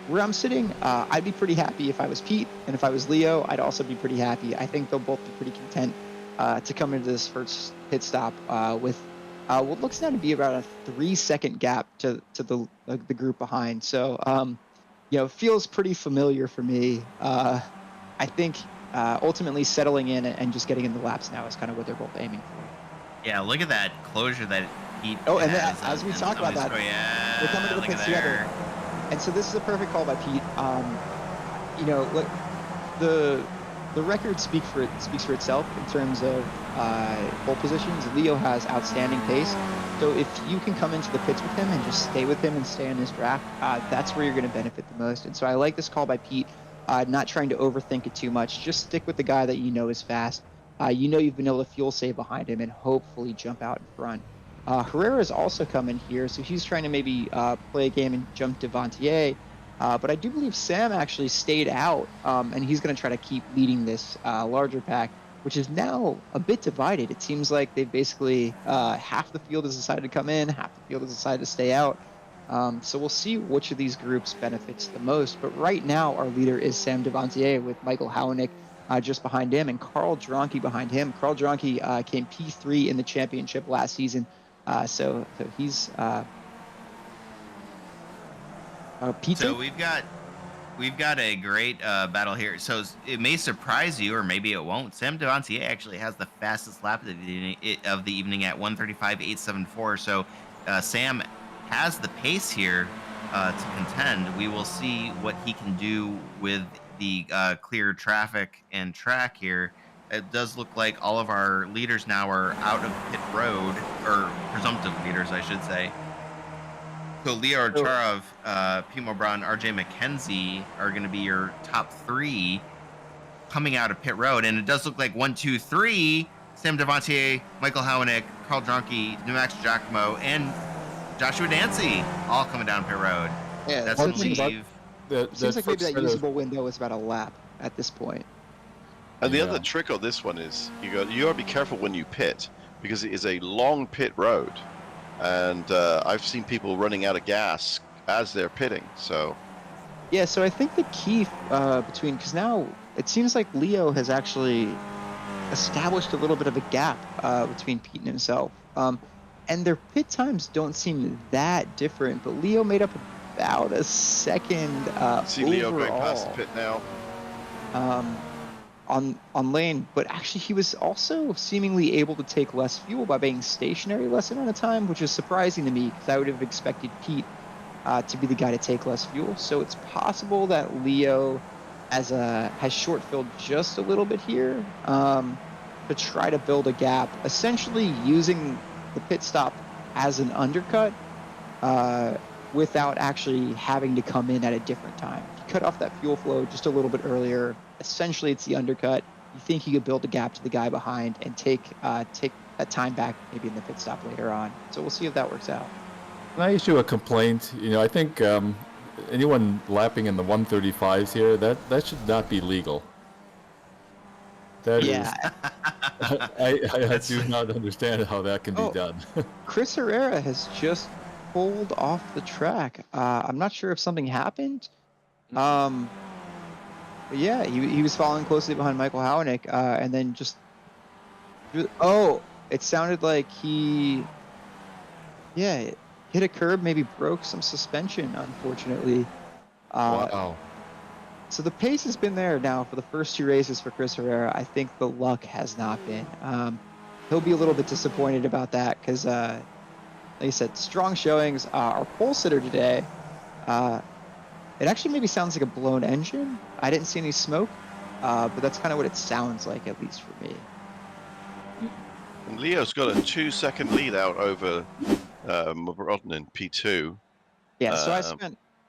where I'm sitting, I'd be pretty happy if I was Pete, and if I was Leo, I'd also be pretty happy. I think they'll both be pretty content to come into this first pit stop with what looks now to be about a 3-second gap to the group behind. So it feels pretty familiar for me. I think ultimately settling in and just getting in the laps now is kind of what they're both aiming for. Yeah, look at that closure that Pete has. As we talk about that, we're coming to the pits together. And so this is a perfect call by Pete. Look, the record speaks for itself in terms of pole positions. Leo has outstanding pace. So if you can come into the pits with him and just stay with him and stay on his draft, that's where you're going to benefit the most. And so I like this call by Pete. Not trying to overthink it too much. Just stick with the guy that you know is fast. You've been able to fuel save behind him and hopefully jump out in front. Herrera's also coming here, so he's trying to maybe play a game and jump Devontier. But I do believe Sam actually stayed out, and he's going to try to keep leading this larger pack, which is now a bit divided. It seems like they basically half the field has decided to come in, half the field has decided to stay out. So we'll see which of these groups benefits the most. But right now, our leader is Sam Devontier with Michael Howenick just behind him and Carl Dronke behind him. Carl Dronke came P3 in the championship last season. So he's Pete. So we've got a great battle here. So it may surprise you, or maybe it won't. Sam Devontier actually has the fastest lap of the evening at 1:35.874. So Sam has the pace here to contend. We will see what he can do with the clear traffic and track here. It does look like all of our leaders now are out of pit road, or presumptive leaders, I should say. So Leo Archarov, Pimo Braun, RJ McKenzie are going to be your top three coming out of pit road. And it does look like 1, 2, 3, Sam Devontier, Michael Howenick, Carl Drunke, Max Giacomo, and Joshua Dancy all coming down pit road. Yeah, That's going to leave. Seems like maybe that usable window is about a lap at this point. And the other trick on this one is you got to be careful when you pit, because it is a long pit road. And I've seen people running out of gas as they're pitting. So, yeah. So I think the key because now it seems like Leo has actually established a little bit of a gap between Pete and himself. And their pit times don't seem that different. But Leo made up about a second see Leo going past the pit now. On lane, but actually he was also seemingly able to take less fuel by being stationary less amount of time, which is surprising to me because I would have expected Pete to be the guy to take less fuel. So it's possible that Leo has short filled just a little bit here to try to build a gap, essentially using the pit stop as an undercut without actually having to come in at a different time. If you cut off that fuel flow just a little bit earlier, essentially it's the undercut. You think you could build a gap to the guy behind and take that time back maybe in the pit stop later on. So we'll see if that works out. Can I issue a complaint? I think anyone lapping in the 135s here, that should not be legal. That is, I do not understand how that can be done. Chris Herrera has just pulled off the track. I'm not sure if something happened. But yeah, he was following closely behind Michael Howenick, and then just it sounded like he hit a curb, maybe broke some suspension, unfortunately. Wow. So the pace has been there now for the first two races for Chris Herrera. I think the luck has not been. He'll be a little bit disappointed about that because, like I said, strong showings. Our pole sitter today, it actually maybe sounds like a blown engine. I didn't see any smoke, but that's kind of what it sounds like, at least for me. And Leo's got a 2-second lead out over Mobrodin in P2. Yeah, so I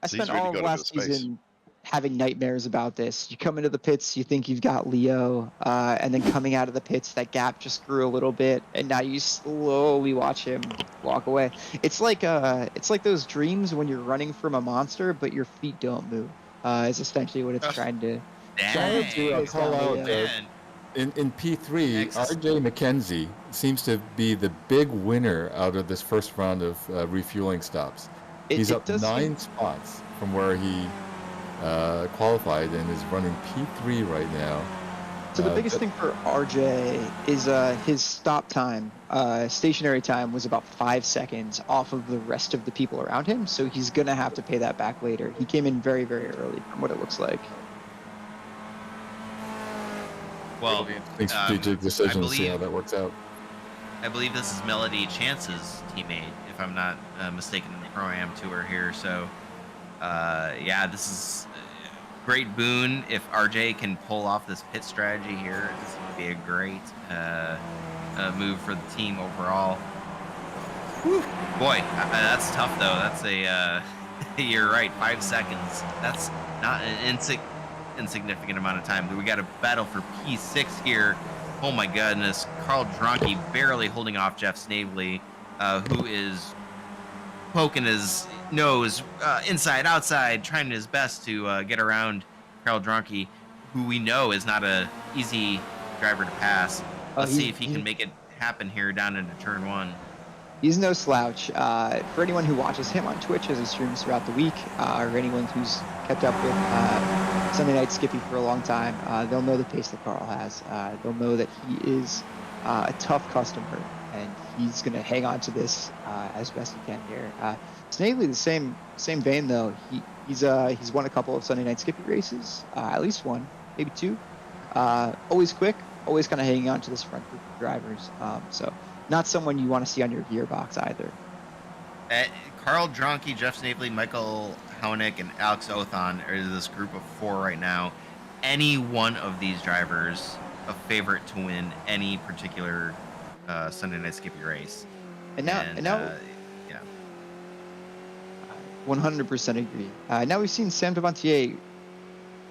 spent all of last season having nightmares about this. You come into the pits, you think you've got Leo, and then coming out of the pits, that gap just grew a little bit, and now you slowly watch him walk away. It's like those dreams when you're running from a monster, but your feet don't move. Is essentially what it's trying to do. I'll call out in P3, RJ McKenzie seems to be the big winner out of this first round of refueling stops. He's up 9 spots from where he qualified and is running P3 right now. So the biggest thing for RJ is his stop time, stationary time, was about 5 seconds off of the rest of the people around him. So he's going to have to pay that back later. He came in very, very early from what it looks like. Well, strategic decisions, see how that works out. I believe this is Melody Chance's teammate, if I'm not mistaken, in the Pro-Am Tour here. So, this is a great boon if RJ can pull off this pit strategy here. This would be a great move for the team overall. Whew. Boy, that's tough though. That's a you're right, 5 seconds. That's not an insignificant amount of time. We got a battle for P6 here. Oh my goodness, Carl Drunke barely holding off Jeff Snavely, who is poking his nose inside, outside, trying his best to get around Carl Drunke, who we know is not a easy driver to pass. Let's see if he can make it happen here down into turn 1. He's no slouch. For anyone who watches him on Twitch as he streams throughout the week, or anyone who's kept up with Sunday Night Skippy for a long time, they'll know the pace that Carl has. They'll know that he is a tough customer, and he's going to hang on to this as best he can here. Snavely, the same vein though. He's won a couple of Sunday night Skippy races, at least one, maybe two. Always quick, always kind of hanging on to this front group of drivers. So not someone you want to see on your gearbox either. Carl Dronke, Jeff Snavely, Michael Hownick, and Alex Othon are this group of 4 right now. Any one of these drivers a favorite to win any particular Sunday night Skippy race. And now, yeah, 100% agree. Now we've seen Sam Devantier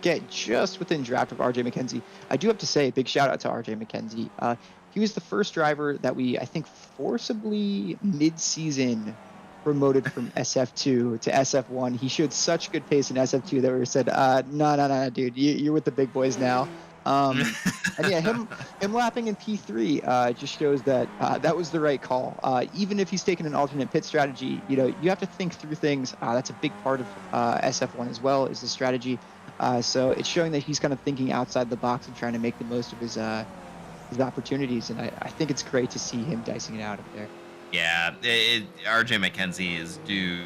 get just within draft of RJ McKenzie. I do have to say a big shout out to RJ McKenzie. He was the first driver that we, I think, forcibly mid-season promoted from SF2 to SF1. He showed such good pace in SF2 that we said, no, dude, you're with the big boys now. And yeah, him lapping in P3 just shows that that was the right call. Even if he's taken an alternate pit strategy, you have to think through things. That's a big part of SF1 as well, is the strategy. So it's showing that he's kind of thinking outside the box and trying to make the most of his opportunities. And I think it's great to see him dicing it out up there. Yeah, RJ McKenzie is due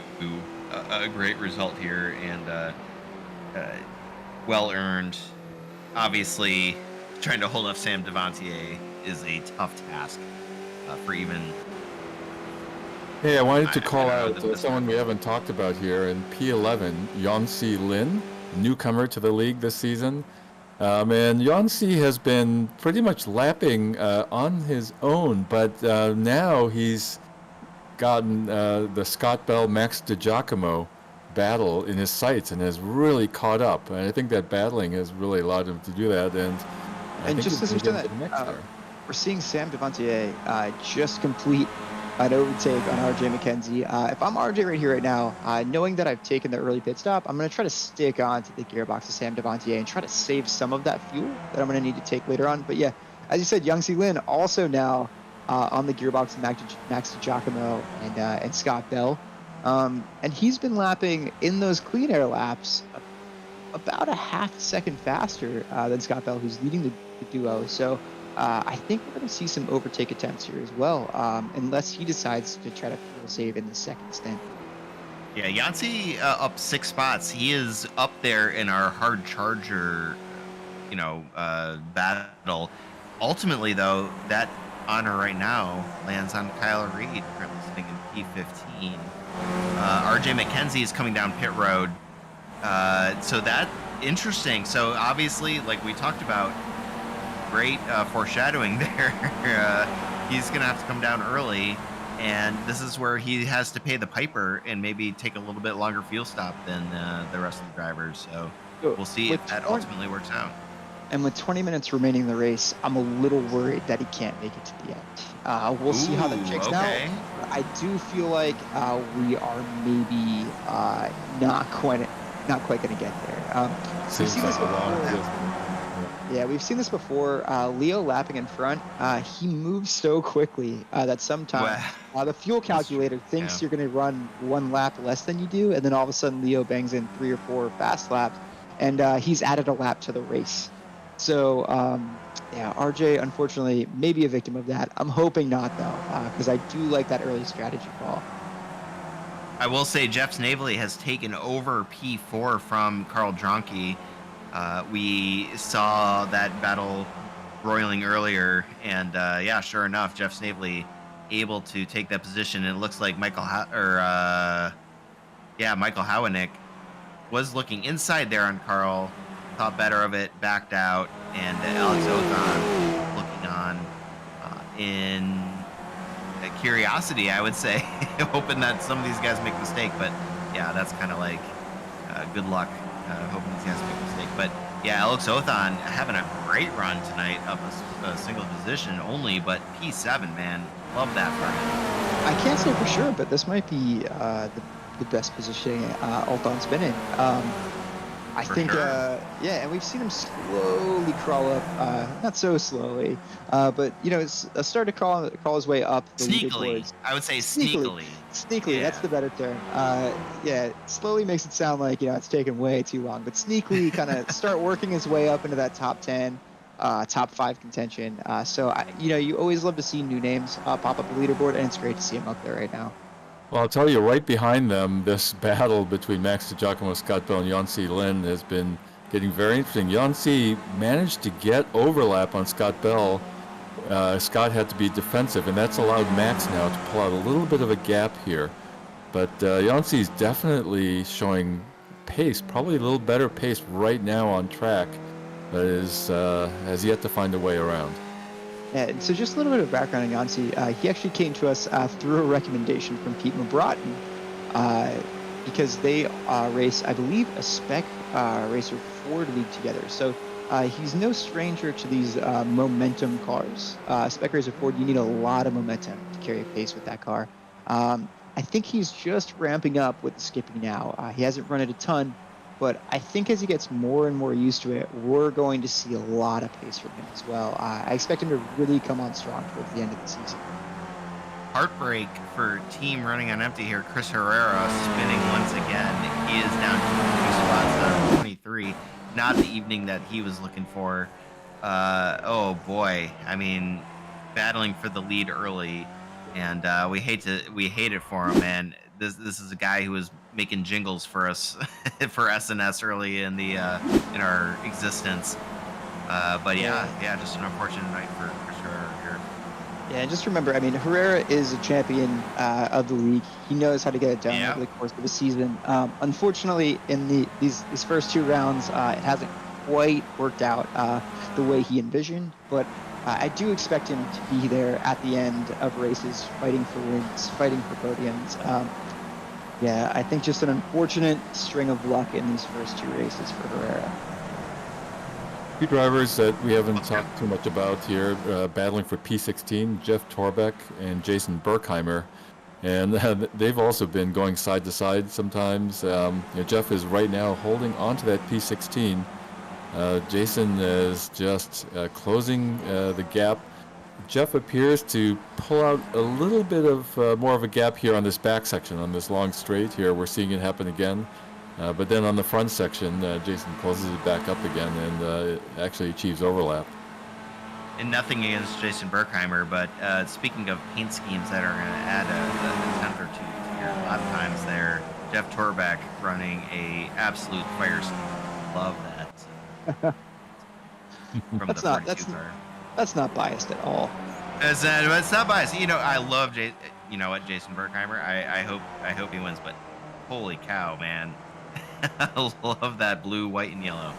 a great result here, and well earned. Obviously, trying to hold off Sam Devantier is a tough task for even. Hey, I wanted to call out someone we haven't talked about here in P11, Yonsi Lin, newcomer to the league this season. And Yonsi has been pretty much lapping on his own, but now he's gotten the Scott Bell Max DiGiacomo battle in his sights and has really caught up. And I think that battling has really allowed him to do that. And just as you said that, we're seeing Sam Devantier just complete an overtake on RJ McKenzie. If I'm RJ right here right now, knowing that I've taken the early pit stop, I'm going to try to stick on to the gearbox of Sam Devantier and try to save some of that fuel that I'm going to need to take later on. But yeah, as you said, Youngsie Lin also now on the gearbox of Max DiGiacomo and Scott Bell. And he's been lapping in those clean air laps about a half second faster than Scott Bell, who's leading the duo. So I think we're going to see some overtake attempts here as well, unless he decides to try to fuel save in the second stint. Yeah, Yancey up 6 spots. He is up there in our hard charger, battle. Ultimately, though, that honor right now lands on Kyle Reed, currently sitting in P15. RJ McKenzie is coming down pit road. So that interesting. So obviously, like we talked about, great foreshadowing there. He's going to have to come down early, and this is where he has to pay the piper and maybe take a little bit longer fuel stop than the rest of the drivers. So we'll see if that ultimately works out. And with 20 minutes remaining in the race, I'm a little worried that he can't make it to the end. We'll see how that shakes out. I do feel like we are maybe not quite going to get there. We've seen this before. Yeah, we've seen this before. Leo lapping in front. He moves so quickly that sometimes the fuel calculator thinks you're going to run 1 lap less than you do, and then all of a sudden Leo bangs in 3 or 4 fast laps, and he's added a lap to the race. So, RJ, unfortunately, may be a victim of that. I'm hoping not, though, because I do like that early strategy call. I will say Jeff Snavely has taken over P4 from Carl Dronke. We saw that battle roiling earlier, and sure enough, Jeff Snavely able to take that position. And it looks like Michael Howenick was looking inside there on Carl, thought better of it, backed out, and Alex Othon looking on in curiosity, I would say, hoping that some of these guys make a mistake. But yeah, that's kind of like good luck, hoping these guys make a mistake. But yeah, Alex Othon having a great run tonight, up a single position only, but P7, man, love that for him. I can't say for sure, but this might be the best positioning Othon's been in. I think, sure. And we've seen him slowly crawl up, not so slowly, but, start to crawl his way up. Sneakily. I would say sneakily. Sneakily, that's the better term. Slowly makes it sound like, it's taken way too long, but sneakily kind of start working his way up into that top 10, top 5 contention. So, you always love to see new names pop up the leaderboard, and it's great to see him up there right now. Well, I'll tell you, right behind them, this battle between Max DiGiacomo, Scott Bell, and Yancy Lin has been getting very interesting. Yancy managed to get overlap on Scott Bell. Scott had to be defensive, and that's allowed Max now to pull out a little bit of a gap here. But Yancy's definitely showing pace, probably a little better pace right now on track, but has yet to find a way around. Yeah, so just a little bit of background on Yancy. He actually came to us through a recommendation from Pete Mabrotten because they race, I believe, a spec racer Ford league together. So he's no stranger to these momentum cars. Spec racer Ford, you need a lot of momentum to carry a pace with that car. I think he's just ramping up with the skipping now. He hasn't run it a ton, but I think as he gets more and more used to it, we're going to see a lot of pace from him as well. I expect him to really come on strong towards the end of the season. Heartbreak for team running on empty here. Chris Herrera spinning once again. He is down to 2 spots out of 23. Not the evening that he was looking for. Oh boy, I mean, battling for the lead early, and we hate it for him, man. This is a guy who was making jingles for us for SNS early in our existence. But yeah, just an unfortunate night for Chris Herrera here. Yeah, and just remember, I mean, Herrera is a champion of the league. He knows how to get it done over the course of the season. Unfortunately, in these first 2 rounds, it hasn't quite worked out the way he envisioned, but I do expect him to be there at the end of races, fighting for wins, fighting for podiums. Yeah, I think just an unfortunate string of luck in these first 2 races for Herrera. 2 drivers that we haven't talked too much about here, battling for P16, Jeff Torbeck and Jason Berkheimer. And they've also been going side to side sometimes. Jeff is right now holding onto that P16. Jason is just closing the gap. Jeff appears to pull out a little bit of more of a gap here on this back section, on this long straight here. We're seeing it happen again. But then on the front section, Jason closes it back up again and actually achieves overlap. And nothing against Jason Berkheimer, but speaking of paint schemes that are going to add a tenth or 2 to your lap times there, Jeff Torbeck running a absolute fire scheme. Love that. From that's not biased at all. It's not biased. I love Jason Berkheimer. I hope he wins, but holy cow, man. I love that blue, white, and yellow.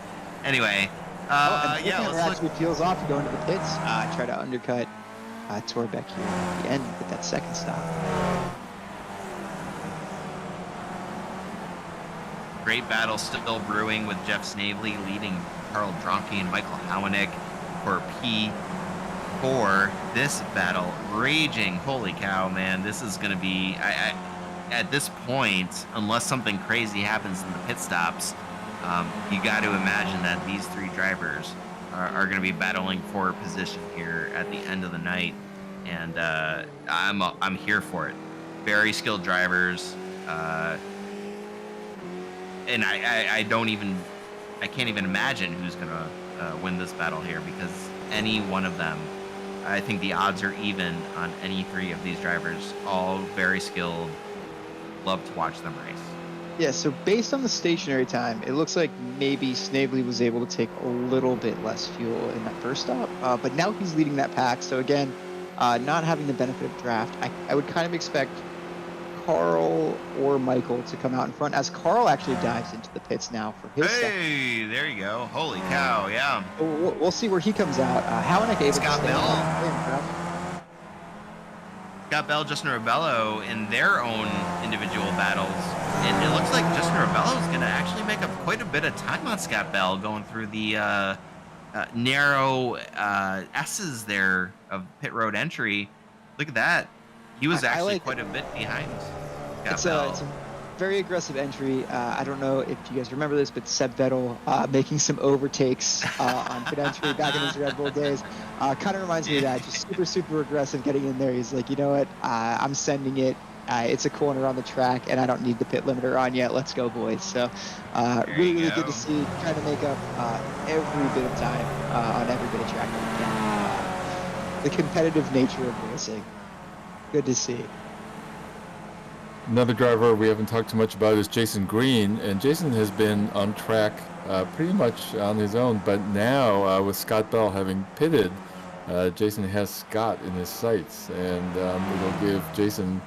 Anyway, let's actually peels off to go into the pits. Try to undercut Torbeck here at the end with that second stop. Great battle still brewing with Jeff Snavely leading Carl Dronke and Michael Howenick for P4. This battle raging. Holy cow, man. This is going to be... At this point, unless something crazy happens in the pit stops, you got to imagine that these 3 drivers are going to be battling for position here at the end of the night, and I'm here for it. Very skilled drivers, and I can't even imagine who's going to win this battle here, because any one of them, I think the odds are even on any 3 of these drivers. All very skilled. Love to watch them race. Yeah, so based on the stationary time, it looks like maybe Snavely was able to take a little bit less fuel in that first stop, but now he's leading that pack. So again, not having the benefit of draft, I would kind of expect Carl or Michael to come out in front, as Carl actually dives into the pits now for his Hey, there you go. Holy cow, yeah. We'll see where he comes out. Howenick able Scott to stay Bell. Scott Bell, Justin Rebello in their own individual battles. And it looks like Justin Rebello is going to actually make up quite a bit of time on Scott Bell, going through the narrow S's there of pit road entry. Look at that. He was actually quite a bit behind Scott Bell. It's a very aggressive entry. I don't know if you guys remember this, but Seb Vettel making some overtakes on pit entry back in his Red Bull days. Kind of reminds me of that. Just super, super aggressive getting in there. He's like, you know what? I'm sending it. It's a corner on the track, and I don't need the pit limiter on yet. Let's go, boys. So really, really good to see. Trying to make up every bit of time on every bit of track that we can. The competitive nature of racing. Good to see. Another driver we haven't talked too much about is Jason Green, and Jason has been on track pretty much on his own, but now with Scott Bell having pitted, Jason has Scott in his sights, and it'll give Jason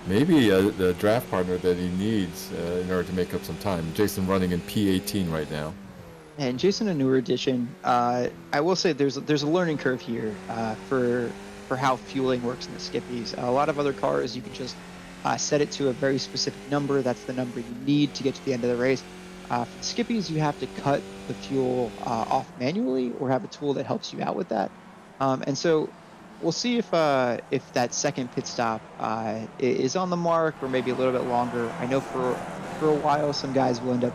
maybe the draft partner that he needs in order to make up some time. Jason running in P18 right now. And Jason, a newer addition. I will say there's a learning curve here for how fueling works in the skippies. A lot of other cars, you can just set it to a very specific number. That's the number you need to get to the end of the race. For the skippies, you have to cut the fuel off manually or have a tool that helps you out with that. And so we'll see if that second pit stop is on the mark or maybe a little bit longer. I know for a while some guys will end up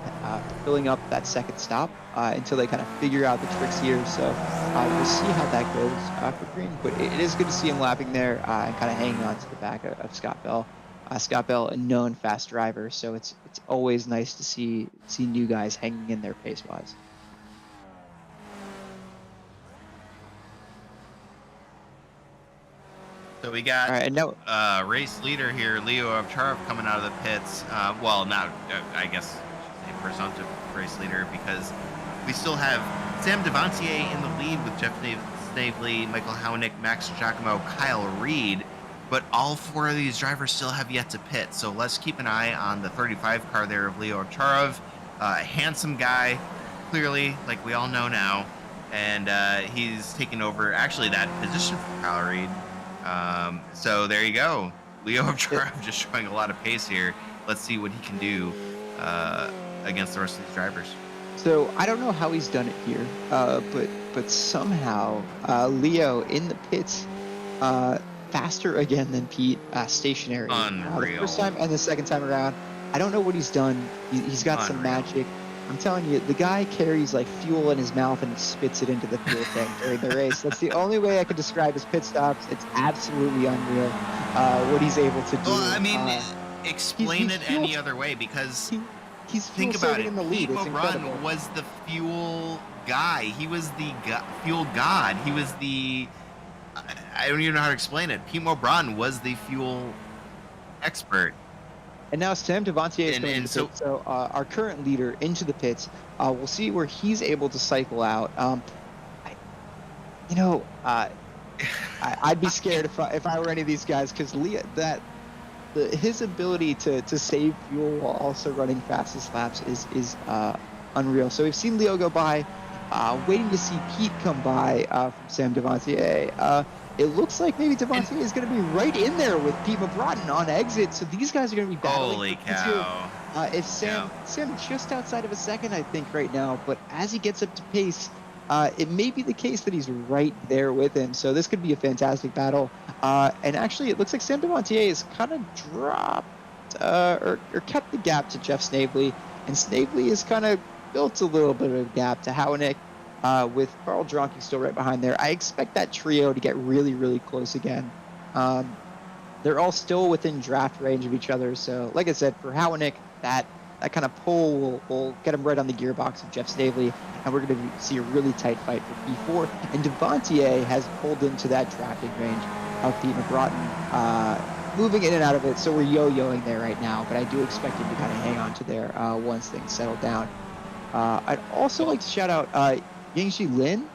filling up that second stop until they kind of figure out the tricks here. So we'll see how that goes for Green. But it is good to see him lapping there and kind of hanging on to the back of Scott Bell. Scott Bell, a known fast driver, so it's always nice to see new guys hanging in there pace-wise. So we got All right, and now, race leader here, Leo Ovcharov, coming out of the pits. Well, not, I guess, I should say presumptive race leader, because we still have Sam Devantier in the lead with Jeff Snavely, Michael Hownick, Max Giacomo, Kyle Reed. But all four of these drivers still have yet to pit. So let's keep an eye on the 35 car there of Leo Ovcharov. A handsome guy, clearly, like we all know now. And he's taken over, actually, that position from Kyle Reed. So there you go. Leo Ovcharov just showing a lot of pace here. Let's see what he can do against the rest of these drivers. So I don't know how he's done it here, but somehow Leo in the pits faster again than Pete, stationary. Unreal. The first time and the second time around. I don't know what he's done. He's got some magic. I'm telling you, the guy carries like fuel in his mouth and he spits it into the fuel tank during the race. That's the only way I could describe his pit stops. It's absolutely unreal what he's able to do. Well, I mean, explain it any other way, because he's think about it. In the lead. Pete It's Moran incredible. was the fuel guy. He was the fuel god. He was the... I don't even know how to explain it. Pete Moran was the fuel expert. And now Sam Devantier is coming and into the pits. So our current leader into the pits. We'll see where he's able to cycle out. I'd be scared if I were any of these guys, because his ability to save fuel while also running fastest laps is unreal. So we've seen Leo go by. Waiting to see Pete come by from Sam Devantier. It looks like maybe Devantier is going to be right in there with Pete Moran on exit, so these guys are going to be battling. Holy cow. If Sam just outside of a second, I think, right now, but as he gets up to pace, it may be the case that he's right there with him, so this could be a fantastic battle. And actually, it looks like Sam Devantier has kind of dropped or kept the gap to Jeff Snavely, and Snavely has kind of built a little bit of a gap to Hownick, with Carl Dronke still right behind there. I expect that trio to get really, really close again. They're all still within draft range of each other. So, like I said, for Hownick, that kind of pull will get him right on the gearbox of Jeff Snavely, and we're going to see a really tight fight for P4. And Devantier has pulled into that drafting range of Pete McBroughton, moving in and out of it. So we're yo-yoing there right now, but I do expect him to kind of hang on to there once things settle down. I'd also like to shout out Yangji Lin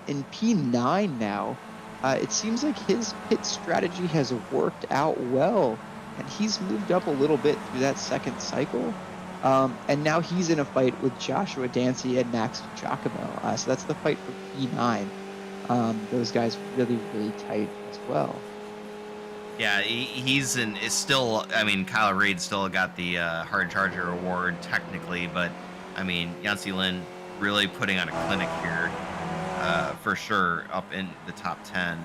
in P9 now. It seems like his pit strategy has worked out well, and he's moved up a little bit through that second cycle. And now he's in a fight with Joshua Dancy and Max Giacomo. So that's the fight for P9. Those guys really, really tight as well. Yeah, he's still, I mean, Kyle Reed still got the Hard Charger award technically, but I mean, Yancy Lin really putting on a clinic here, for sure, up in the top 10,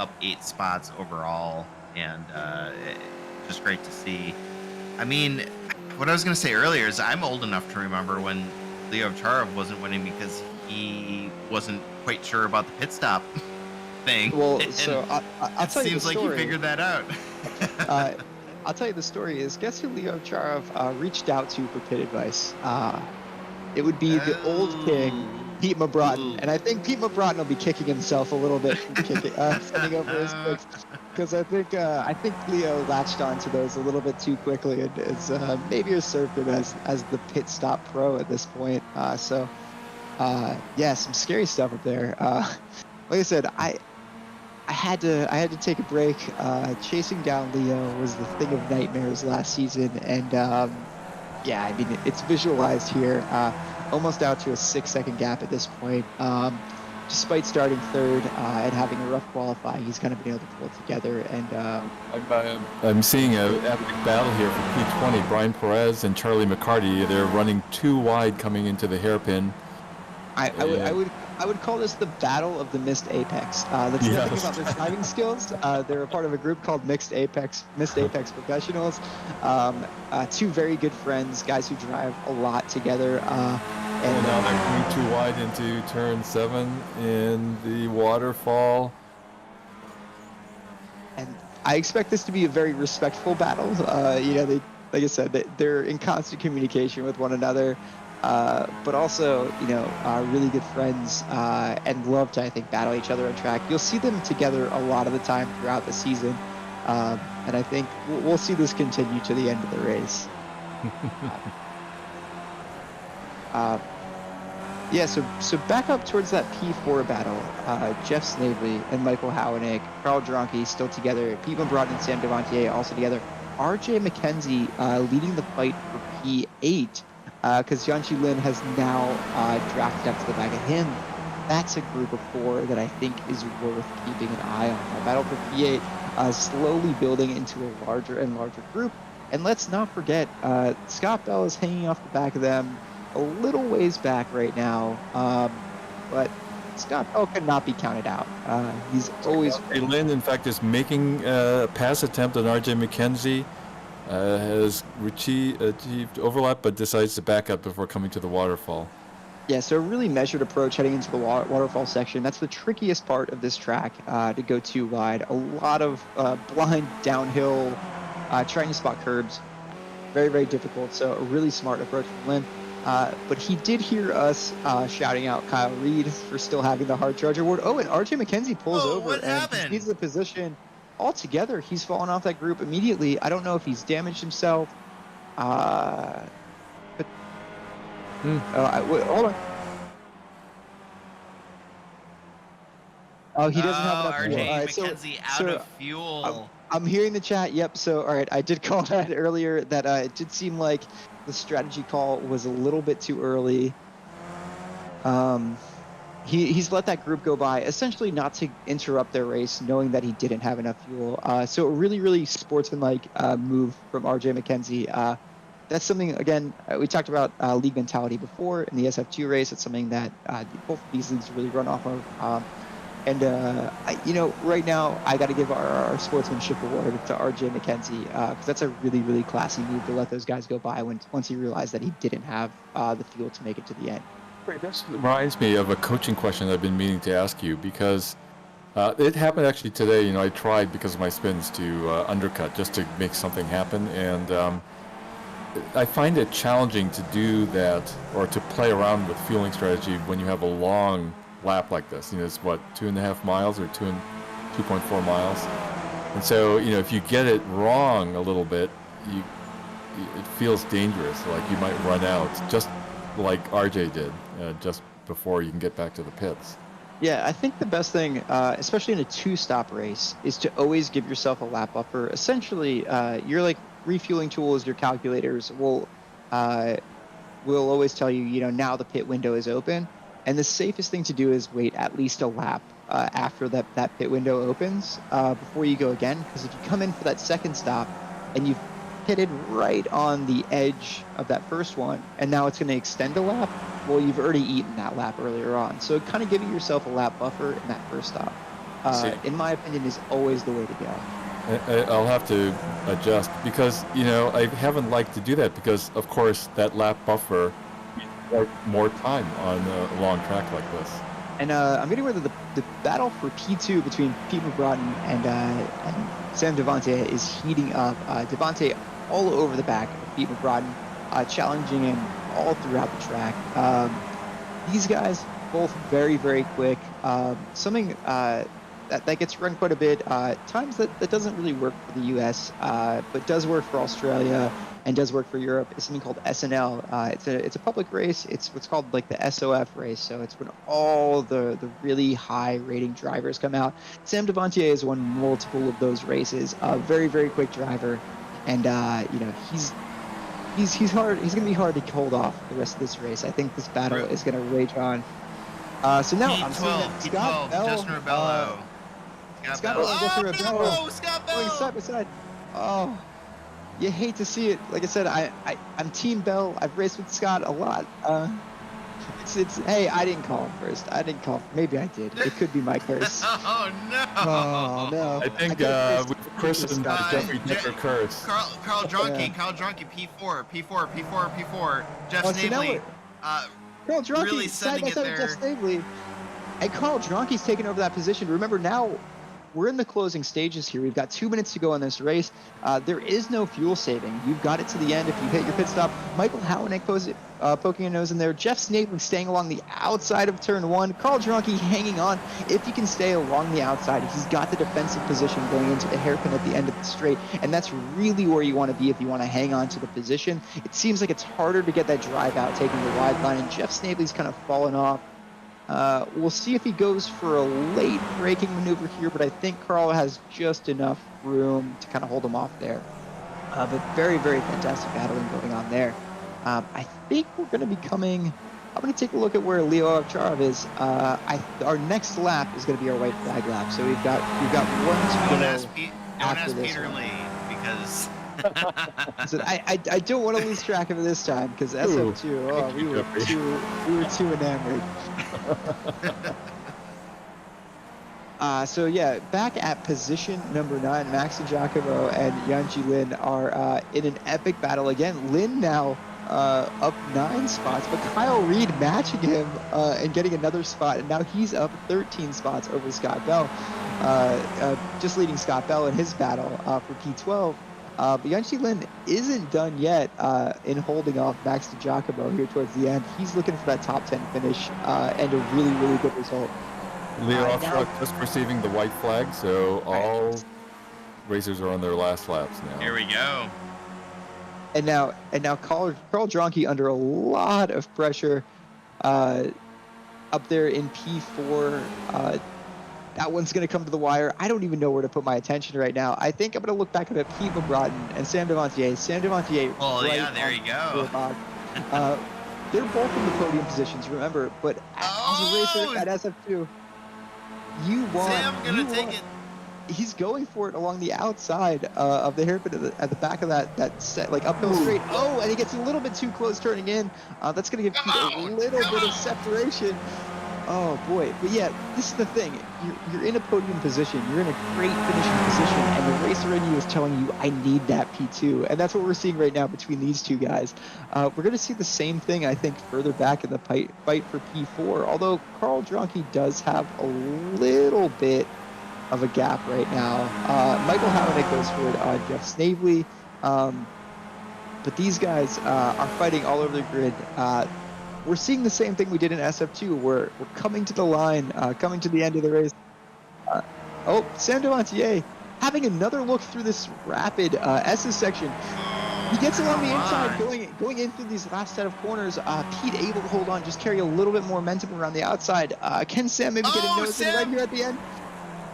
up 8 spots overall, and just great to see. I mean, what I was going to say earlier is I'm old enough to remember when Leo Ovcharov wasn't winning because he wasn't quite sure about the pit stop thing. Well, so I'll tell you the story. It seems like you figured that out. I'll tell you the story is, guess who Leo Ovcharov reached out to for pit advice? It would be the old king, Pete Moran. And I think Pete Moran will be kicking himself a little bit from sending over his picks. because I think Leo latched onto those a little bit too quickly and is maybe usurped him as the pit stop pro at this point. Yeah, some scary stuff up there. Like I said, I had to take a break. Chasing down Leo was the thing of nightmares last season, and yeah, I mean it's visualized here. Almost out to a 6-second gap at this point. Despite starting third and having a rough qualifying, he's kind of been able to pull it together. And I'm seeing an epic battle here for P20. Brian Perez and Charlie McCarty. They're running too wide coming into the hairpin. I would call this the battle of the missed apex. That's the thing about their driving skills. They're a part of a group called Missed Apex Professionals. Two very good friends, guys who drive a lot together. And now they're coming too wide into turn 7 in the waterfall. And I expect this to be a very respectful battle. They, like I said, they're in constant communication with one another. But also, really good friends and love to, I think, battle each other on track. You'll see them together a lot of the time throughout the season, and I think we'll see this continue to the end of the race. Yeah, so back up towards that P4 battle. Jeff Snavely and Michael Howanek, Carl Dronke still together. Pete Broad and Sam Devontier also together. RJ McKenzie leading the fight for P8. Because Yanchi Lin has now drafted up to the back of him. That's a group of 4 that I think is worth keeping an eye on. The battle for P8 slowly building into a larger and larger group. And let's not forget, Scott Bell is hanging off the back of them a little ways back right now. But Scott Bell cannot be counted out. He's always... Lin, in fact, is making a pass attempt on RJ McKenzie. Has achieved overlap, but decides to back up before coming to the waterfall. Yeah, so a really measured approach heading into the waterfall section. That's the trickiest part of this track, to go too wide. A lot of blind downhill, trying to spot curbs. Very, very difficult, so a really smart approach from Lynn. But he did hear us shouting out Kyle Reed for still having the hard charge award. Oh, and RJ McKenzie pulls over what and happened? leaves the position. Altogether, he's fallen off that group immediately. I don't know if he's damaged himself. But hold on. Oh, he doesn't have enough fuel. RJ All right, McKenzie out of fuel. I'm hearing the chat. Yep. So, all right, I did call that earlier. That it did seem like the strategy call was a little bit too early. He's let that group go by, essentially not to interrupt their race, knowing that he didn't have enough fuel. So a really, really sportsmanlike move from RJ McKenzie. That's something, again, we talked about league mentality before in the SF2 race. It's something that both of these leagues really run off of. Right now, I got to give our Sportsmanship Award to RJ McKenzie, because that's a really, really classy move to let those guys go by once he realized that he didn't have the fuel to make it to the end. This reminds me of a coaching question I've been meaning to ask you, because it happened actually today. I tried, because of my spins, to undercut just to make something happen, and I find it challenging to do that or to play around with fueling strategy when you have a long lap like this. It's what, 2.5 miles or 2.4 miles, and so if you get it wrong a little bit, it feels dangerous, like you might run out, just like RJ did, just before you can get back to the pits. Yeah, I think the best thing, especially in a 2-stop race, is to always give yourself a lap buffer. Essentially, your refueling tools, your calculators will always tell you, now the pit window is open. And the safest thing to do is wait at least a lap after that pit window opens before you go again. Because if you come in for that second stop and you've pitted right on the edge of that first one, and now it's going to extend a lap, well, you've already eaten that lap earlier on. So kind of giving yourself a lap buffer in that first stop, in my opinion, is always the way to go. I'll have to adjust, because I haven't liked to do that, because of course that lap buffer more time on a long track like this. And I'm getting rid of the battle for P2 between Pete McBroughton and Sam Devontae is heating up. Devontae all over the back of Pete McBroughton, challenging him all throughout the track. These guys both very, very quick. Something that gets run quite a bit. Times that doesn't really work for the U.S., but does work for Australia and does work for Europe. Is something called SNL. It's a public race. It's what's called like the SOF race. So it's when all the really high rating drivers come out. Sam Devontier has won multiple of those races. Very very quick driver, and he's hard. He's gonna be hard to hold off the rest of this race. I think this battle is gonna rage on. So now I'm seeing that Scott Bell, Justin Rebello. Scott Bell and Justin Rebello no, Scott Bell. going side by side. Oh, you hate to see it. Like I said, I'm Team Bell. I've raced with Scott a lot. Hey, I didn't call him first. I didn't call him. Maybe I did. It could be my curse. Oh no! Oh no! I think we've christened Jeffrey Decker curse. Carl Drunke, Carl Drunke, P4. Jeff Snavely. Carl Drunke really side by sending it side with there. Jeff Snavely. And Carl Drunke's taking over that position. Remember, now we're in the closing stages here. We've got 2 minutes to go in this race. There is no fuel saving. You've got it to the end if you hit your pit stop. Michael Howanick poking a nose in there. Jeff Snavely staying along the outside of turn 1. Carl Drunke hanging on. If he can stay along the outside, he's got the defensive position going into the hairpin at the end of the straight. And that's really where you want to be if you want to hang on to the position. It seems like it's harder to get that drive out, taking the wide line. And Jeff Snavely's kind of fallen off. We'll see if he goes for a late braking maneuver here, but I think Carl has just enough room to kind of hold him off there. But very, very fantastic battling going on there. I think we're going to be coming. I'm going to take a look at where Leo Ovcharov is. Our next lap is going to be our white flag lap. So we've got one to Don't go ask after this Peter one. Lee because So I don't want to lose track of it this time because SF2. Oh, we were too enamored. So yeah, back at position number 9, Max Giacomo and Yanji Lin are in an epic battle again. Lin now up 9 spots, but Kyle Reed matching him and getting another spot, and now he's up 13 spots over Scott Bell, just leading Scott Bell in his battle for P12. But Yanji Lin isn't done yet in holding off Max Giacomo here towards the end. He's looking for that top 10 finish and a really, really good result. Leo Offrock just receiving the white flag, so all racers are on their last laps now. here we go. And now Carl Drunke under a lot of pressure up there in P4. That one's going to come to the wire. I don't even know where to put my attention right now. I think I'm going to look back at Pete McBroughton and Sam Devontier. Sam Devontier. Well, right yeah, there you go. They're both in the podium positions, remember. But as a racer at SF2, you want. Sam gonna take it. He's going for it along the outside of the hairpin at the back of that set, like uphill straight. Oh, and he gets a little bit too close turning in. That's going to give Pete a little bit of separation. Oh boy, but yeah, this is the thing. You're in a podium position. You're in a great finishing position, and the racer in you is telling you, "I need that P2," and that's what we're seeing right now between these two guys. We're going to see the same thing, I think, further back in the fight for P4. Although Carl Drunke does have a little bit of a gap right now. Michael Howanick goes for it. Jeff Snavely, but these guys are fighting all over the grid. We're seeing the same thing we did in SF2. We're coming to the line, coming to the end of the race. Sam Devontier having another look through this rapid SS section. He gets along the inside, going in through these last set of corners. Pete able to hold on, just carry a little bit more momentum around the outside. Can Sam maybe get a nose in right here at the end?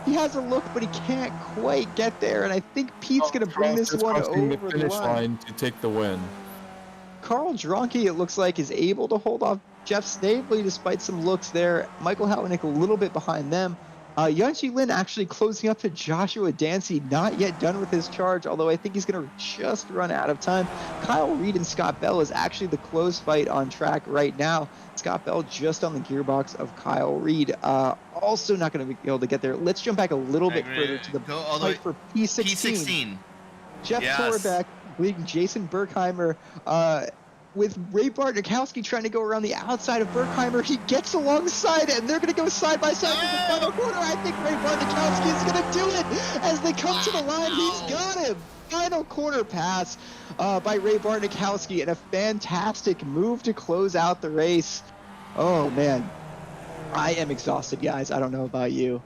He has a look, but he can't quite get there, and I think Pete's going to bring this one over the line to take the win. Carl Drunke, it looks like, is able to hold off Jeff Snavely despite some looks there. Michael Howanick a little bit behind them. Yanji Lin actually closing up to Joshua Dancy, not yet done with his charge, although I think he's going to just run out of time. Kyle Reed and Scott Bell is actually the close fight on track right now. Scott Bell just on the gearbox of Kyle Reed. Also not going to be able to get there. Let's jump back a little bit further to the fight for P16. P16. Jeff Torbeck leading Jason Berkheimer with Ray Bartnikowski trying to go around the outside of Berkheimer. He gets alongside it, and they're going to go side by side in the final corner. I think Ray Bartnikowski is going to do it as they come to the line. He's got him. Final corner pass by Ray Bartnikowski, and a fantastic move to close out the race. Oh, man. I am exhausted, guys. I don't know about you.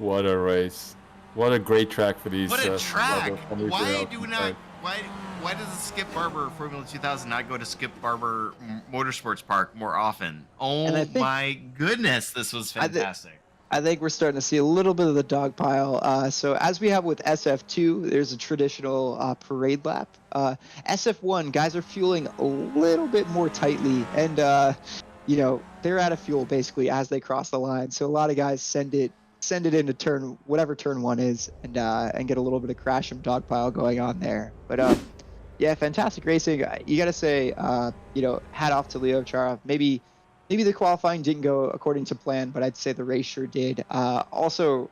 What a race! What a great track for these. What a track! level 100 Why rails do we inside. not? Why does the Skip Barber Formula 2000 not go to Skip Barber Motorsports Park more often? Oh And I think- my goodness, this was fantastic. I think we're starting to see a little bit of the dog pile. So as we have with SF2, there's a traditional parade lap. SF1, guys are fueling a little bit more tightly, and they're out of fuel basically as they cross the line. So a lot of guys send it into whatever turn 1 is, and get a little bit of crash and dog pile going on there. But yeah, fantastic racing. You got to say, hat off to Leo Charov. Maybe the qualifying didn't go according to plan, but I'd say the race sure did. Also,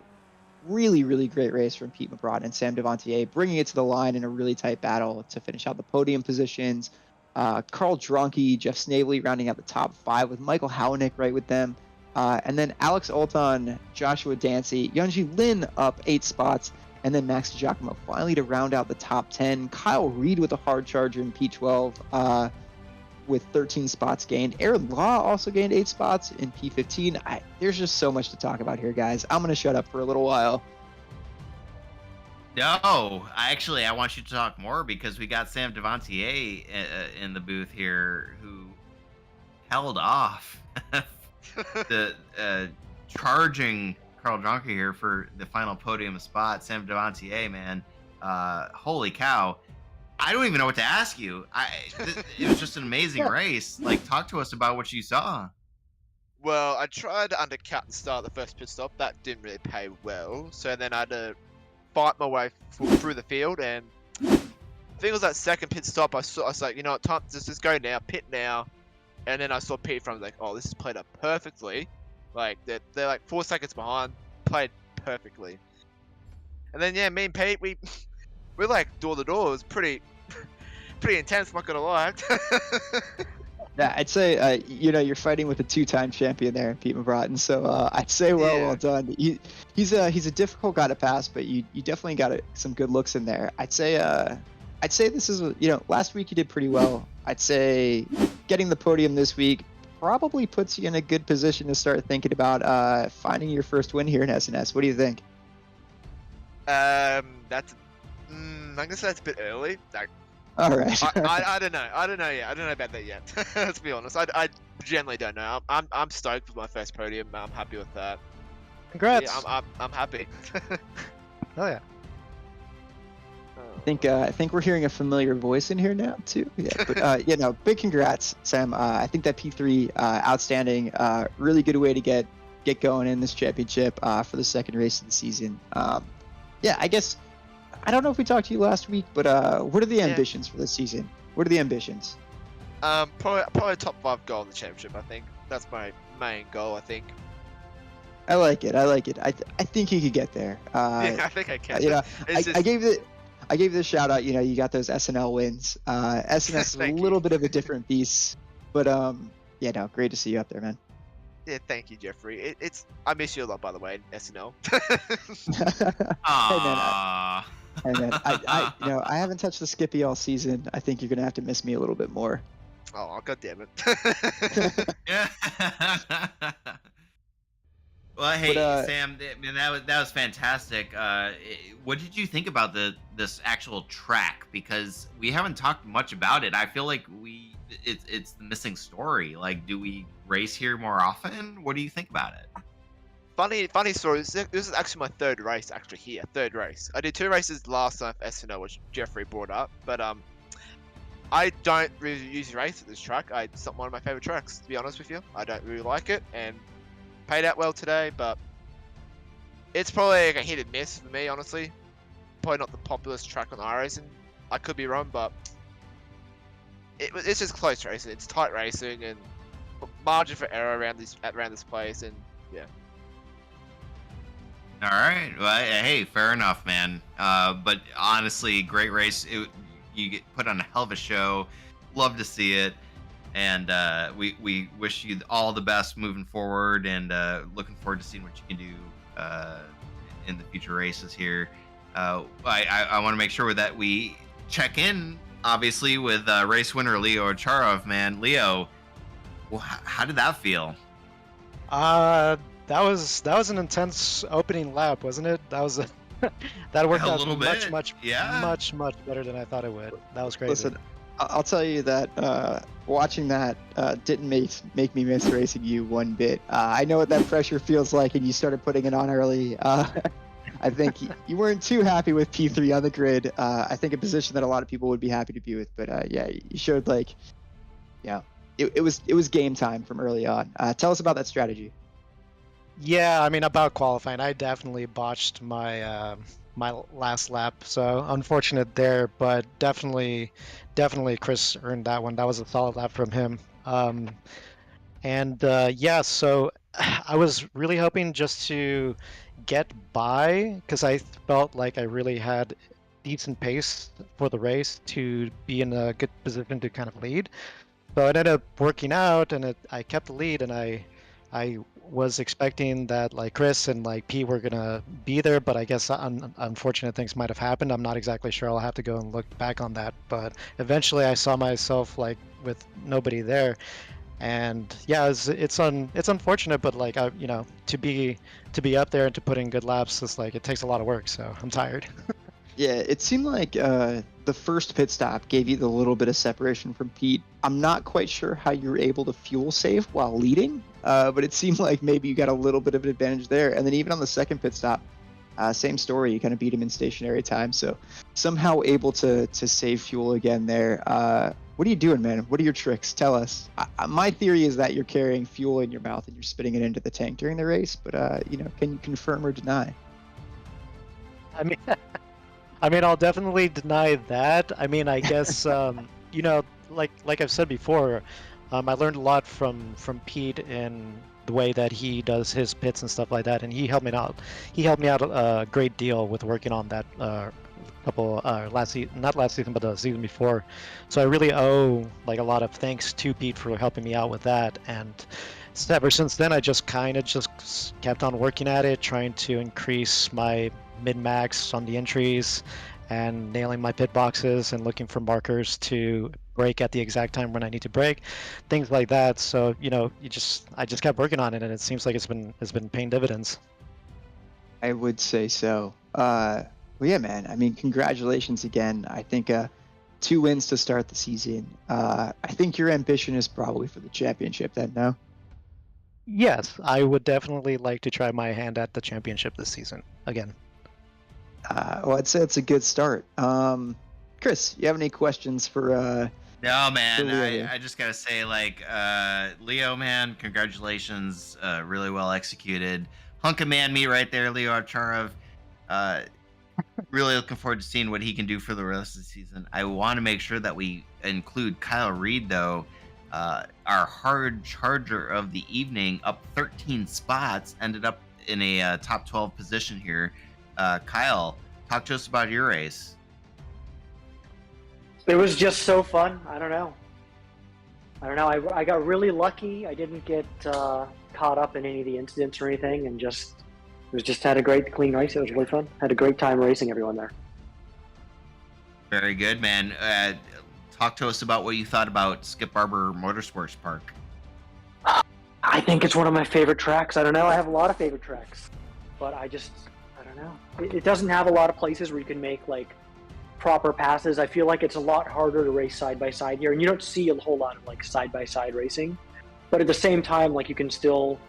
really, really great race from Pete Mabrot and Sam Devantier, bringing it to the line in a really tight battle to finish out the podium positions. Carl Dronke, Jeff Snavely rounding out the top 5 with Michael Hownick right with them. And then Alex Olton, Joshua Dancy, Yunji Lin up 8 spots, and then Max Giacomo finally to round out the top 10. Kyle Reed with a hard charger in P12. With 13 spots gained. Aaron Law also gained 8 spots in P15. There's just so much to talk about here, guys. I'm going to shut up for a little while. No, I want you to talk more because we got Sam Devantier in the booth here who held off the charging Carl Dronke here for the final podium spot. Sam Devantier, man, holy cow. I don't even know what to ask you. It was just an amazing race. Like, talk to us about what you saw. Well, I tried to undercut and start the first pit stop. That didn't really pay well. So then I had to fight my way through the field. And I think it was that second pit stop. I was like, you know what, time, just go now, pit now. And then I saw Pete from like, oh, this is played up perfectly. Like, they're like 4 seconds behind, played perfectly. And then, yeah, me and Pete, we're like door to door. It was pretty intense, not gonna lie. Yeah, I'd say you're fighting with a 2-time champion there, Pete Mabrot, and so I'd say well done. He's a difficult guy to pass, but you definitely got some good looks in there. I'd say this is last week you did pretty well. I'd say getting the podium this week probably puts you in a good position to start thinking about finding your first win here in SNS. What do you think? I'm gonna say that's a bit early. Like, All right. I don't know. I don't know yet. I don't know about that yet. Let's be honest. I generally don't know. I'm stoked with my first podium. I'm happy with that. Congrats. Yeah, I'm happy. Oh yeah. I think we're hearing a familiar voice in here now too. Yeah, but big congrats, Sam. I think that P3 outstanding. Really good way to get going in this championship for the second race of the season. Yeah, I guess I don't know if we talked to you last week, but what are the ambitions for this season? What are the ambitions? Probably a top 5 goal in the championship. I think that's my main goal. I think. I like it. I think you could get there. Yeah, I think I can. I gave this shout out. You got those SNL wins. SNS is a little bit of a different beast, but great to see you up there, man. Yeah, thank you, Jeffrey. I miss you a lot, by the way, SNL. Aww. Hey man, I haven't touched the Skippy all season. I think you're gonna have to miss me a little bit more. Oh, god damn it. Yeah. Well, hey, Sam, man, that was fantastic. What did you think about this actual track? Because we haven't talked much about it. I feel like it's the missing story. Like, do we race here more often? What do you think about it? Funny story. This is actually my third race here. Third race. I did 2 races last time for SNL, which Jeffrey brought up. But I don't really usually race at this track. It's not one of my favorite tracks, to be honest with you. I don't really like it, and paid out well today. But it's probably like a hit and miss for me, honestly. Probably not the popularest track on iRacing. I could be wrong, but it's just close racing. It's tight racing and margin for error around this place, and yeah. All right. Well, hey, fair enough, man. But honestly, great race. You get put on a hell of a show. Love to see it. And we wish you all the best moving forward, and looking forward to seeing what you can do in the future races here. I want to make sure that we check in, obviously, with race winner Leo Ocharov. Man, Leo, well, how did that feel? that was an intense opening lap, wasn't it? That was that worked A out little much, bit, much, yeah. much better than I thought it would. That was crazy. Listen, I'll tell you that watching that didn't make me miss racing you one bit. I know what that pressure feels like, and you started putting it on early. I think you weren't too happy with P3 on the grid. I think a position that a lot of people would be happy to be with. But yeah, you showed like, yeah, it was game time from early on. Tell us about that strategy. Yeah, I mean about qualifying, I definitely botched my my last lap, so unfortunate there. But definitely Chris earned that one. That was a solid lap from him. Yeah, so I was really hoping just to get by because I felt like I really had decent pace for the race to be in a good position to kind of lead. So it ended up working out, and I kept the lead, and I was expecting that like Chris and like P were gonna be there, but I guess unfortunate things might have happened. I'm not exactly sure. I'll have to go and look back on that. But eventually, I saw myself like with nobody there, and yeah, it's unfortunate, but like you know, to be up there and to put in good laps, it's like it takes a lot of work. So I'm tired. Yeah, it seemed like the first pit stop gave you the little bit of separation from Pete. I'm not quite sure how you were able to fuel save while leading, but it seemed like maybe you got a little bit of an advantage there. And then even on the second pit stop, same story. You kind of beat him in stationary time, so somehow able to save fuel again there. What are you doing, man? What are your tricks? Tell us. My theory is that you're carrying fuel in your mouth and you're spitting it into the tank during the race, but you know, can you confirm or deny? I mean, I'll definitely deny that. I mean, I guess, you know, like I've said before, I learned a lot from Pete in the way that he does his pits and stuff like that, and he helped me out. He helped me out a great deal with working on that couple not last season, but the season before. So I really owe like a lot of thanks to Pete for helping me out with that. And ever since then, I just kind of just kept on working at it, trying to increase my mid-max on the entries and nailing my pit boxes and looking for markers to brake at the exact time when I need to brake, things like that. So you know, I just kept working on it, and it seems like it's been paying dividends. I would say so. Well, yeah, man. I mean, congratulations again. I think 2 wins to start the season. I think your ambition is probably for the championship then, no? Yes, I would definitely like to try my hand at the championship this season again. Well, I'd say it's a good start. Chris, you have any questions for? No, man. Leo. I just gotta say, like, Leo, man, congratulations. Really well executed. Hunk of man me right there, Leo Archarov. Really looking forward to seeing what he can do for the rest of the season. I want to make sure that we include Kyle Reed, though. Our hard charger of the evening, up 13 spots, ended up in a top 12 position here. Kyle, talk to us about your race. It was just so fun. I don't know. I got really lucky. I didn't get caught up in any of the incidents or anything, and just had a great clean race. It was really fun. Had a great time racing everyone there. Very good, man. Talk to us about what you thought about Skip Barber Motorsports Park. I think it's one of my favorite tracks. I don't know. I have a lot of favorite tracks, but I don't know. It doesn't have a lot of places where you can make like proper passes. I feel like it's a lot harder to race side by side here, and you don't see a whole lot of like side by side racing. But at the same time, like you can still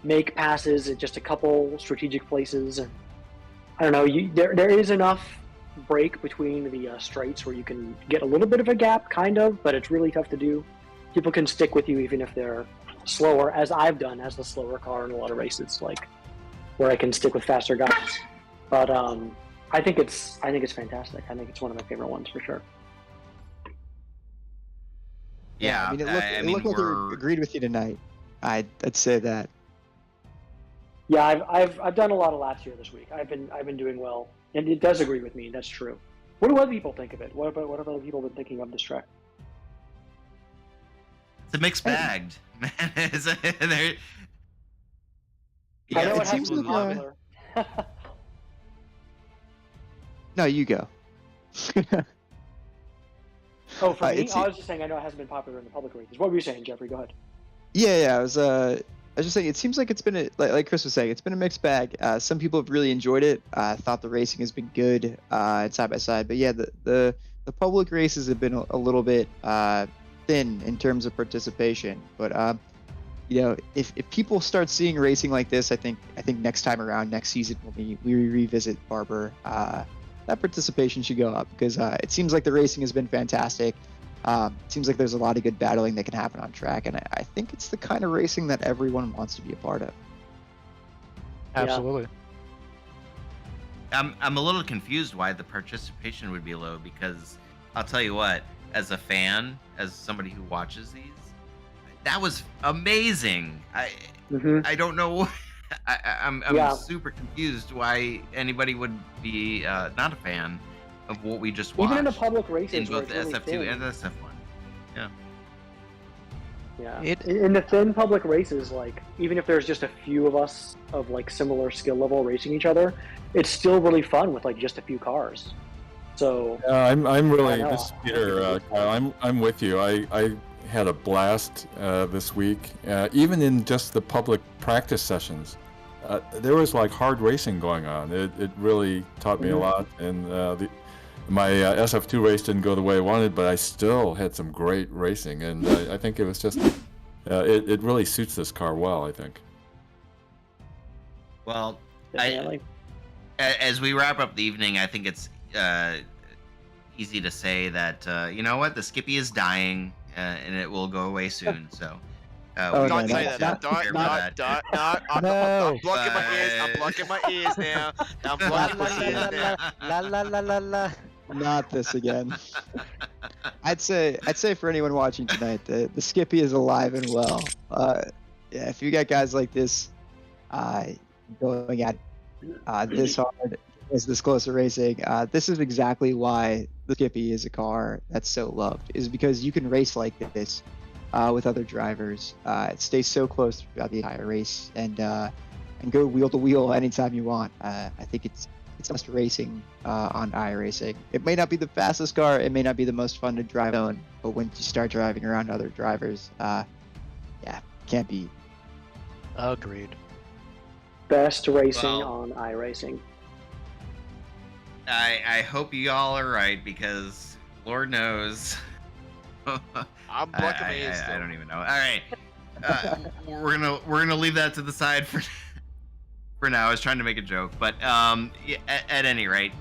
make passes at just a couple strategic places, and I don't know. There is enough break between the straights where you can get a little bit of a gap, kind of, but it's really tough to do. People can stick with you even if they're slower, as I've done as the slower car in a lot of races, like where I can stick with faster guys. But I think it's fantastic. I think it's one of my favorite ones for sure. Yeah, I mean, it looked like it agreed with you tonight. I'd say that. Yeah, I've done a lot of laps here this week. I've been doing well, and it does agree with me. That's true. What do other people think of it? What have other people been thinking of this track? It's a mixed bag, man. I know it it seems hasn't been like, popular. No, you go. Oh, for me? it's- I was just saying I know it hasn't been popular in the public races. What were you saying, Jeffrey? Go ahead. Yeah, I was was just saying, it seems like it's been like Chris was saying, it's been a mixed bag. Some people have really enjoyed it. Thought the racing has been good side by side. But yeah, the public races have been a little bit thin in terms of participation. But if people start seeing racing like this, I think next time around, next season when we revisit Barber, that participation should go up because it seems like the racing has been fantastic. It seems like there's a lot of good battling that can happen on track, and I think it's the kind of racing that everyone wants to be a part of. Absolutely. I'm a little confused why the participation would be low, because I'll tell you what, as a fan, as somebody who watches these, that was amazing. I don't know. I'm super confused why anybody would be not a fan of what we just watched. Even in the public races, in both where it's SF2 really and SF1. Yeah. Yeah. It- In the thin public races, like even if there's just a few of us of like similar skill level racing each other, it's still really fun with like just a few cars. So I'm really I know. this is Peter, Kyle. I'm with you. I had a blast this week. Even in just the public practice sessions, there was like hard racing going on. It really taught me a lot. And my SF2 race didn't go the way I wanted, but I still had some great racing. And I think it was just it really suits this car well, I think. Well, definitely. as we wrap up the evening, I think it's easy to say that you know what, the Skippy is dying, and it will go away soon. So Don't we say need that. to prepare for that. I'm blocking my ears. I'm blocking my ears now. I'm blocking my ears now. La la la la la. Not this again. I'd say for anyone watching tonight, the Skippy is alive and well. Yeah, if you got guys like this going at this hard, as this close to racing, this is exactly why the Skippy is a car that's so loved. Is because you can race like this with other drivers. It stays so close throughout the entire race and go wheel to wheel anytime you want. I think it's best racing on iRacing. It may not be the fastest car, it may not be the most fun to drive on, but when you start driving around other drivers, can't beat. Agreed. Best racing Well, on iRacing. I hope you all are right, because Lord knows. I'm blocking my ears. I don't even know. All right, we're gonna leave that to the side for now. I was trying to make a joke, but at any rate,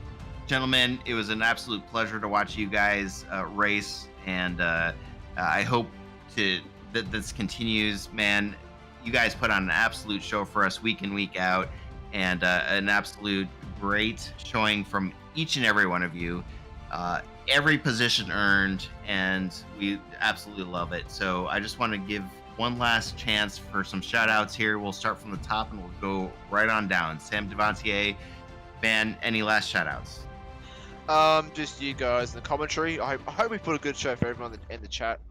gentlemen, it was an absolute pleasure to watch you guys race, and I hope that this continues. Man, you guys put on an absolute show for us week in, week out, and an absolute great showing from each and every one of you. Every position earned, and we absolutely love it. So I just want to give one last chance for some shout outs here. We'll start from the top and we'll go right on down. Sam Devantier, man, any last shout outs? Just you guys in the commentary. I hope we put a good show for everyone in the chat.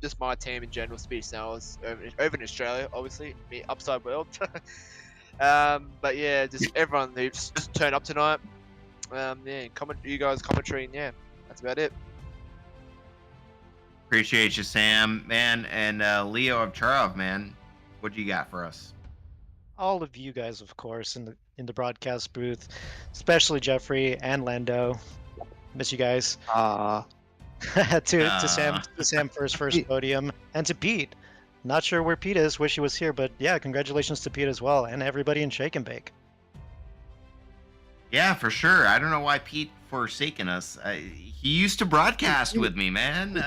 Just my team in general, Speed Snellers, over in Australia, obviously, me upside world. But yeah, just everyone who just turned up tonight. You guys commentary, and yeah, that's about it. Appreciate you, Sam, man. And Leo of Charov, man, what do you got for us? All of you guys, of course, in the broadcast booth, especially Jeffrey and Lando. Miss you guys. to Sam for his first podium, and to Pete. Not sure where Pete is. Wish he was here, but yeah, congratulations to Pete as well, and everybody in Shake and Bake. Yeah, for sure. I don't know why Pete forsaken us. He used to broadcast with me, man.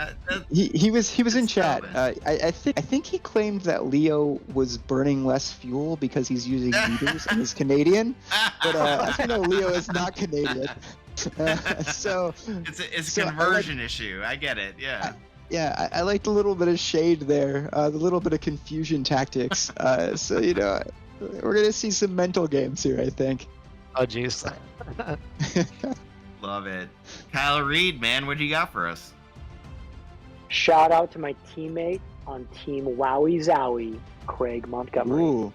He was in chat. I think he claimed that Leo was burning less fuel because he's using meters and is Canadian. But as you know, Leo is not Canadian. So it's a conversion issue. I get it. Yeah. I liked a little bit of shade there, the little bit of confusion tactics. So we're gonna see some mental games here, I think. Oh jeez. Love it. Kyle Reed, man, what do you got for us? Shout out to my teammate on Team Wowie Zowie, Craig Montgomery. Ooh,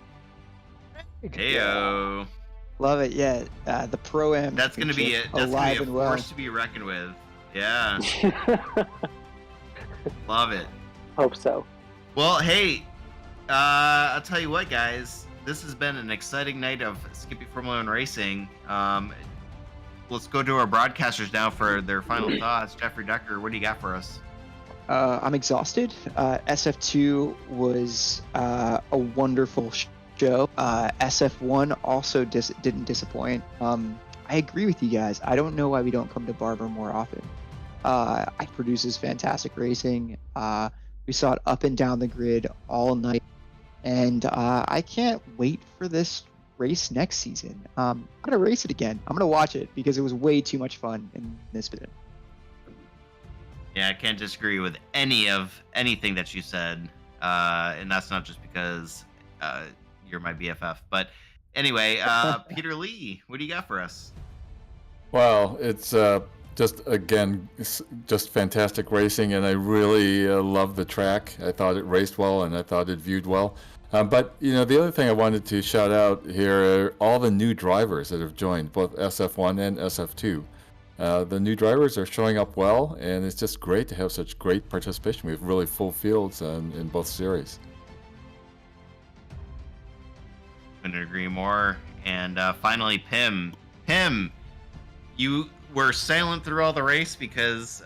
Heyo. love it. Yeah, the Pro-Am. That's gonna be alive a and well. force to be reckoned with. Yeah. Love it. Hope so. Well, hey, I'll tell you what, guys. This has been an exciting night of Skippy Formula One racing. Let's go to our broadcasters now for their final thoughts. Jeffrey Decker, what do you got for us? I'm exhausted. SF2 was a wonderful show. SF1 also didn't disappoint. I agree with you guys. I don't know why we don't come to Barber more often. It produces fantastic racing. We saw it up and down the grid all night. And I can't wait for this race next season. I'm going to race it again. I'm going to watch it because it was way too much fun in this bit. Yeah, I can't disagree with anything that you said. And that's not just because you're my BFF. But anyway, Peter Lee, what do you got for us? Well, it's just fantastic racing, and I really love the track. I thought it raced well, and I thought it viewed well. But the other thing I wanted to shout out here are all the new drivers that have joined, both SF1 and SF2. The new drivers are showing up well, and it's just great to have such great participation. We have really full fields in both series. Couldn't agree more. And finally, Pim, you were silent through all the race because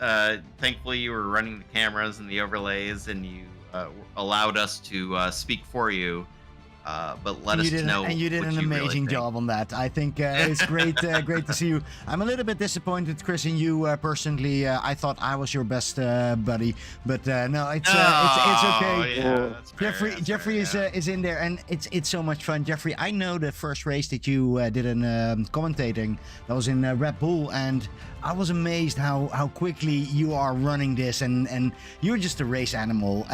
thankfully you were running the cameras and the overlays, and you allowed us to speak for you. But let us know. And you did an amazing job on that. I think it's great to see you. I'm a little bit disappointed, Chris, in you personally. I thought I was your best buddy, but no, it's okay. Yeah, that's fair, Jeffrey is in there, and it's so much fun. Jeffrey, I know the first race that you did in commentating. That was in Red Bull, and I was amazed how quickly you are running this, and you're just a race animal.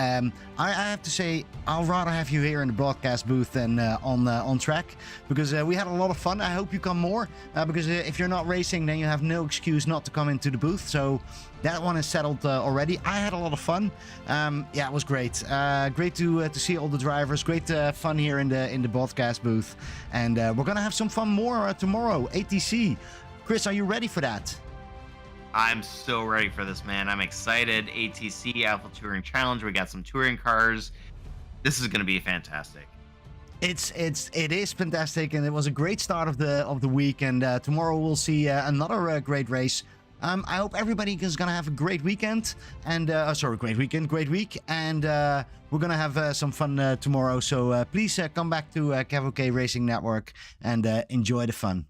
I have to say, I'll rather have you here in the broadcast booth than on track, because we had a lot of fun. I hope you come more, because if you're not racing, then you have no excuse not to come into the booth. So that one is settled already. I had a lot of fun. Yeah, it was great. Great to see all the drivers. Great fun here in the broadcast booth, and we're gonna have some fun more tomorrow. ATC. Chris, are you ready for that? I'm so ready for this, man. I'm excited. ATC, Alpha Touring Challenge. We got some touring cars. This is going to be fantastic. It is fantastic, and it was a great start of the week. And tomorrow we'll see another great race. I hope everybody is going to have a great weekend. And great week. And we're going to have some fun tomorrow. So please come back to Cav OK Racing Network and enjoy the fun.